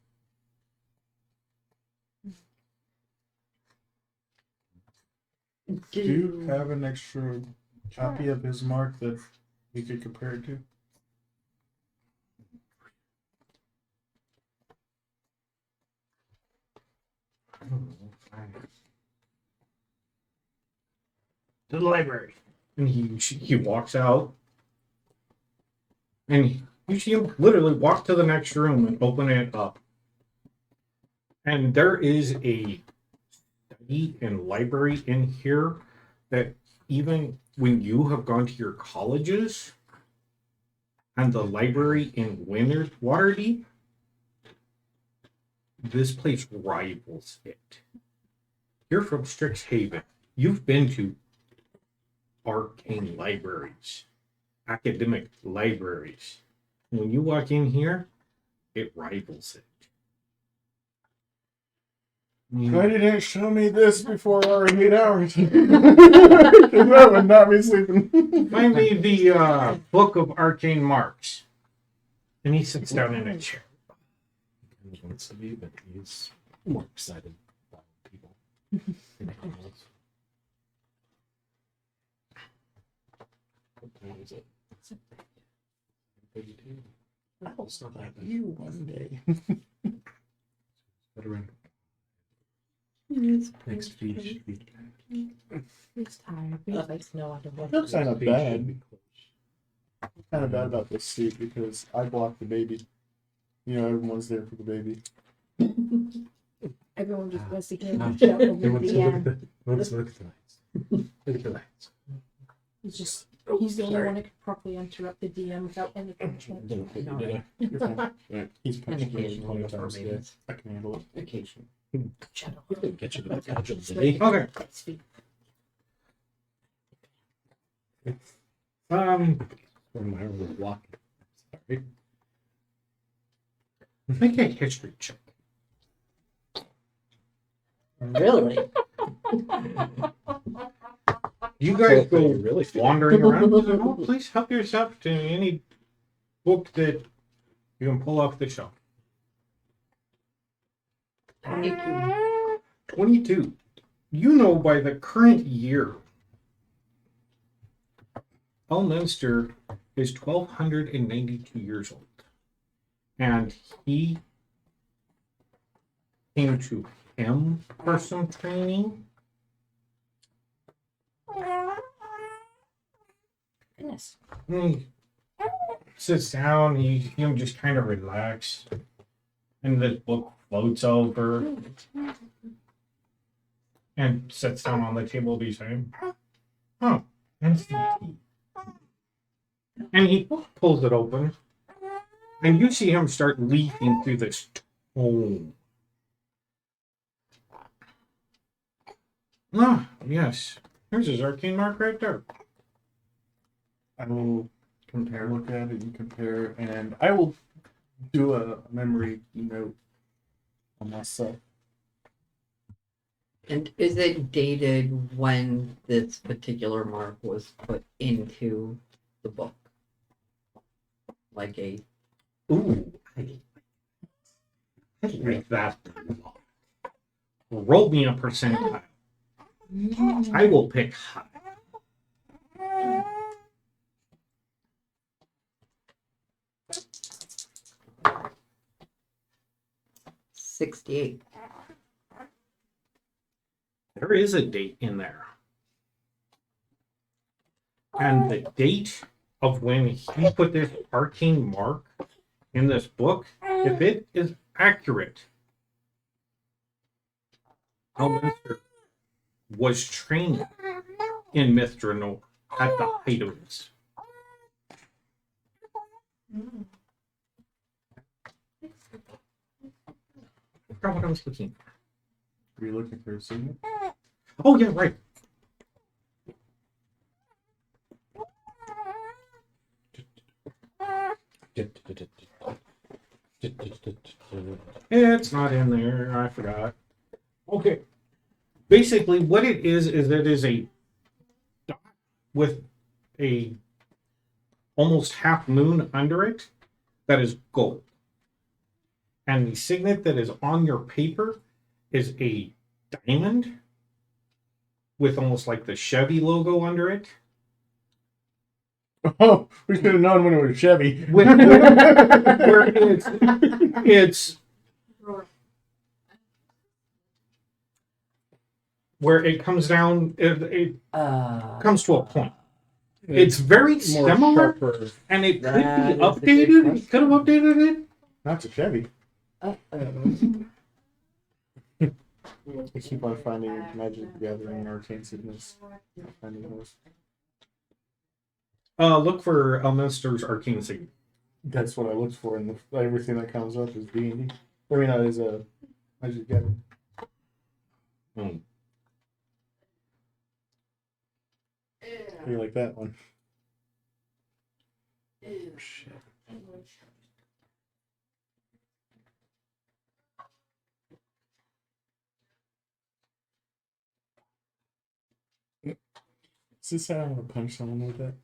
Do you have an extra copy of his mark that we could compare it to? To the library. And he walks out. And you see him literally walk to the next room and open it up. And there is a study and library in here that even when you have gone to your colleges and the library in Waterdeep, this place rivals it. You're from Strixhaven. You've been to arcane libraries, academic libraries. When you walk in here, it rivals it. Why didn't show me this before our 8 hours? That would not be sleeping. Find me the Book of Arcane Marks. And he sits down in a chair. He wants to be, but he's more excited about people. What time is it? 32. It's not that bad. You one day. Better in He's next speech. tired. He likes no other way. That's kind of bad. Kind of bad about this seat because I blocked the baby. You know, everyone's there for the baby. Everyone just wants to hear him shout over the end. Let's look at the lights. Look at the lights. He's the only one that could properly interrupt the DM without any punishment. You're fine. Right. He's And punched me occasionally 20 times a day. maidens. I can handle it. Occasionally. Shadow. Get you to the casual day. Okay. When my arm was blocking. Sorry. Make a history check. Really? You guys go Really wandering around. Oh, please help yourself to any book that you can pull off the shelf. 22. 22. You know by the current year, Elminster is 1,292 years old. And he came to him for some training. Goodness. He sits down, you just kind of relax. And the book floats over and sits down on the table beside him. Oh, and some tea. And he pulls it open. And you see him start leafing through this tome. Ah, yes. There's his arcane mark right there. I will compare, look at it and compare, and I will do a memory note on myself. And is it dated when this particular mark was put into the book? Like a Ooh, I like that. Roll me a percentile. I will pick high. '68. There is a date in there. And the date of when he put this arcane mark in this book, if it is accurate, Elminster was trained in Mithranor at the height of this. I forgot what I was looking for. Are you looking for a signet? Oh, yeah, right. It's not in there. I forgot. Okay. Basically, what it is it is a with a almost half moon under it that is gold. And the signet that is on your paper is a diamond with almost like the Chevy logo under it. Oh, we should have known when it was Chevy. Where it's where it comes down, it comes to a point. It's very More similar, sharper. and it could That be is the good updated. question. It could have updated it. Not a Chevy. Uh-oh. I keep on finding Magic the Gathering and Arcane Sickness. Finding those. Look for Elminster's Arcane Signet. That's what I looked for, and everything that comes up is D&D. I mean, is a Magic the Gathering. Hmm. How you like that one? Shit. Is this how I want to punch someone with that?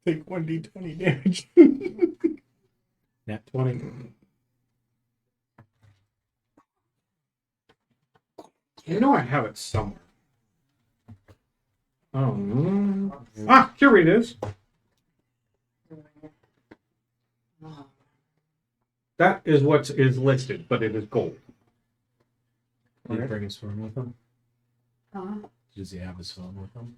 Take 1d20 damage. Nat 20. You know I have it somewhere. Here it is. That is what is listed, but it is gold. Did he bring his phone with him? Uh, Does he have his phone with him?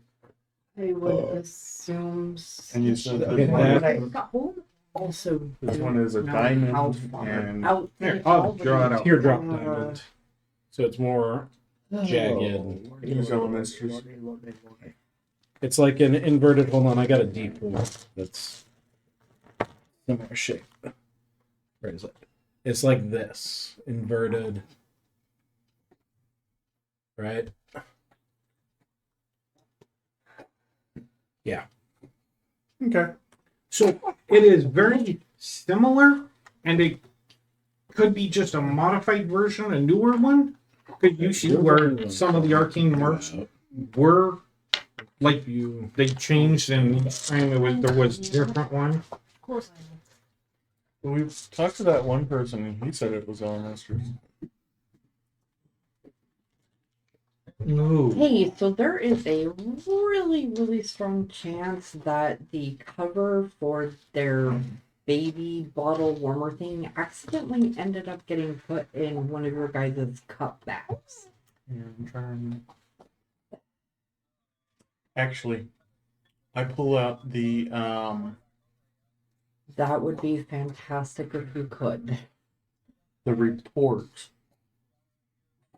I would assume. And you said Okay, this one, that- Got home. Also, this one is a know how diamond, far and out Here, the I'll draw it out. Teardrop diamond. So it's more jagged. use Elementals. It's like an inverted. Hold on, I got a D4 that's similar shape. Where is it? It's like this, inverted. Right? Yeah. Okay. So it is very similar, and it could be just a modified version, a newer one. Because you see where some of the arcane marks were, like they changed, and each time there was a different one. Of course. Well, we talked to that one person, and he said it was Elemasters. No. Hey, so there is a really, really strong chance that the cover for their baby bottle warmer thing accidentally ended up getting put in one of your guys' cup bags. Yeah, I'm trying. Actually, I pull out the That would be fantastic if you could. report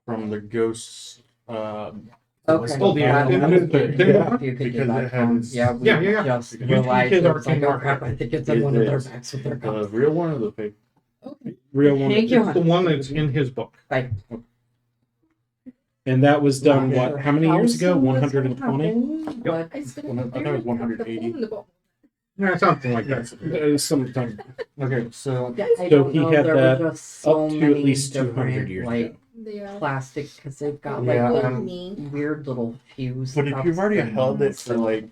from the ghosts. Okay. Oh, yeah. that would be great Yeah, if you could do because that, it Tom. has- Yeah, we Yeah. just You realized take his it was like, arcane oh marker. crap, I think it's in It one of their is. bags with their The cups. real one or the fake? Real one. Thank you, It's the one that's in his book. Like, And that was done, not what, sure how many years ago? soon this will 120? happen, but I still I thought it was 180. Yeah, something like that. Sometime Okay, so yeah, I So don't he know. had There that were just so up to many at least 200 different, years like, ago. They are. plastic because they've got Yeah, like I'm- weird little fuse. but if you've already held it for like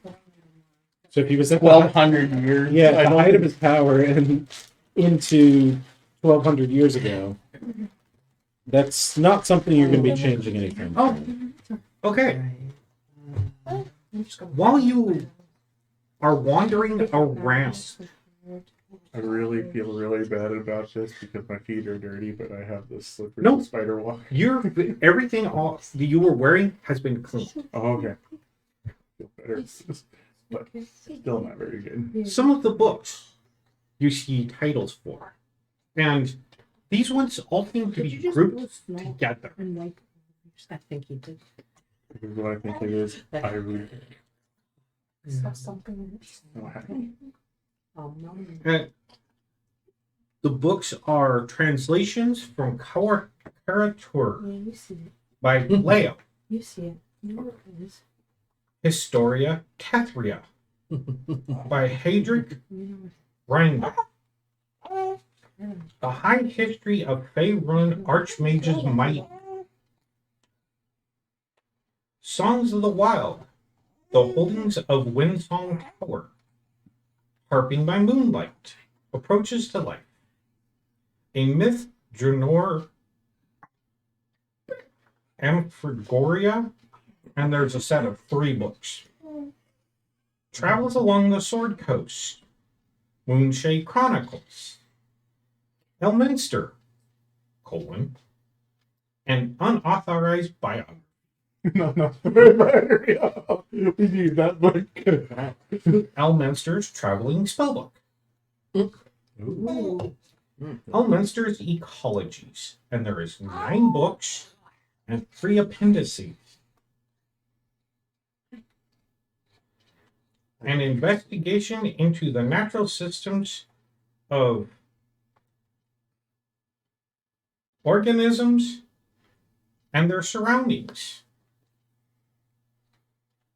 So if he was at the 1,200 years, yeah, I the don't height of think- his power and into 1,200 years ago, that's not something you're going to be changing anything. Oh, okay. While you are wandering around, I really feel really bad about this because my feet are dirty, but I have this slippery No. spider walk. everything all that you were wearing has been cleaned. Oh, okay. Feel better, but still not very good. Some of the books you see titles for, and these ones all seem to be grouped together. And like, I think he did. This is what I think it is. I really Something. don't have it. No. And the books are translations from Caratur Yeah, you see it. by Leo, You see it. You know what it is. Historia Cathria by Hadric You know Reinberg, The High History of Faerun Archmage's Might, Songs of the Wild The holdings of Windsong Tower, harping by moonlight, approaches to life. A myth, Dranor Amphigoria, and there's a set of 3 books. Travels along the Sword Coast, Moonshade Chronicles, Elminster, an unauthorized biography. No. We need that book. Elminster's Traveling Spellbook. Elminster's Ecologies, and there is 9 books and 3 appendices. An investigation into the natural systems of organisms and their surroundings.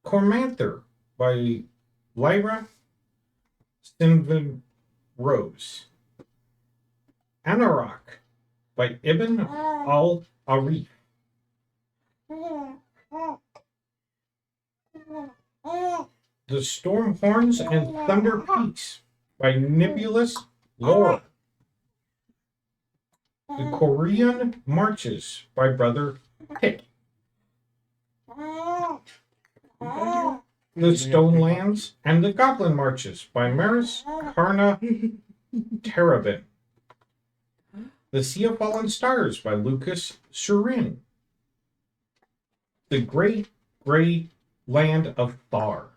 Cormanther by Lyra Stinven Rose. Anorak by Ibn al-Arif. The Storm Horns and Thunder Peaks by Nibulus Laura. The Korean Marches by Brother Pitt. The Stonelands and the Goblin Marches by Maris Karna Terabin. The Sea of Fallen Stars by Lucas Surin. The Great Grey Land of Thar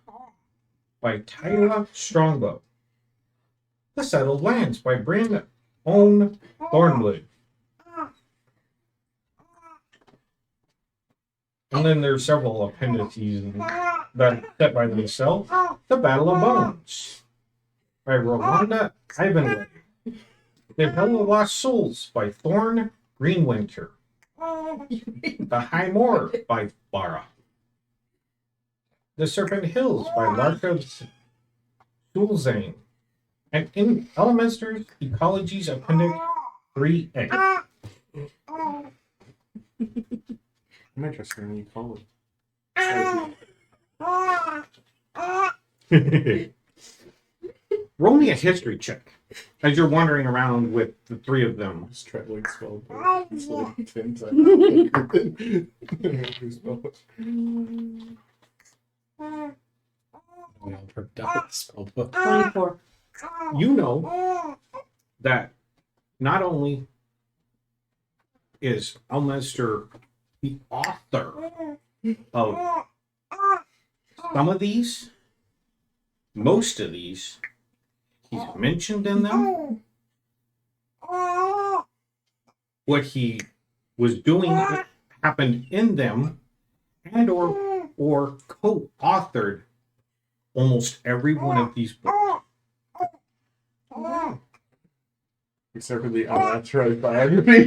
by Tyla Strongbow. The Settled Lands by Bryn Own Thornwood. And then there's several appendices that set by themselves. The Battle of Bones by Rwanda Ivanhoe. The Hell of Lost Souls by Thorn Greenwinter. The High Moor by Bara. The Serpent Hills by Larka Sulzane. And in Elminster's Ecologies Appendix 3A. I'm interested in ecology. Roll me a history check as you're wandering around with the 3 of them. Just traveling spell book. It's like 10 seconds. We all perked up with the spell book. 24. You know that not only is Elminster the author of some of these, most of these, he's mentioned in them. What he was doing happened in them, and or co-authored almost every one of these books. Except for the unauthorized biography.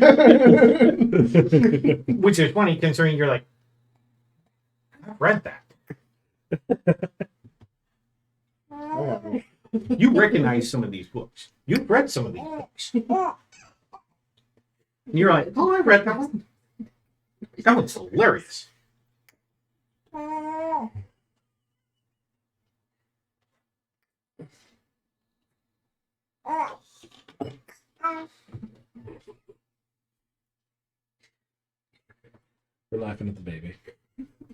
Which is funny considering you're like, I've read that. You recognize some of these books. You've read some of these books. And you're like, oh, I read that one. That one's hilarious. We're laughing at the baby.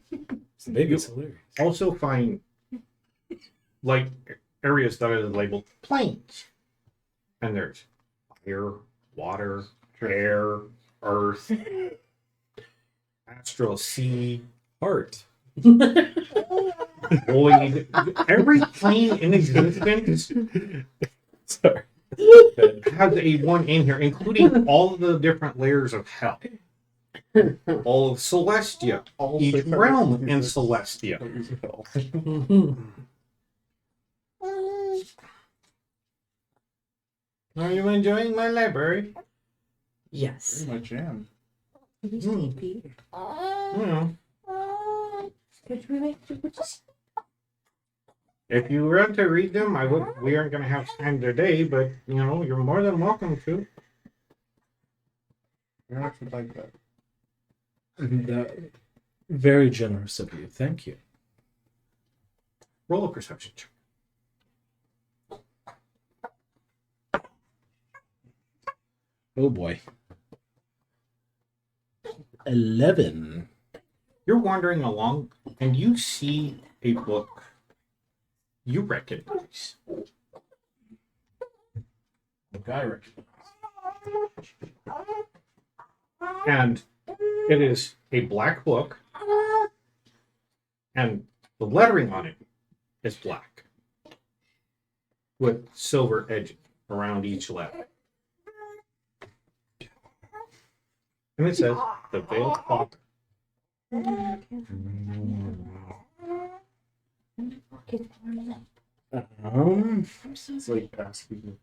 The baby's hilarious. Also find like areas that are labeled plains. And there's fire, water, air, earth, astral sea, Heart. void. Every plane in existence Sorry. has a one in here, including all of the different layers of hell. All of Celestia, each realm in Celestia. Are you enjoying my library? Yes. My jam. You know, if you want to read them, we aren't going to have time today, but you know, you're more than welcome to. You're actually like that. Very generous of you. Thank you. Roll a perception check. Oh boy. 11. You're wandering along and you see a book you recognize. Guy recognized. And it is a black book, and the lettering on it is black with silver edging around each letter. And it says, The Veiled Father. It's like past people.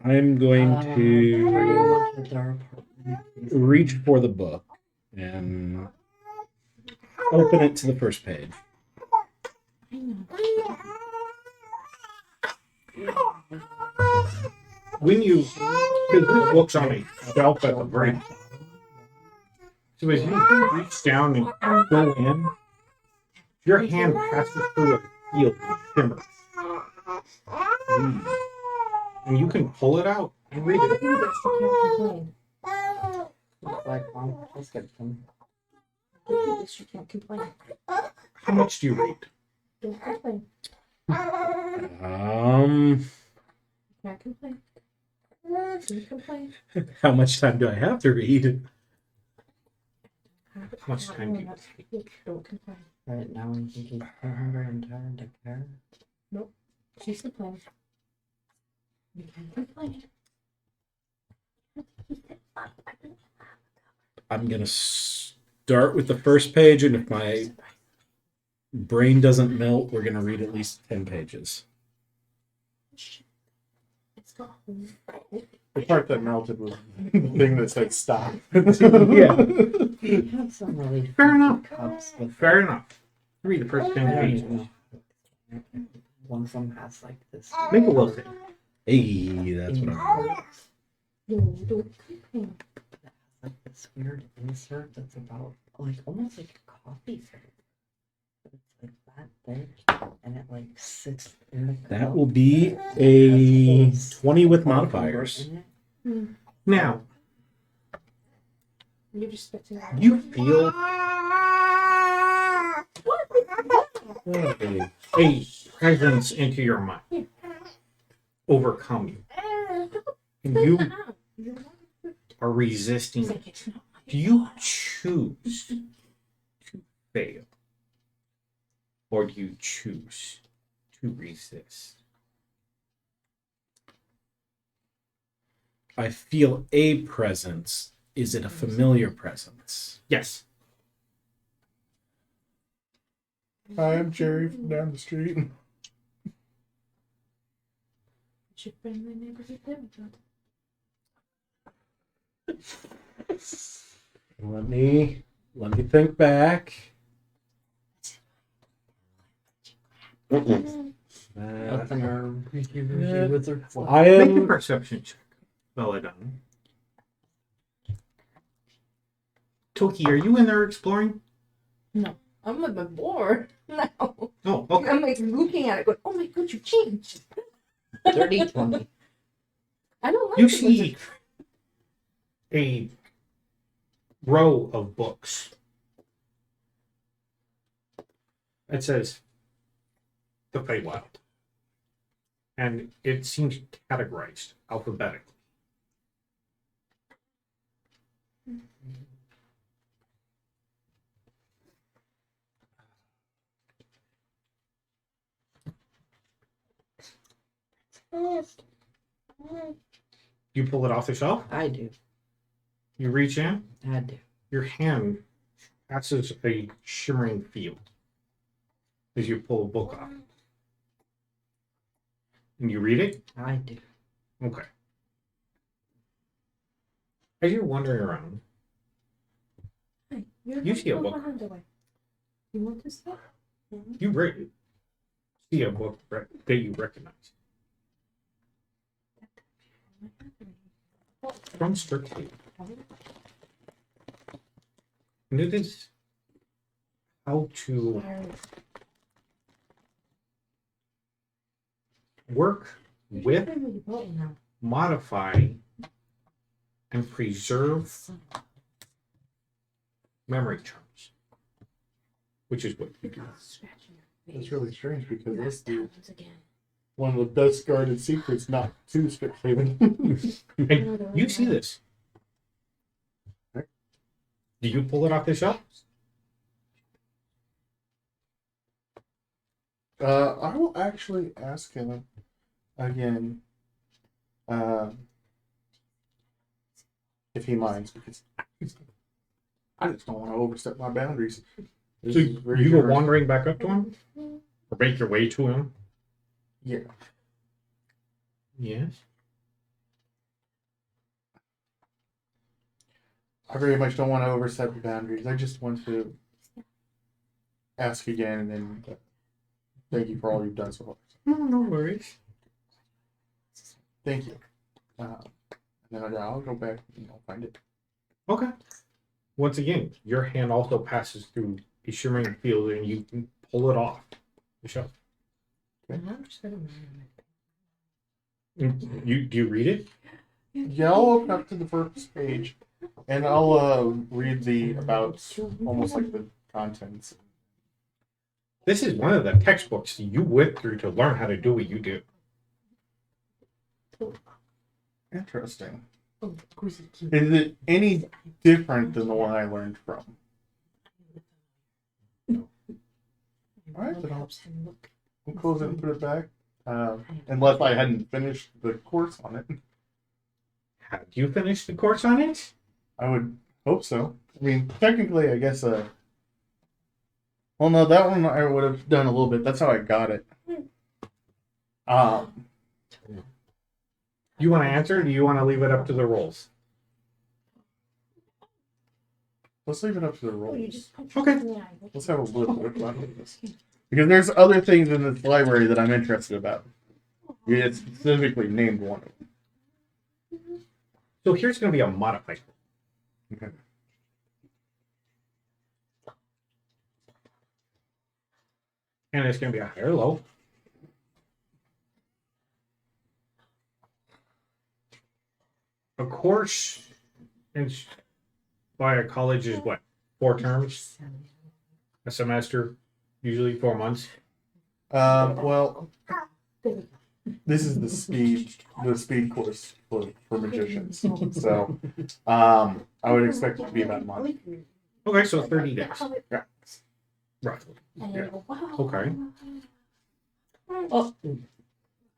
I'm going Are to you looking at their apartment? reach for the book and open it to the first page. When you, because this book's on a shelf at the very top. So as you reach down and go in, your hand passes through a field of shimmer. And you can pull it out and read it. Like, Mom, let's get them. You can't complain. How much do you read? Don't complain. Can't complain. Don't complain. How much time do I have to read? How much time do you take? Don't complain. Right now, I'm thinking 400 and tired to care. Nope. She's complaining. You can't complain. I'm going to start with the first page, and if my brain doesn't melt, we're going to read at least 10 pages. It's got The part that melted was the thing that said stop. Yeah. We have some really Fair enough. cups with Fair enough. Read the first I 10 don't pages. know. One of them has like this. Make a will save. Hey, that's what I'm No, don't complain. Like this weird insert that's about like almost like a coffee filter. But it's like that thick and it like sits in the cup. That will be a 20 with modifiers. In it. Now, You're just expecting. you feel a presence into your mind overcome you. And you are resisting it. Do you choose to fail? Or do you choose to resist? I feel a presence. Is it a familiar presence? Yes. Hi, I'm Jerry from down the street. It's your friendly neighborhood demigod. Let me think back. Nothing or wizard. I Make a am. perception check. Well done. Toki, are you in there exploring? I'm with my board now. Oh, okay. I'm like looking at it going, oh my god, you changed. 30-20. I don't like You it when see a row of books. It says The Feywild. And it seems categorized alphabetically. You pull it off the shelf, I do. you reach in, I do. your hand passes a shimmering field as you pull a book off. And you read it? I do. Okay. As you're wandering around, Hey, you're You see a not book. my hand away. You want to stop? you see a book that you recognize. From Strixhaven. And it is how to work with, modify, and preserve memory terms, which is what you do. It's really strange because this is one of the best guarded secrets, not too Strixhaven. And you see this. Do you pull it off the shelf? I will actually ask him again if he minds, because I just don't want to overstep my boundaries. This So is very you go generous. wandering back up to him? Or make your way to him? Yeah. Yes. I very much don't want to overstep the boundaries. I just want to ask again and then thank you for all you've done so far. No worries. Thank you. And then I'll go back and I'll find it. Okay. Once again, your hand also passes through a shimmering field and you can pull it off the shelf. Do you read it? Yeah, I'll open up to the first page and I'll read the about almost like the contents. This is one of the textbooks that you went through to learn how to do what you do. Interesting. Is it any different than the one I learned from? Alright, then I'll close it and put it back. Unless I hadn't finished the course on it. Have you finished the course on it? I would hope so. I mean, technically, I guess, well, no, that one I would have done a little bit. That's how I got it. You want to answer or do you want to leave it up to the rolls? Let's leave it up to the rolls. Okay. Let's have a little bit of fun with this. Because there's other things in this library that I'm interested about. It specifically named one of them. So here's going to be a modified. Okay. And it's going to be a higher low. A course by a college is what? 4 terms? A semester? Usually 4 months? Well, this is the speed course for magicians. So, I would expect it to be about a month. Okay, so 30 days. Yeah. Roughly. Yeah. Okay. Oh.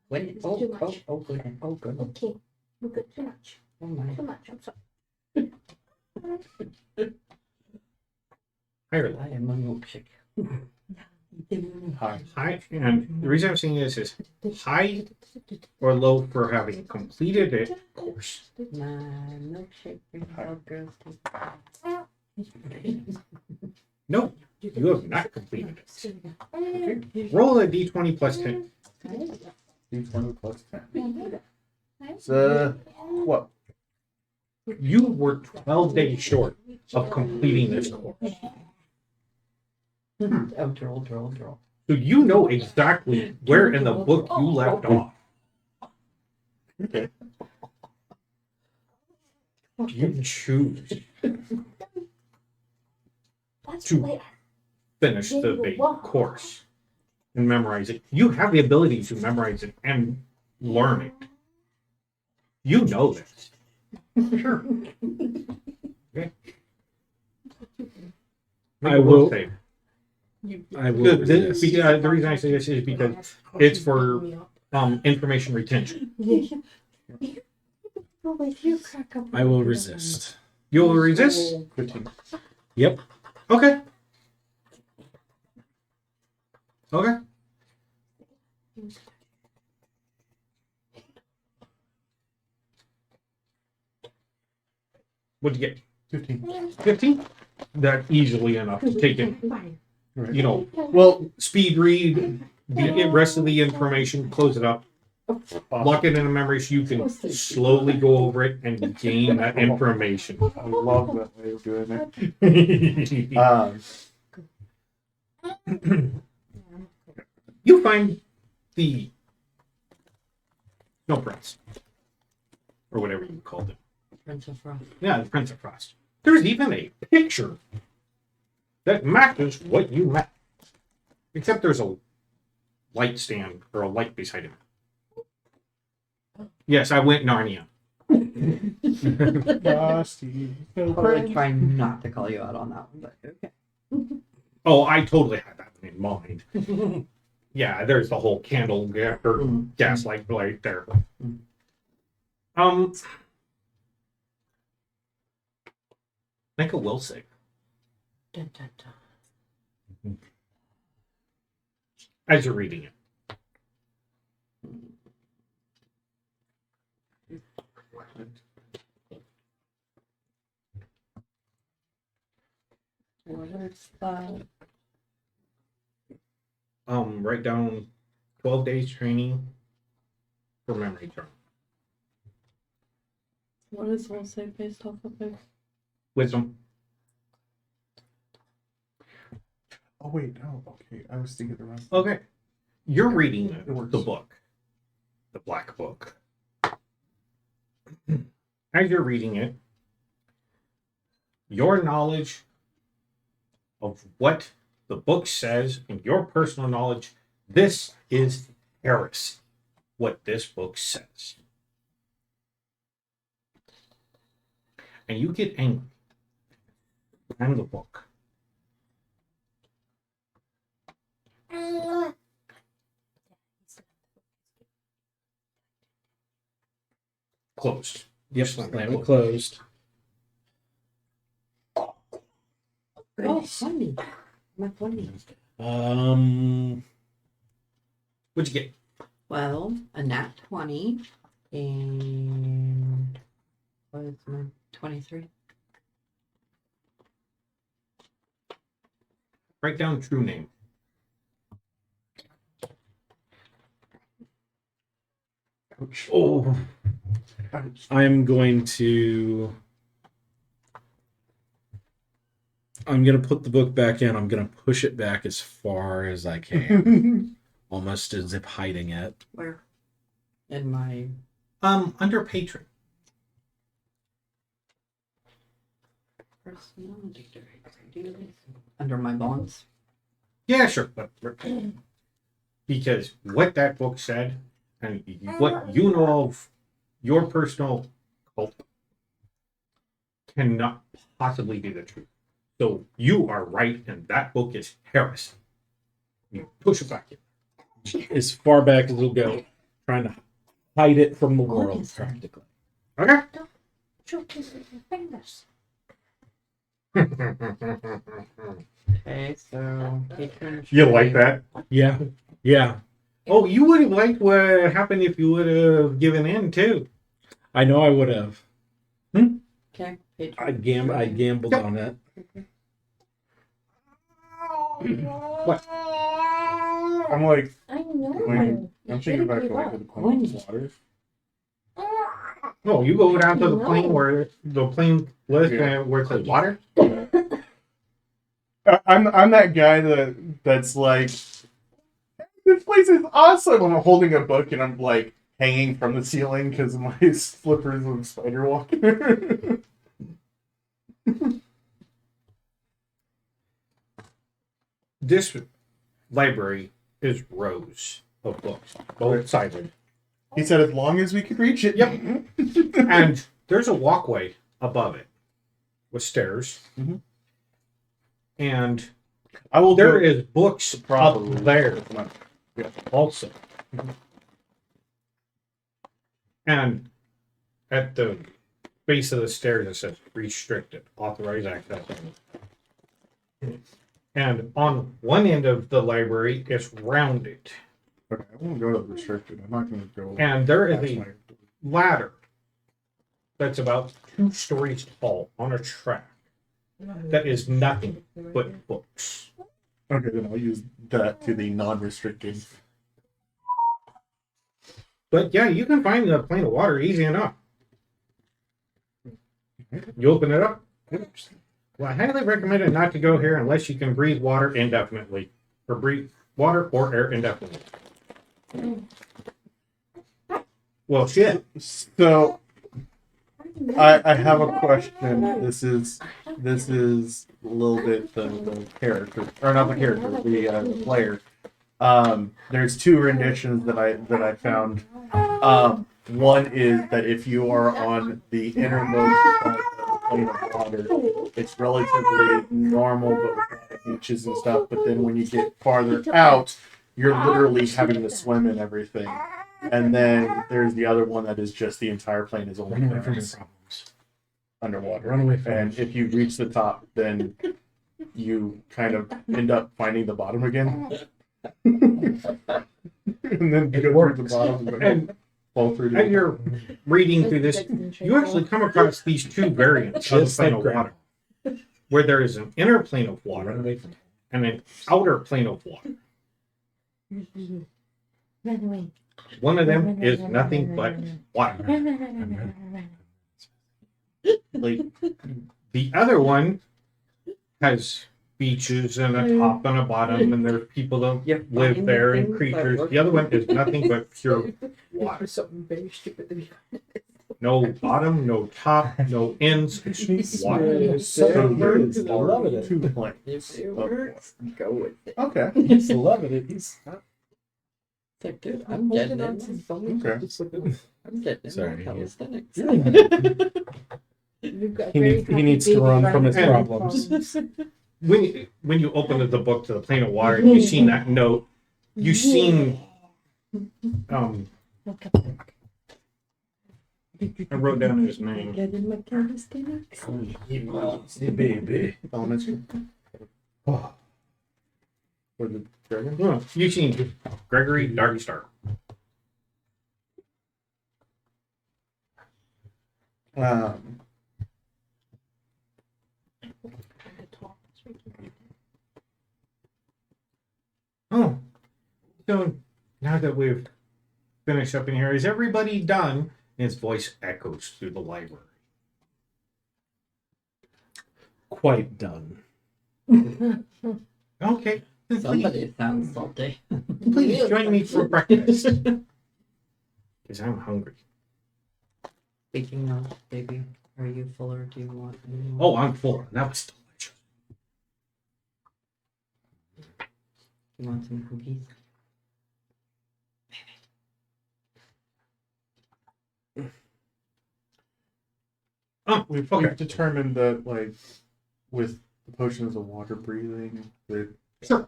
Wait. Oh, good. Oh, good. Okay, we're good. Too much. Oh, my. Too much. I'm sorry. Higher low. I am a milkshake. Hi. High, and the reason I'm saying this is high or low for having completed a course. My milkshake brings all girls to No, you have not completed it. Roll a d20 plus 10. D20 plus 10. So, what? You were 12 days short of completing this course. Oh, droll. So you know exactly where in the book you left off. Okay. You choose That's to why finish the course and memorize it. You have the ability to memorize it and learn it. You know this. Sure. Okay. I will- say. I will resist. The reason I say this is because it's for information retention. I will resist. You will resist? 15. Yep. Okay. Okay. What'd you get? 15. 15? That's easily enough to take in, you know, Well, speed read, the rest of the information, close it up, Lock it in a memory so you can slowly go over it and gain that information. I love that way of doing it. You find the Snow Prince, or whatever you called it. Prince of Frost. Yeah, the Prince of Frost. There's even a picture that matches what you met, except there's a light stand or a light beside him. Yes, I went Narnia. Dusty. I would try not to call you out on that one, but okay. Oh, I totally had that in mind. Yeah, there's the whole candle or gaslight light there. Make a will save. Dun, dun, dun. As you're reading it. What's that? Write down 12 days training for memory term. What is will save based off of it? Wisdom. Oh wait, no. Okay, I was thinking the wrong. Okay. You're reading It works. the book. The Black Book. As you're reading it, your knowledge of what the book says and your personal knowledge, this is heresy, what this book says. And you get angry. And the book. Closed. Yep, slam it closed. Oh, funny. My funny. What'd you get? Well, a nat 20 and what is my 23? Write down true name. Ouch. Oh, Ouch. I'm going to put the book back in. I'm gonna push it back as far as I can, almost as if hiding it. Where? In my Under patron. personality traits. Under my bonds. Yeah, sure, but because what that book said and what you know of your personal cult cannot possibly be the truth. So you are right, and that book is heresy. You push it back in. As far back as it'll go, trying to hide it from the What world, is that? practically. Okay. Shoot this with your fingers. Okay, so patron. You like that? Yeah, yeah. Oh, you would have liked what happened if you would have given in too. I know I would have. Okay, patron. I gambled on it. What? I'm like, I know. Wait, You I'm thinking should've back to gave like up. the Queen's waters. No, you go down to the plane No. where the plane list Yeah. where it says water. I'm that guy that's like, this place is awesome. I'm holding a book and I'm like hanging from the ceiling because my slippers and spider walking. This library is rows of books, both sided. He said as long as we could reach it. Yep. And there's a walkway above it with stairs. Mhm. And I will there go is books probably up there Yeah. also. And at the base of the stairs it says restricted, authorized access. And on one end of the library it's rounded. Okay, I won't go to the restricted. I'm not going to go. And there is past a my- ladder that's about 2 stories tall on a track that is nothing but books. Okay, then I'll use that to the non-restricted. But yeah, you can find a plane of water easy enough. You open it up. Well, I highly recommend it not to go here unless you can breathe water indefinitely, or breathe water or air indefinitely. Well, shit. So I have a question. This is a little bit the character, or not the character, the player. There's two renditions that I found. One is that if you are on the innermost part of the plane of water, it's relatively normal, but with beaches and stuff. But then when you get farther out, you're literally having to swim and everything. And then there's the other one that is just the entire plane is only underwater. Run away from And if you reach the top, then you kind of end up finding the bottom again. And then you go through the bottom and fall through. As you're reading through this, you actually come across these two variants of the Just plane like of water, where there is an inner plane of water and an outer plane of water. Run away. One of them is nothing but water. Like, the other one has beaches and a top and a bottom, and there's people that live there and creatures. The other one is nothing but pure water. Something very stupid to be No bottom, no top, no ends. It's water. So good. I love it. Two planes. If it works, go with it. Okay. He's loving it. He's It's like, dude, I'm getting it. Okay. I'm getting it. Sorry. Calisthenics. We've got a he very needs, he happy needs to baby run from running his around. problems. When you open the book to the plane of water, you seen that note. You seen I wrote down his name. Getting my calisthenics. Hey, baby. Elementary. Oh, Or the dragon. No, you seen Gregory Darkstar. Oh, so now that we've finished up in here, is everybody done? And his voice echoes through the library. quite done. Okay, then Somebody sounds salty. please join me for breakfast. Because I'm hungry. Speaking of, baby, are you full or do you want any more? Oh, I'm full. That was delicious. You want some cookies? Oh, We've determined that, like, with the potions of water breathing, that Sure.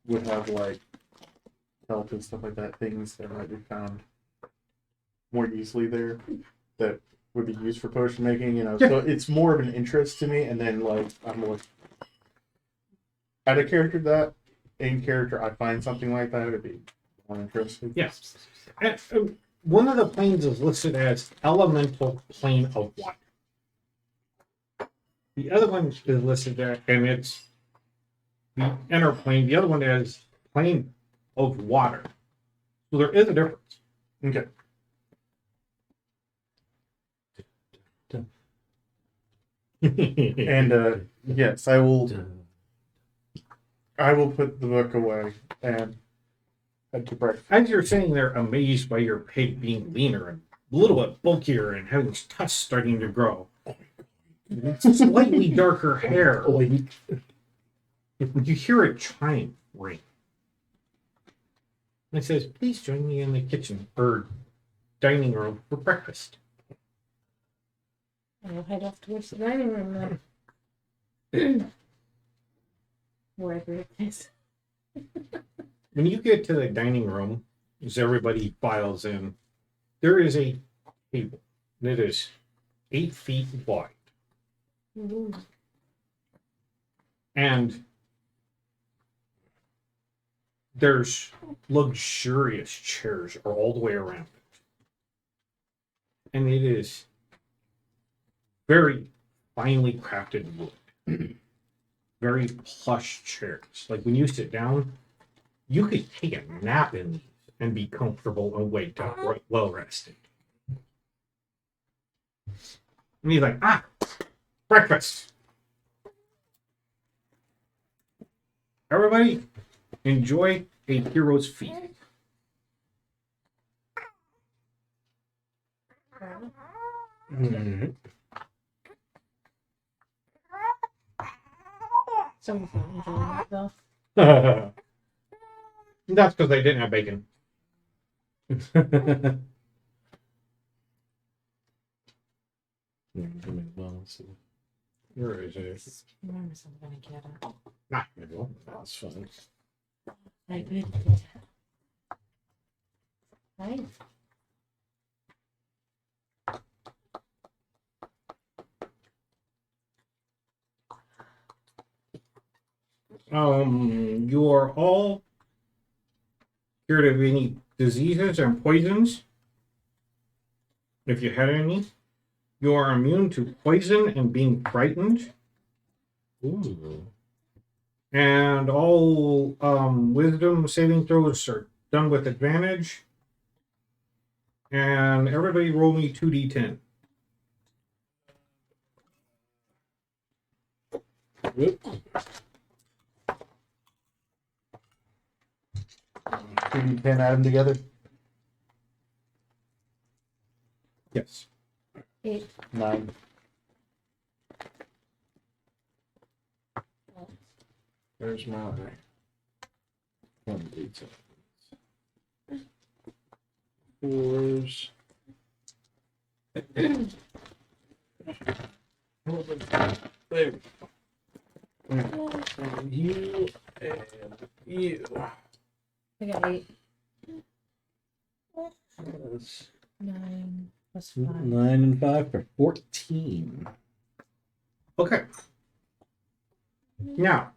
would have, like, health and stuff like that, things that might be found more easily there that would be used for potion making, you know. Yeah. So it's more of an interest to me, and then, like, I'm more at a character that, in character, I find something like that, it'd be more interesting. Yes. And, one of the planes is listed as elemental plane of water. The other one is listed there, and it's the inner plane. The other one is plane of water. So there is a difference. Okay. And yes, I will put the book away and head to breakfast. As you're saying, they're amazed by your pig being leaner and a little bit bulkier and having tusks starting to grow. Slightly darker hair. You hear a chime ring. And it says, please join me in the kitchen or dining room for breakfast. And we'll head off towards the dining room then. Wherever it is. When you get to the dining room, as everybody files in, there is a table that is 8 feet wide. Ooh. And there's luxurious chairs all the way around it. And it is very finely crafted wood. Very plush chairs. Like when you sit down, you could take a nap in these and be comfortable and wake up well rested. And he's like, breakfast. Everybody, enjoy a hero's feast. Mhm. Someone's not enjoying it though. That's because they didn't have bacon. Where is it? Remember something I get it. Nah, maybe That's fun. I did. Nice. You are all cured of any diseases and poisons. If you had any, you are immune to poison and being frightened. Ooh. And all wisdom saving throws are done with advantage. And everybody roll me 2d10. Whoop. 2d10, add them together. Yes. 8. 9. There's my 1d10. 4s. There. And you and you. I got 8. That's 9 plus 5. 9 and 5 for 14. Okay. Now,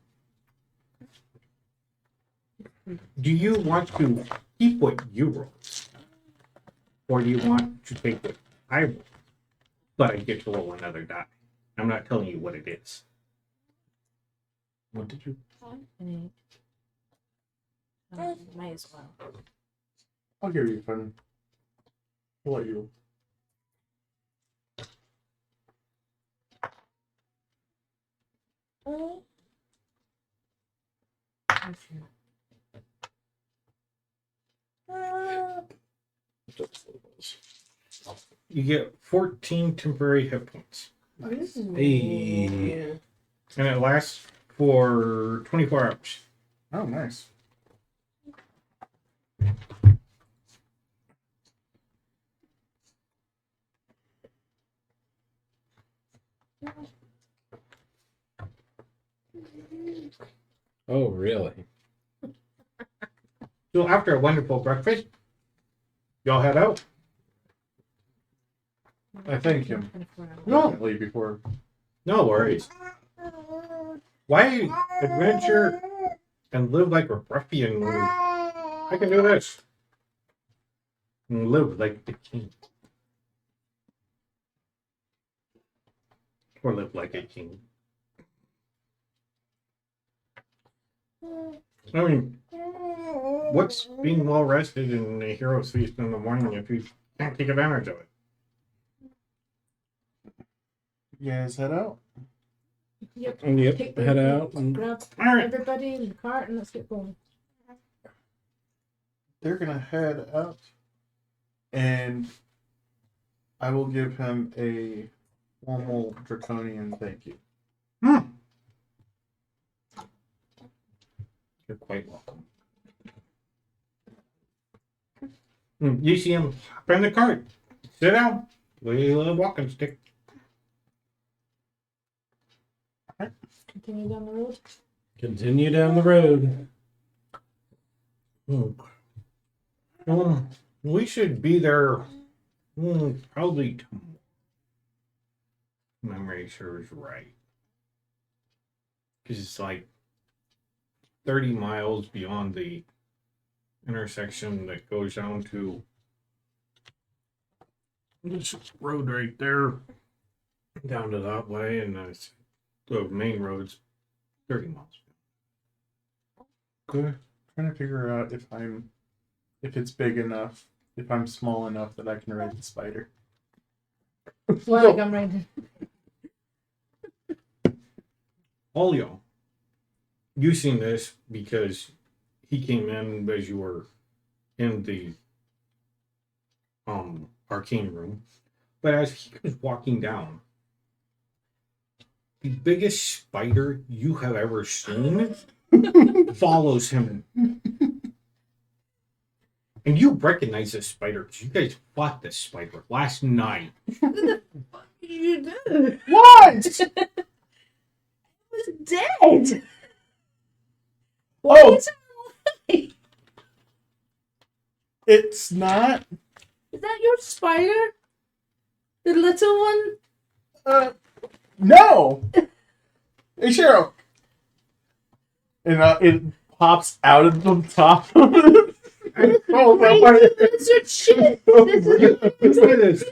do you want to keep what you roll? Or do you want to take what I roll? But I get to roll another die. I'm not telling you what it is. What did you? And 8. Might as well. I'll give you fun. I'll let you. You get 14 temporary hit points. Hey. And it lasts for 24 hours. Oh, nice. Oh, really? So after a wonderful breakfast, y'all head out. I thank him. 24 hours. No. Can't leave before. No worries. Why adventure and live like a ruffian? I can do this. And live like the king. Or live like a king. I mean, what's being well rested in a hero's feast in the morning if you can't take advantage of it? You guys head out. Yep. Yep. Take the Head out. And... grab All right. everybody in the cart and let's get going. They're gonna head out, and I will give him a formal draconian thank you. You're quite welcome. You see him hop in the cart. Sit down. We'll walking stick. Continue down the road. Continue down the road. We should be there probably tomorrow. Memory serves right. Because it's like 30 miles beyond the intersection that goes down to this road right there, down to that way, and the main road's 30 miles. Good. Trying to figure out if I'm if it's big enough, if I'm small enough that I can ride the spider. Flag, I'm riding. Olio, you seen this because he came in as you were in the arcane room. But as he was walking down, the biggest spider you have ever seen follows him. And you recognize this spider because you guys fought this spider last night. What the fuck did you do? What? It was dead. Oh. Is it alive? It's not. Is that your spider? The little one? No. Hey, Cheryl. And it pops out of the top. Oh, Crazy lizard shit. This is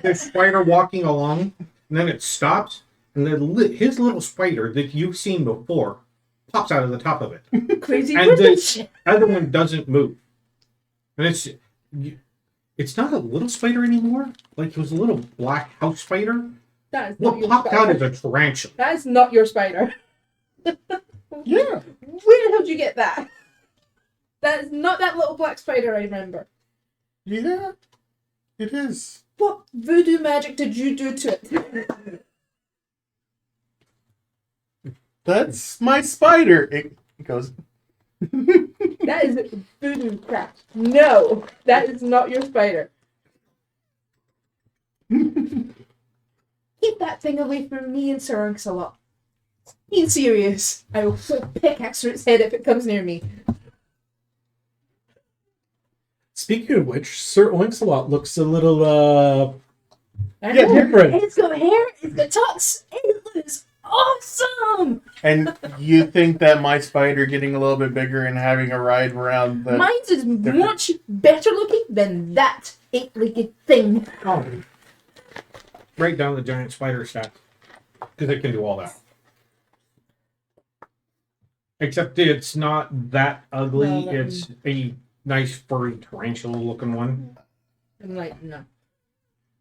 the spider walking along, and then it stops, and then his little spider that you've seen before pops out of the top of it. crazy And lizard the shit. other one doesn't move. And it's not a little spider anymore. Like it was a little black house spider. That is not What your popped out spider. is a tarantula. That is not your spider. Yeah. Where the hell did you get that? That is not that little black spider I remember. Yeah. It is. What voodoo magic did you do to it? That's my spider. It goes. That is voodoo crap. No, that is not your spider. Keep that thing away from me and Sir Lancelot. Being serious. I will pickaxe its head if it comes near me. Speaking of which, Sir Lancelot looks a little Yeah, different. It's got hair, it's got tucks, it looks awesome! And you think that my spider getting a little bit bigger and having a ride around the. Mine's is much better looking than that eight-legged thing. Oh. Break down the giant spider stats. Because it can do all that. Except it's not that ugly. No, It's a nice furry tarantula looking one. I'm like, no.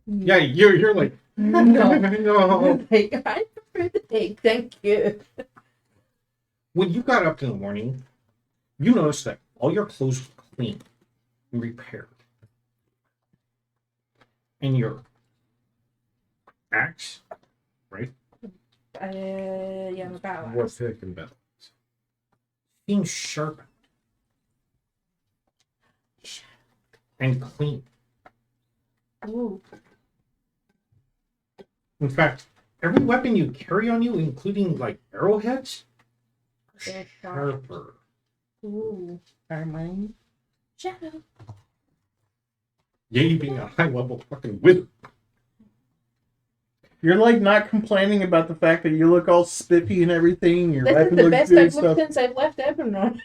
Yeah, you're like No. no. Like, I prefer the pig, thank you. When you got up in the morning, you noticed that all your clothes were clean and repaired. And your axe, right? Yeah, I'm about We're picking better. Being sharpened and clean. Ooh. In fact, every weapon you carry on you, including like arrowheads, They're sharp. sharper. Ooh. Armand? Shadow. Yeah, you being a high level fucking wizard. You're like not complaining about the fact that you look all spiffy and everything. Your This is weapon the looks best good and I've looked stuff. since I've left Eberron.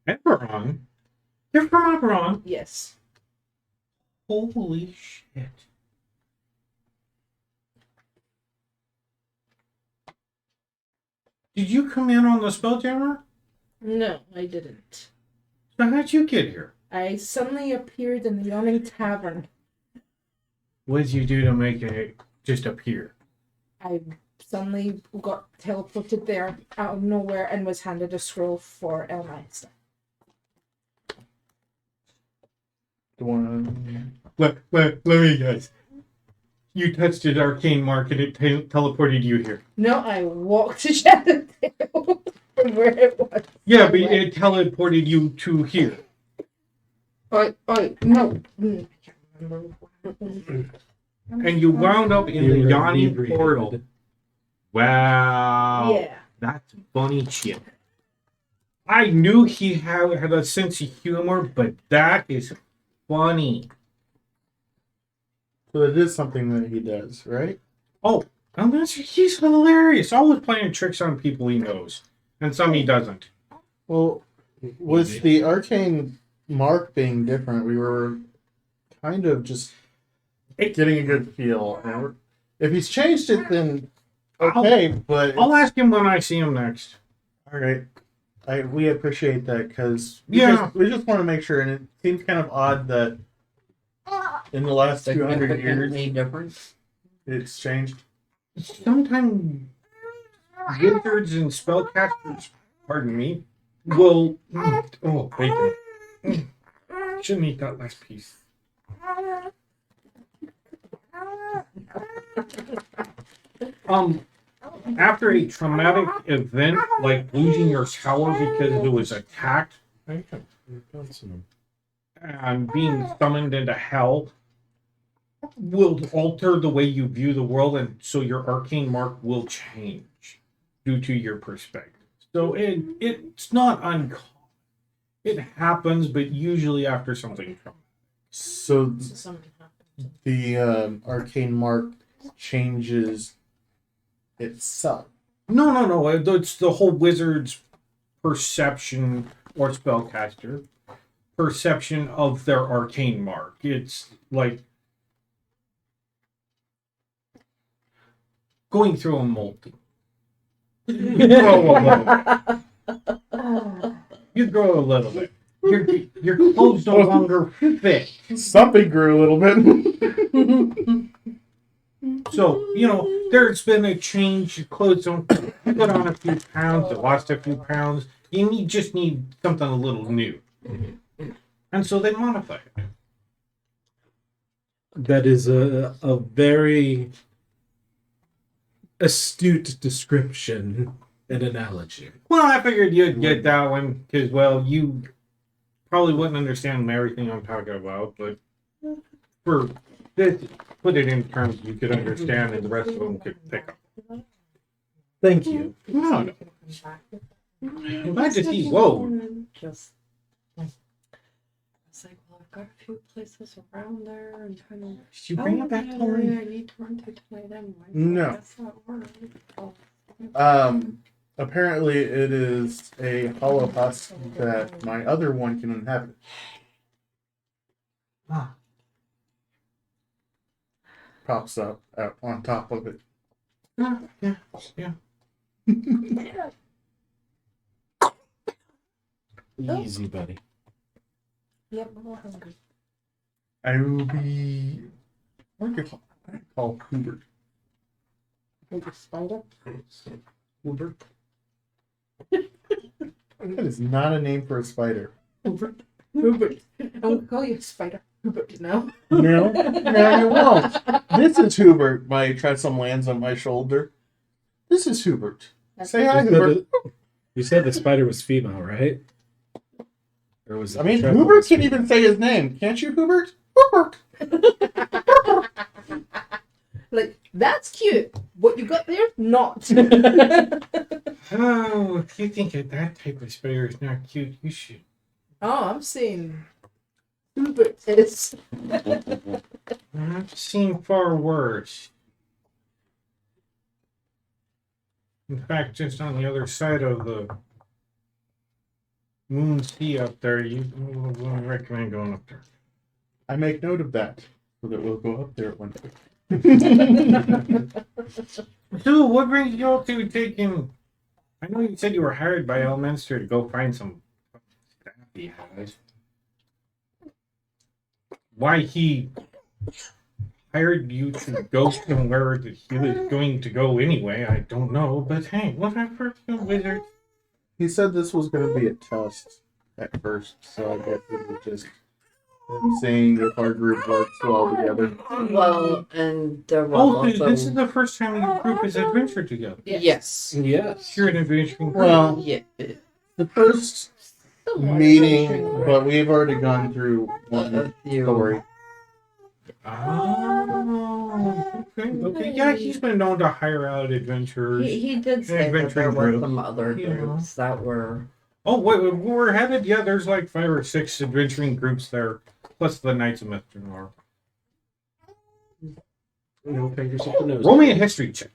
Eberron? You're from Eberron? Yes. Holy shit. Did you come in on the Spelljammer? No, I didn't. So how'd you get here? I suddenly appeared in the Yawning Tavern. What did you do to make it just appear? I suddenly got teleported there out of nowhere and was handed a scroll for Elmeister. Let me guess. You touched an arcane mark and it teleported you here. No, I walked to Shadowdale from where it was. Yeah, but it teleported you to here. No. I can't remember. And you wound up in the yawning portal. Wow. Yeah. That's funny shit. I knew he had a sense of humor, but that is funny. So it is something that he does, right? Oh, he's hilarious. Always playing tricks on people he knows. And some he doesn't. Well, with the arcane mark being different, we were kind of just getting a good feel. And if he's changed it, then okay. But I'll ask him when I see him next. all right. we appreciate that because Yeah. we just want to make sure, and it seems kind of odd that in the last 200 years Significantly different. it's changed. Sometimes wizards and spellcasters, pardon me, will. Oh, bacon. Shouldn't eat that last piece. After a traumatic event like losing your tower because it was attacked and being summoned into hell will alter the way you view the world, and so your arcane mark will change due to your perspective. So it's not uncommon. It happens, but usually after something traumatic. So the arcane mark changes itself. No. It's the whole wizard's perception or spellcaster perception of their arcane mark. It's like going through a molting. You grow a little. You grow a little bit. Your clothes no longer fit. Something grew a little bit. So, there's been a change. Your clothes don't put on a few pounds, you lost a few pounds. You just need something a little new. And so they modify it. That is a very astute description and analogy. Well, I figured you'd get that one because, well, you probably wouldn't understand everything I'm talking about, but for this, put it in terms you could understand and the rest of them could pick up. Thank you. No. I'm glad to see. Whoa. Just. It's like, well, I've got a few places around there and kind of. Did you bring it back to I need to run to tonight anyway. So No. I guess that worked. Apparently it is a hollow husk that my other one can inhabit. Pops up out on top of it. Yeah. Easy, buddy. Yep, I'm more hungry. I will be. What do you call Hubert? Like a spider? Hubert? That is not a name for a spider. Hubert. Hubert. I'm gonna call you Spider Hubert now. No, you won't. This is Hubert. My Tresem lands on my shoulder. This is Hubert. Say hi, Hubert. You said the spider was female, right? Or was it I mean, Trevor Hubert was can female? even say his name. Can't you, Hubert? Hubert. Like, that's cute. What you got there? Not. Oh, if you think that type of spider is not cute, you should. Oh, I'm saying Hubert is. I've seen far worse. In fact, just on the other side of the moon sea up there, I recommend going up there. I make note of that so that we'll go up there one day. Dude, what brings you up to taking? I know you said you were hired by Elminster to go find some staff he has. Why he hired you to go somewhere that he was going to go anyway, I don't know. But hey, whatever, the wizard. He said this was going to be a test at first, so I guess it was just him seeing if our group works well together. Well, and there was Oh, also. this is the first time your group has adventured together. Yes. Yes. You're an adventuring group. Well, Yeah. the first meeting, but we've already gone through one story. Oh, okay. Yeah, he's been known to hire out adventurers. He did say that there Adventuring were group. some other Yeah. groups that were. Oh, wait, where we're headed? Yeah, there's like 5 or 6 adventuring groups there, plus the Knights of Mithranor. No fingers up the nose. Roll me a history check.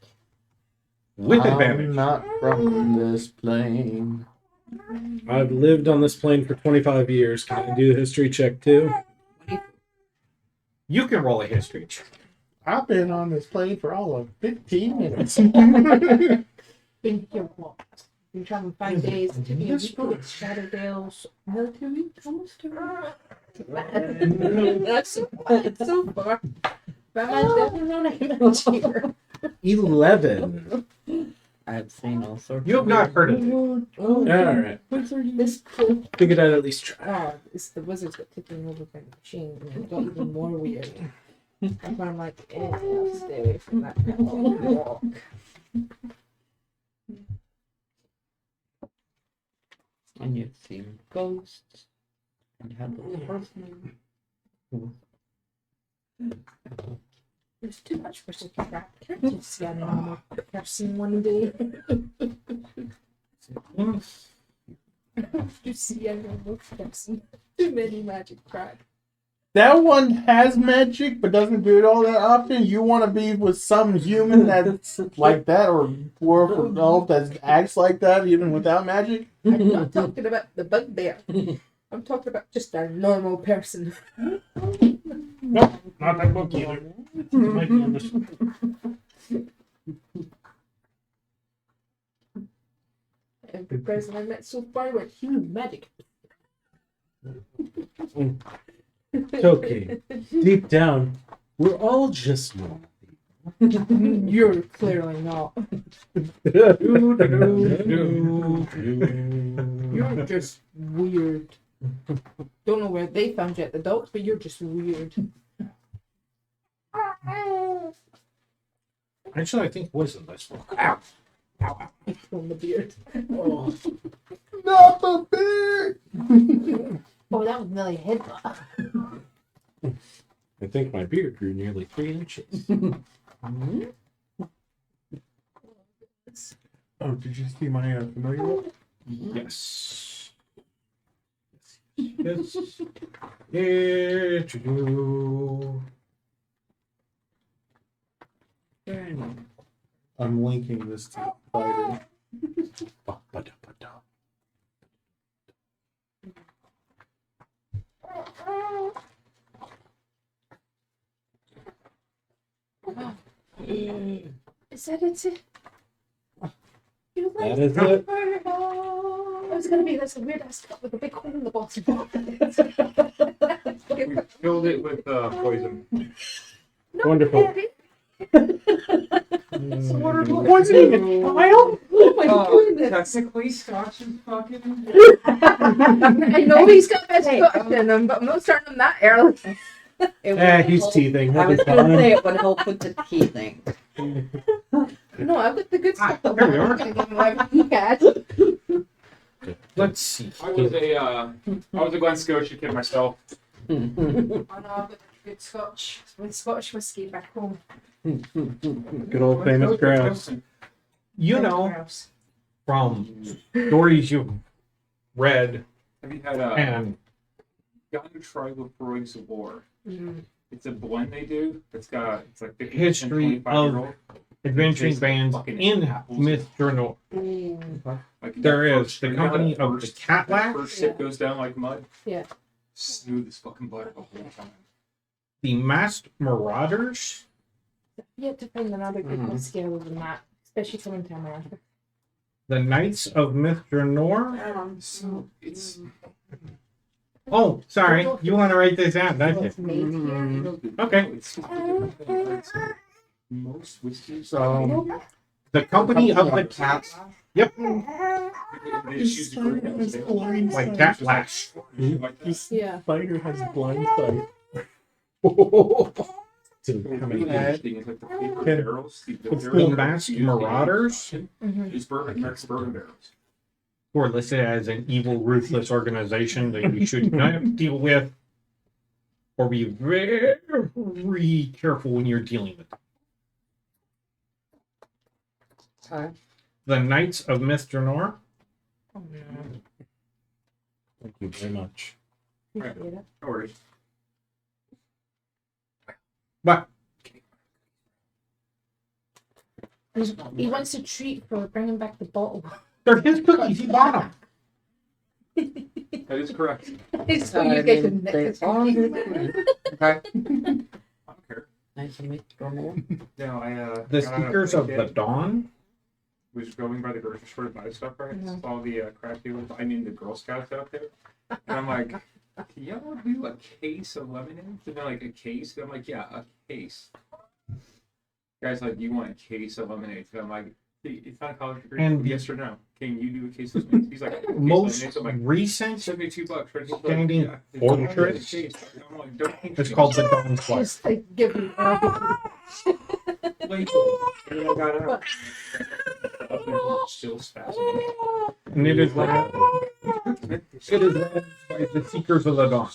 With I'm advantage. not from this plane. I've lived on this plane for 25 years. Can I do a history check too? You can roll a history check. I've been on this plane for all of 15 minutes. Think you what? You're traveling 5 days to be a week with Shatterdale's military. Almost to That's so far. Batman's definitely not a here. 11. I've seen all sorts. You have not heard of it. All right. This cool. Figured I'd at least try. It's the wizards got taken over by the machine, and it got even more weird. That's why I'm like, I'll stay away from that. I'll walk. And you've seen ghosts and had those horsemen. There's too much for such a crap. Can't you see a normal person one day? You see a normal person. Too many magic crack. That one has magic, but doesn't do it all that often. You want to be with some human that's like that, or dwarf or elf that acts like that, even without magic. I'm not talking about the bugbear. I'm talking about just a normal person. Nope, not that book either. It might be in this. Every person I met so far went human magic. It's okay. Deep down, we're all just normal. You're clearly not. You're just weird. Don't know where they found you at the docks, but you're just weird. Actually, I think it was in this book. Ow. Ow, ow. From the beard. Oh. Not the beard. Oh, that was Millie Headbutt. I think my beard grew nearly 3 inches. Oh, did you see my familiar one? Yes. Yes. Yeah, to do. I'm linking this to Fighter. Is that it? You That is it. I was gonna be this weird ass cup with a big hole in the bottom. We filled it with poison. No, Wonderful. Daddy. Wasn't even child? Oh my goodness. Technically, Scotch is fucking. I know he's got best Scotch in him, but I'm not starting him that early. He's teething. I was going to say it would help with the teething. No, I've got the good stuff. Here we are. I'm gonna give him everything he had. Let's see. I was a Glen Scotia kid myself. Oh no, I've got the good Scotch. With Scottish whiskey back home. Good old famous grouse. You know, from stories you've read Have you had and gotten to try the Brogues of War? Mm. It's a blend they do. It's like 50% History 25-year-old. adventuring Tastes bands fucking in apples. Myth Journal. Like There that is first- the you know company that of the first- Cat that Lack, First sip goes down like mud. Yeah. Smooth as fucking butter the whole time. the Masked Marauders, Yet to find another good whiskey other than that, especially coming to America. the Knights of Myth Journal. So it's Oh, sorry. You want to write this out, don't you? Made here. Okay. It's just a different thing, but it's most whiskeys. The Company of the Cats. Yep. They just use the green apples. They don't Like Cat Lash. like that. Yeah. Spider has blind sight. What's really interesting is like the paper barrels. The The Masked Marauders, is bourbon. That's bourbon barrels. who are listed as an evil, ruthless organization that you should not deal with, or be very careful when you're dealing with them. Okay. The Knights of Myth Journal. Oh, no. Thank you very much. Appreciate it. No worries. But He wants a treat for bringing back the bottle. they're his cookies. He bought them. That is correct. So you guys can They next are cookie. good. Okay. I don't care. Nice to meet you. No, I The got out Seekers of the weekend. Dawn. was going by the grocery store to buy stuff, right? Yeah. Saw the craft dealers. I mean, the Girl Scouts out there, and I'm like, "Can y'all do a case of lemonade?" And they're like, "A case?" And I'm like, "Yeah, a case." Guys, like, you want a case of lemonade? And I'm like, "Hey, it's not a college degree. And- Yes or no? Can you do a case of lemonade?" He's like, "A case of Most lemonade." So I'm like, recent $72, right? He's like, standing "Yeah, it's portrait a case." I'm like, "Don't think is so." called the Dawn's Fire. Just like give me Like, and then I got out. Up there, still spasming. And it is led by the Seekers of the Dawn,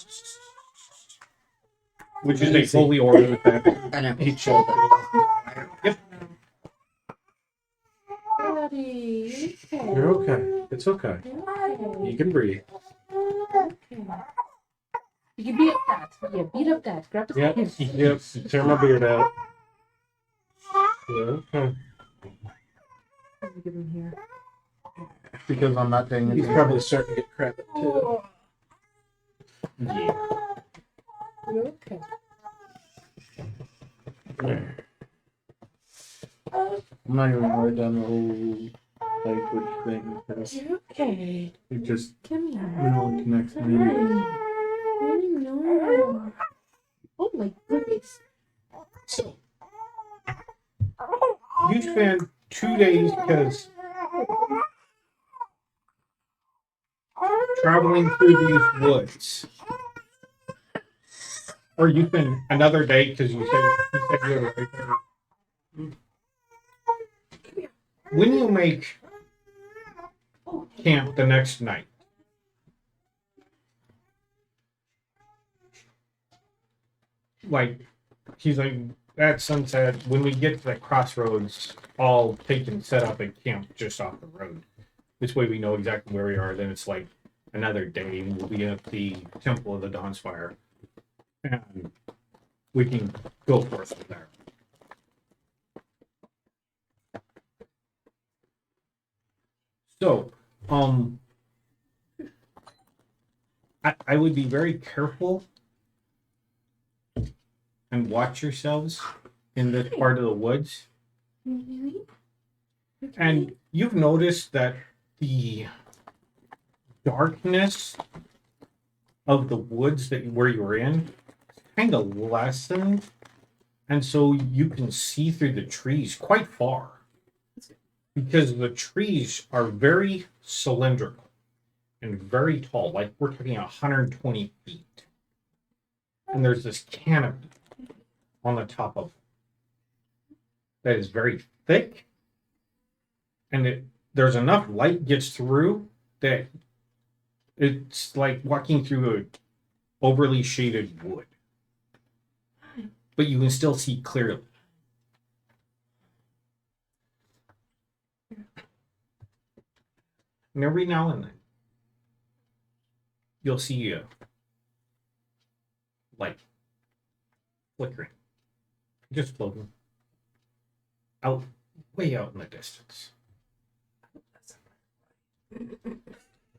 which is a holy order that I know. he chose. Yep. Daddy. You're okay. It's okay. You can breathe. You can beat up that. Yeah, beat up that. Grab his Yep. hands. Yep. Tear my beard out. Yeah, okay. Give him here. Because I'm not paying He's attention. probably starting to get cramped too. Yeah. You're okay. I'm not even write down the whole language thing because You're okay. it just Come here. really connects me. No. Oh my goodness. So you spend 2 days because traveling through these woods, or you spend another day because you said you were right there. When you make camp the next night, like he's like at sunset, when we get to the crossroads, I'll take and set up a camp just off the road. This way we know exactly where we are. Then it's like another day, and we'll be at the Temple of the Dawn's Fire, and we can go forth from there. So, I would be very careful and watch yourselves in this part of the woods. Really? And you've noticed that the darkness of the woods that where you're in kind of lessened, and so you can see through the trees quite far because the trees are very cylindrical and very tall. Like we're talking 120 feet, and there's this canopy on the top of it that is very thick, and there's enough light gets through that it's like walking through a overly shaded wood, but you can still see clearly. And every now and then you'll see a light flickering, just floating out, way out in the distance.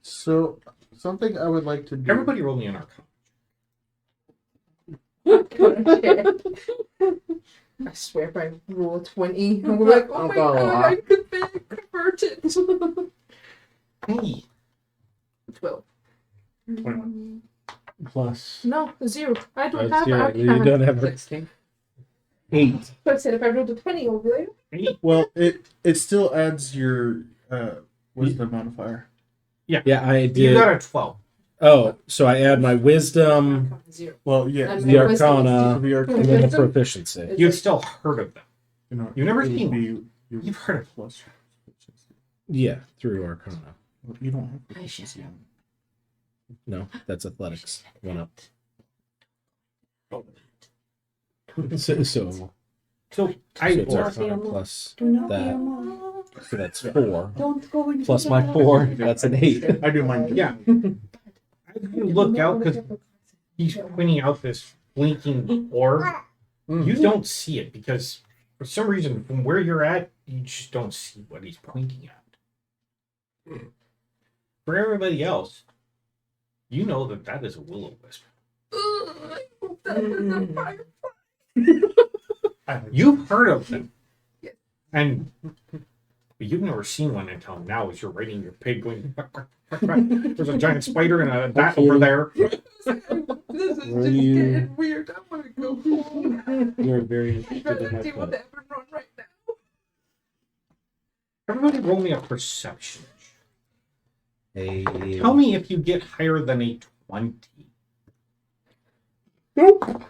So something I would like to do. Everybody roll me an arcana. I swear by rule 20. I'm like, oh my god, I could be converted. Hey, 12. 21. Plus. No, 0. I don't have You Arcana. don't have a 16. 8. So I said if I rolled a 20, I'll be like, Hey, Well, it still adds your wisdom modifier. Yeah, I you did. got a 12. Oh, so I add my wisdom, Arcana 0. Well, yeah, And the my wisdom is arcana, the and then the Wisdom? proficiency. You've still heard of them. you know, You've never it would seen one. be You've heard of plus. Yeah, through arcana. You don't have proficiency on it. No, that's athletics. One up. So So so I it's or, arcana plus Do not be that. a mom. So that's 4. Don't go into Plus the my dark. 4. That's an 8. I do mine. yeah. As you look out, because he's pointing out this blinking orb, you don't see it because for some reason, from where you're at, you just don't see what he's pointing at. For everybody else, you know that that is a will-o-wisp. I hope that was a fire. You've heard of them, Yes. and But you've never seen one until now as you're riding your pig going, quack, quack, quack, quack. There's a giant spider and a bat over there. This is just Were you- getting weird. I want to go home. You're very I'd interested in rather that. deal with that run right now. Everybody roll me a perception. Hey. Tell me if you get higher than a 20. Nope.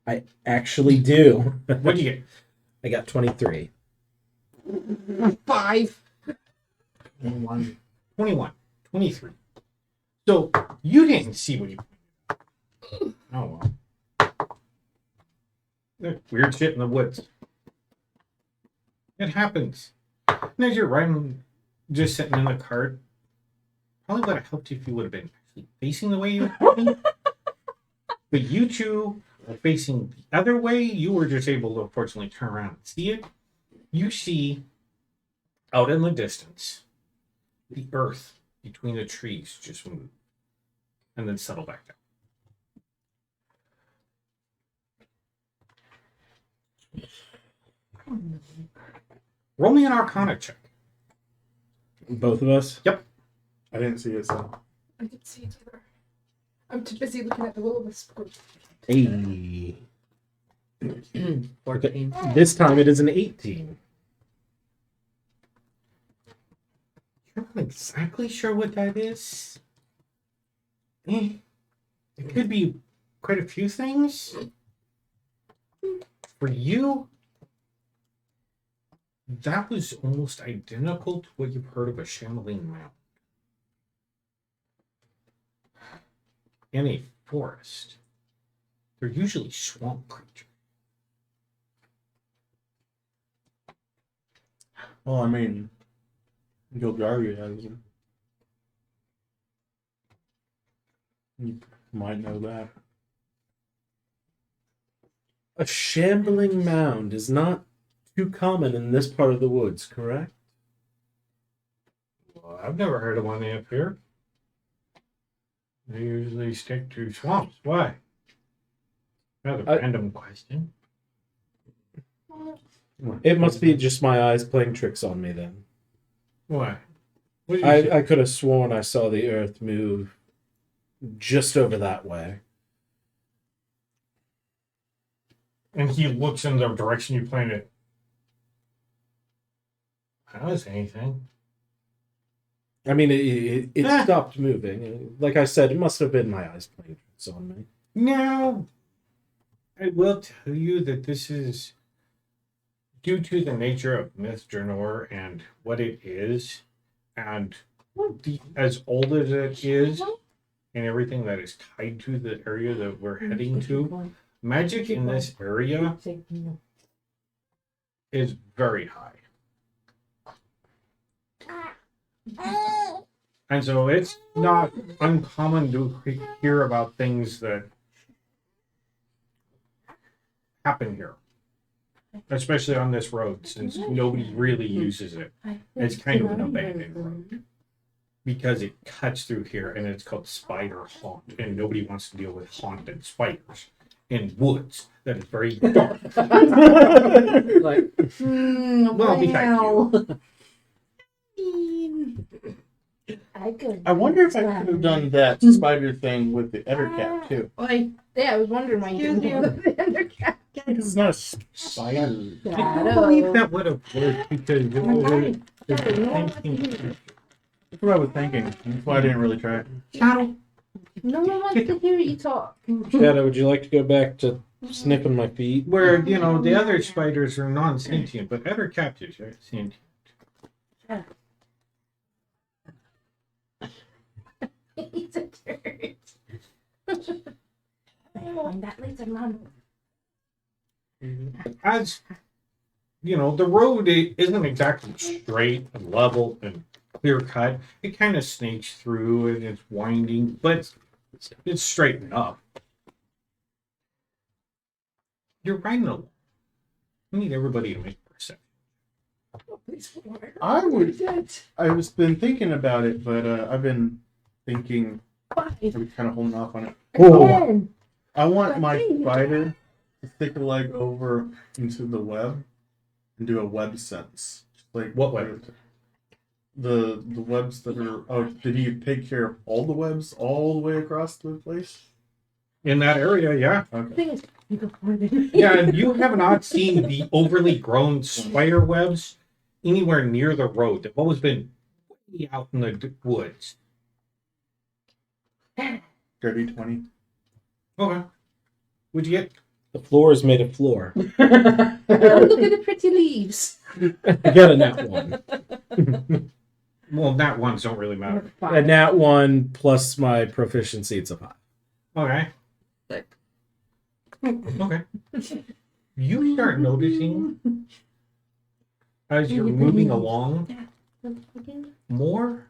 I actually do. What'd you get? I got 23. 5. 1. 21. 23. So you didn't see what you. Oh well. There's weird shit in the woods. It happens. And as you're riding, just sitting in the cart, probably would have helped you if you would have been actually facing the way you were going. But you two are facing the other way. You were just able to unfortunately turn around and see it. You see out in the distance the earth between the trees just move and then settle back down. Roll me an Arcana check. Both of us? Yep. I didn't see it, so. I didn't see it either. I'm too busy looking at the will-o-wisp. Hey. 14. This time it is an 18. You're not exactly sure what that is. It could be quite a few things. For you, that was almost identical to what you've heard of a shambling mound. In a forest, they're usually swamp creatures. Well, I mean, Gilgari has them. You might know that. A shambling mound is not too common in this part of the woods, correct? Well, I've never heard of one up here. They usually stick to swamps. Why? Rather random question. It must be just my eyes playing tricks on me then. Why? What did you say? I could have sworn I saw the earth move just over that way. And he looks in the direction you pointed. I don't see anything. I mean, it stopped moving. Like I said, it must have been my eyes playing tricks on me. Now, I will tell you that this is due to the nature of Myth Journor and what it is, and as old as it is, and everything that is tied to the area that we're heading to, magic in this area is very high. And so it's not uncommon to hear about things that happen here, especially on this road, since nobody really uses it. It's kind of an abandoned road because it cuts through here, and it's called Spider Haunt, and nobody wants to deal with haunted spiders in woods that is very dark. Like, Well, we thank you. I wonder if I could have done that spider thing with the Ettercap too. Like, yeah, I was wondering why you didn't do the Endercat. Because it's not a spider. I believe that would have worked because it was thinking. That's what I was thinking. That's why I didn't really try it. Shadow. No one wants to hear you talk. Shadow, would you like to go back to snipping my feet? Where, the other spiders are non-sentient, but other captives are sentient. He's a turd. That leads him on. As the road isn't exactly straight and level and clear cut. It kind of snakes through and it's winding, but it's straight enough. You're riding along. You need everybody to make a perception. I was been thinking about it, but I've been thinking I'm kind of holding off on it. Oh. I want my spider to stick a leg over into the web and do a web sense. Like What web? The webs that are. Oh, did you take care of all the webs all the way across the place? In that area, yeah. Okay. Thing is, you can find it. Yeah, and you have not seen the overly grown spider webs anywhere near the road. They've always been way out in the woods. Dirty 20. Okay. What'd you get? The floor is made of floor. Oh, look at the pretty leaves. You got a nat 1. Well, that ones don't really matter. A nat 1 plus my proficiency, it's a 5. Okay. Like- Okay. You start noticing as you're moving along, more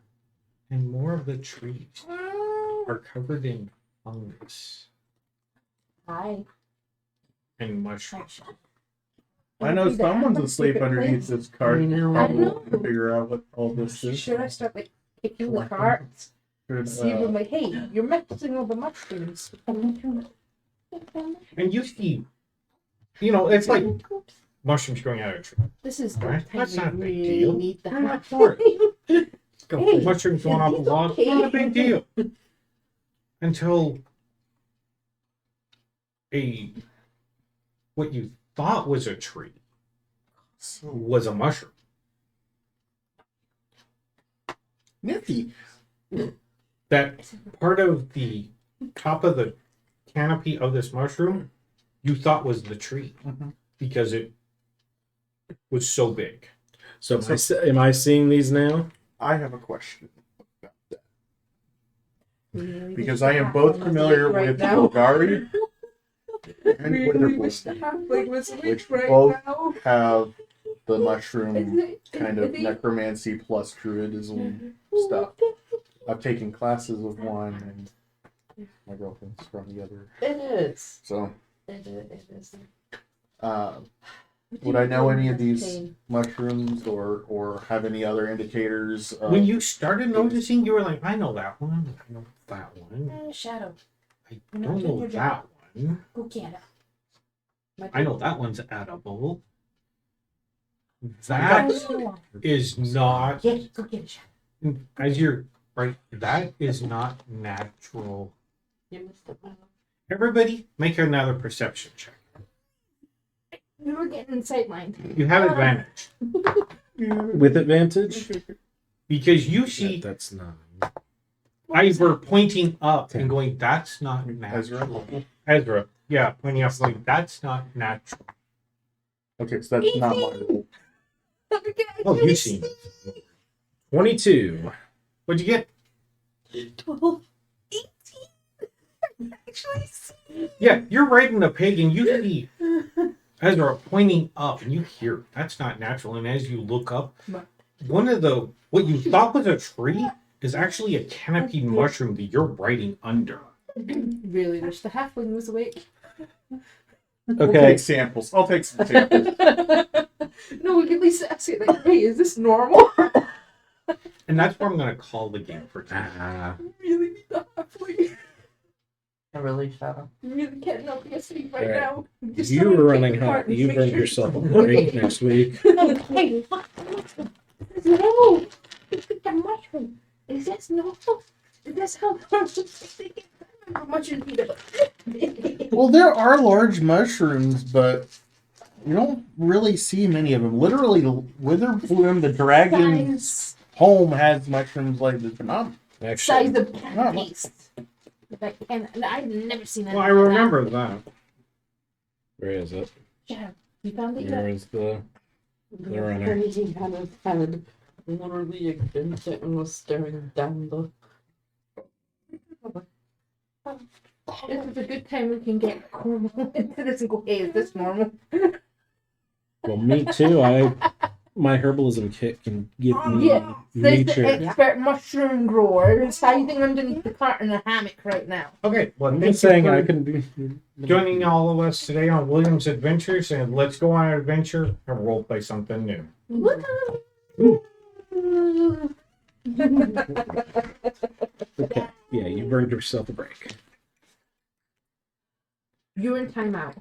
and more of the trees are covered in fungus Hi. and mushrooms. I know someone's asleep underneath this cart. I know. Probably trying to figure out what all this is. Should I start like kicking the carts? Should, See them like, hey, you're messing all the mushrooms. And you see, it's like mushrooms growing out of a tree. This is the Right? time That's we not a big really deal. need the I'm not help. for it. Hey, Mushrooms going off the it's log, okay. not a big deal. Until what you thought was a tree was a mushroom. Nifty. That part of the top of the canopy of this mushroom you thought was the tree because it was so big. So am I seeing these now? I have a question about that. Because I am both familiar with Golgari and Really wish the Witherbloom, halfling was a which witch right both now. have the mushroom Isn't it- kind is of it- necromancy plus druidism stuff. I've taken classes of one, and my girlfriend's from the other. It is. So, It is. would I know any of these mushrooms or have any other indicators? Of, When you started noticing, you were like, I know that one. I know that one. Shadow, I don't know that one. go get it. I know that one's edible. That is not, Yeah, go get it, Shadow. as you're right, that is not natural. You missed it. Everybody, make another perception check. We were getting sidelined. You have advantage With advantage? because you see That's 9. Ivor pointing up and going, that's not natural. Ezra? Ezra, yeah, pointing up going, that's not natural. Okay, so that's not my. Oh, you've seen it. 22. What'd you get? 12, 18. Actually, see. Yeah, you're riding the pig and you see Ezra pointing up and you hear, that's not natural. And as you look up, one of what you thought was a tree is actually a canopied mushroom that you're riding under. Really wish the halfling was awake. I'll Okay. take samples. I'll take some samples. No, we can at least ask it like, hey, is this normal? And that's where I'm going to call the game for today. Really need the halfling. I really, Shadow. Really can't help me asleep right Alright. now. Just You trying to were take running the hot. cart and You've make earned sure- yourself a break next week. Hey, fuck. This is normal. Look at the mushroom. Is this normal? Is this how much you need Well, there are large mushrooms, but you don't really see many of them. Literally, Witherbloom, the dragon home, has mushrooms like this, but not. Actually, size of cat beast. And I've never seen that. Well, I remember that. where is it? Yeah, you found it Where yet? is the runner? He had his head literally against it and was staring down the. This is a good time we can get normal into this and go, hey, is this normal? Well, me too. My herbalism kit can give me Yeah, there's the nature. expert mushroom grower who's hiding underneath the cart in a hammock right now. Okay, well, I'm thank just you saying for I can be joining all of us today on William's Adventures, and let's go on an adventure and roleplay something new. Okay. Yeah, you've earned yourself a break. You're in timeout.